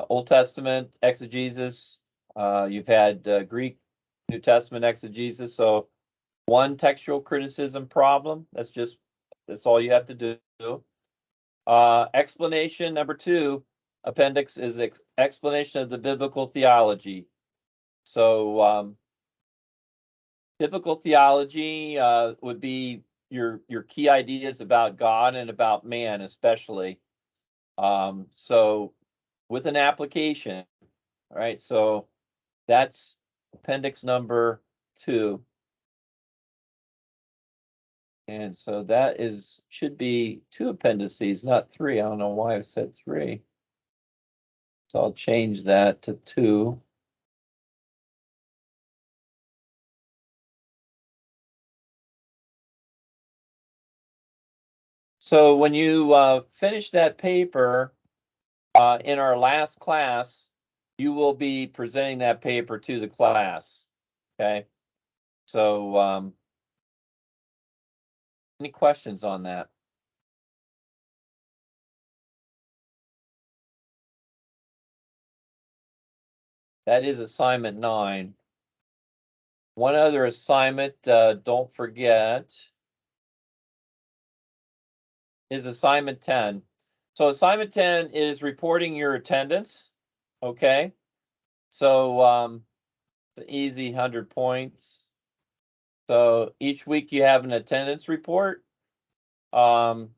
Old Testament exegesis. You've had Greek New Testament exegesis. So one textual criticism problem. That's all you have to do. Explanation number 2, appendix is explanation of the biblical theology. So biblical theology would be your key ideas about God and about man, especially. So with an application, all right? So that's appendix number 2. And so that should be 2 appendices, not 3. I don't know why I said 3. So I'll change that to 2. So when you finish that paper in our last class, you will be presenting that paper to the class. Okay. So any questions on that? That is assignment 9. One other assignment, don't forget, is assignment 10. So assignment 10 is reporting your attendance. Okay. So it's an easy 100 points. So each week you have an attendance report. And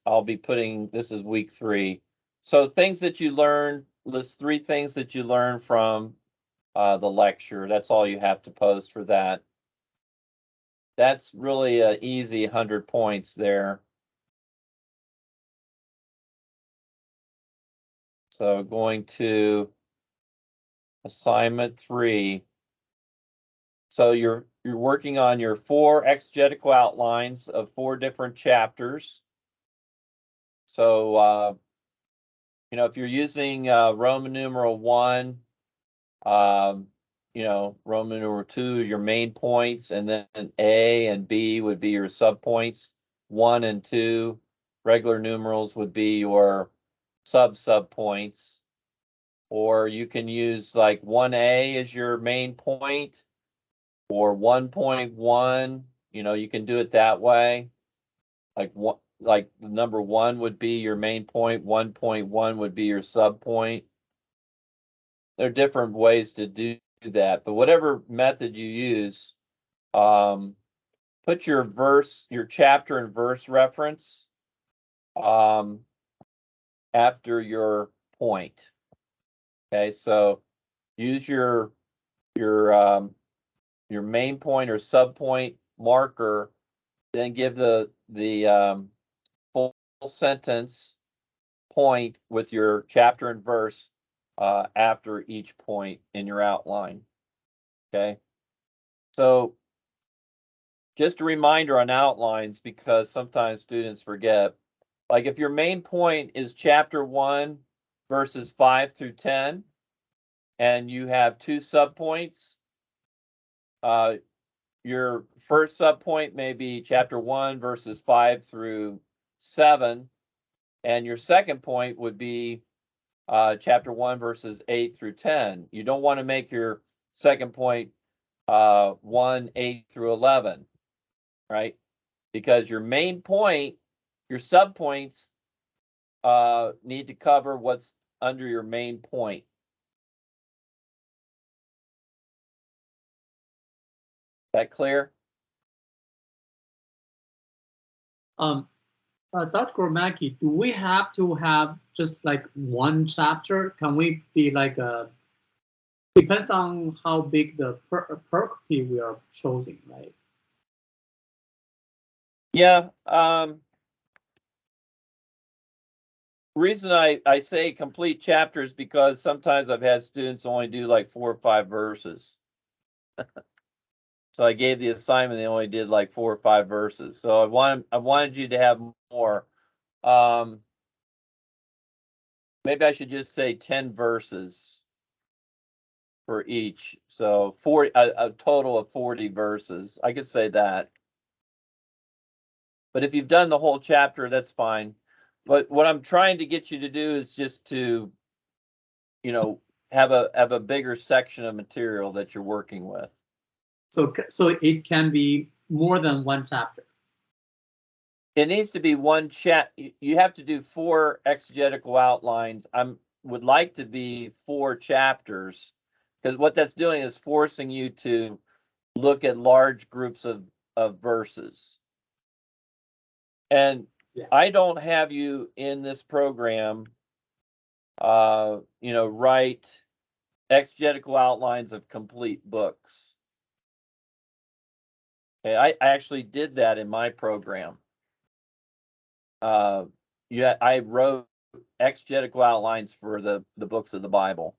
I'll be putting, this is week 3. So things that you learned, list 3 things that you learned from the lecture. That's all you have to post for that. That's really an easy 100 points there. So going to assignment 3. So you're working on your 4 exegetical outlines of 4 different chapters. So if you're using Roman numeral 1, Roman numeral 2 your main points, and then A and B would be your subpoints. 1 and 2 regular numerals would be your sub points. Or you can use like 1A as your main point, or 1.1. You can do it that way. Like the number 1 would be your main point, 1.1 would be your sub point. There are different ways to do that, but whatever method you use, put your chapter and verse reference after your point. Okay, so use your main point or sub point marker, then give the full sentence point with your chapter and verse after each point in your outline. Okay, so just a reminder on outlines, because sometimes students forget. Like if your main point is chapter 1, verses 5 through 10, and you have 2 subpoints, your first subpoint may be chapter 1, verses 5 through 7, and your second point would be chapter 1, verses 8 through 10. You don't want to make your second point 1, 8 through 11, right? Because your main point, your subpoints need to cover what's under your main point. That clear? Dr. Mackey, do we have to have just like one chapter? Can we be like depends on how big the pericope we are choosing, right? Yeah. reason I say complete chapters because sometimes I've had students only do like 4 or 5 verses. So I gave the assignment, they only did like 4 or 5 verses. So I wanted you to have more. Maybe I should just say 10 verses for each. So a total of 40 verses. I could say that. But if you've done the whole chapter, that's fine. But what I'm trying to get you to do is just to, you know, have a bigger section of material that you're working with. So it can be more than one chapter. It needs to be one chat. You have to do 4 exegetical outlines. Would like to be 4 chapters, because what that's doing is forcing you to look at large groups of verses. And Yeah. I don't have you in this program, you know, write exegetical outlines of complete books. Okay, I actually did that in my program. I wrote exegetical outlines for the books of the Bible,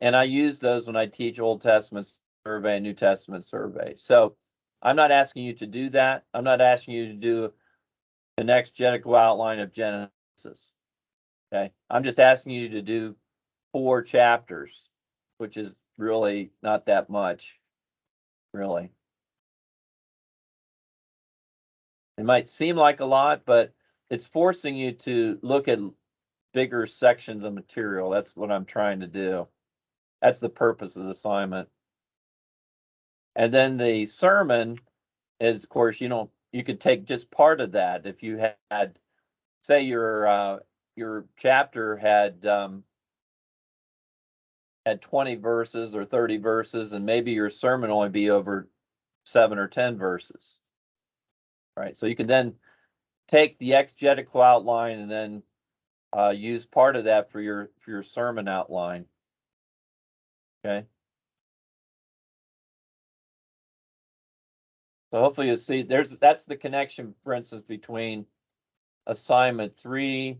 and I use those when I teach Old Testament survey and New Testament survey. So I'm not asking you to do that. I'm not asking you to do an exegetical outline of Genesis. Okay, I'm just asking you to do 4 chapters, which is really not that much, really. It might seem like a lot, but it's forcing you to look at bigger sections of material. That's what I'm trying to do. That's the purpose of the assignment. And then the sermon is, of course, you could take just part of that. If you had, say, your chapter had 20 verses or 30 verses, and maybe your sermon only be over 7 or 10 verses. Right. So you can then take the exegetical outline and then use part of that for your sermon outline. Okay. So hopefully you'll see that's the connection, for instance, between assignment 3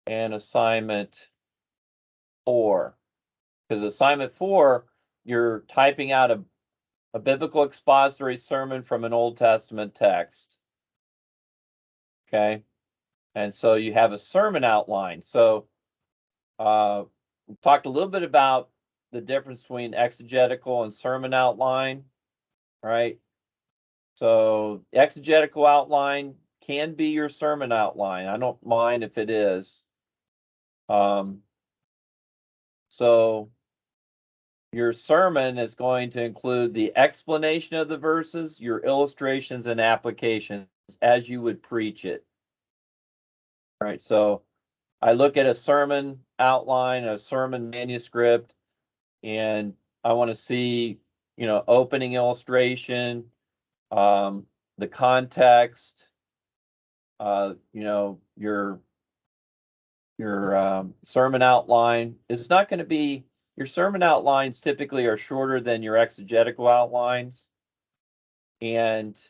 and assignment 4. Because assignment 4, you're typing out a biblical expository sermon from an Old Testament text. Okay. And so you have a sermon outline. So we talked a little bit about the difference between exegetical and sermon outline, right? So exegetical outline can be your sermon outline. I don't mind if it is. So your sermon is going to include the explanation of the verses, your illustrations and applications as you would preach it. All right, so I look at a sermon outline, a sermon manuscript, and I want to see, opening illustration, the context, your sermon outline. It's not going to be, your sermon outlines typically are shorter than your exegetical outlines, and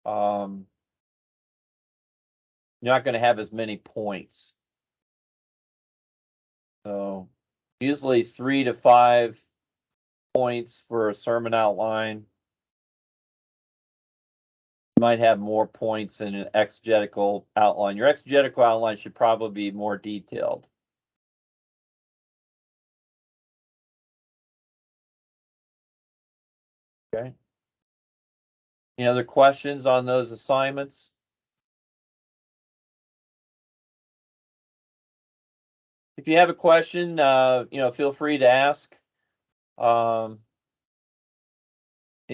you're not going to have as many points. So usually 3 to 5 points for a sermon outline. You might have more points in an exegetical outline. Your exegetical outline should probably be more detailed. Okay. Any other questions on those assignments? If you have a question, feel free to ask. Any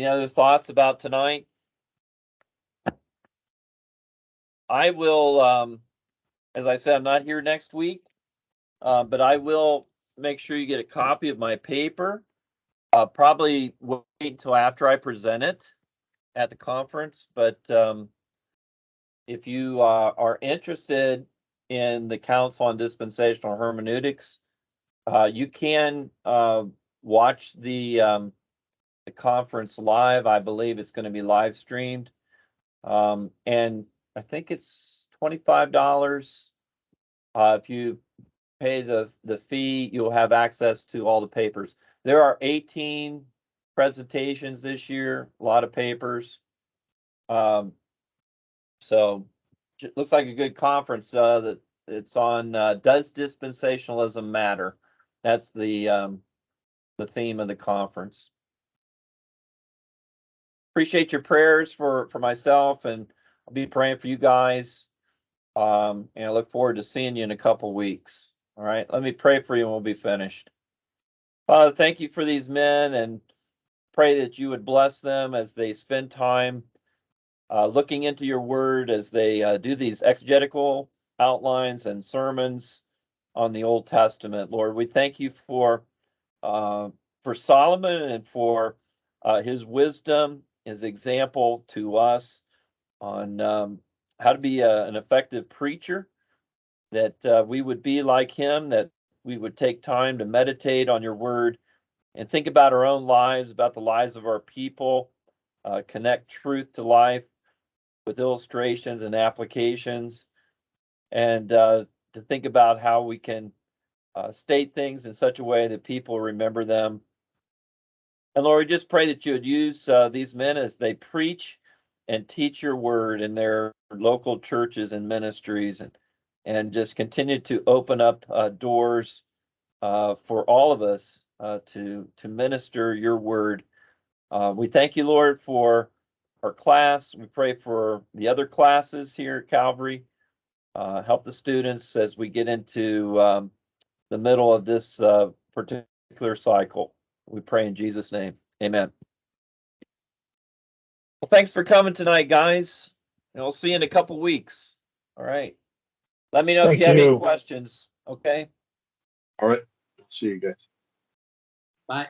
other thoughts about tonight? I will, as I said, I'm not here next week, but I will make sure you get a copy of my paper. Probably wait until after I present it at the conference, but if you are interested in the Council on Dispensational Hermeneutics, you can watch the conference live. I believe it's going to be live streamed, and I think it's $25 If you pay the fee, you'll have access to all the papers. There are 18 presentations this year, a lot of papers. So looks like a good conference. That it's on. Does dispensationalism matter? That's the theme of the conference. Appreciate your prayers for myself, and I'll be praying for you guys. And I look forward to seeing you in a couple weeks. All right, let me pray for you and we'll be finished. Father, thank you for these men, and pray that you would bless them as they spend time looking into your word, as they do these exegetical outlines and sermons on the Old Testament. Lord, we thank you for Solomon and for his wisdom, his example to us on how to be an effective preacher, that we would be like him, that we would take time to meditate on your word and think about our own lives, about the lives of our people, connect truth to life with illustrations and applications, and to think about how we can state things in such a way that people remember them. And Lord, we just pray that you would use these men as they preach and teach your word in their local churches and ministries, and just continue to open up doors for all of us to minister your word. We thank you, Lord, for our class. We pray for the other classes here at Calvary. Help the students as we get into the middle of this particular cycle. We pray in Jesus' name. Amen. Well, thanks for coming tonight, guys. And we'll see you in a couple weeks. All right. Let me know if you have any questions. Okay. All right. See you guys. Bye.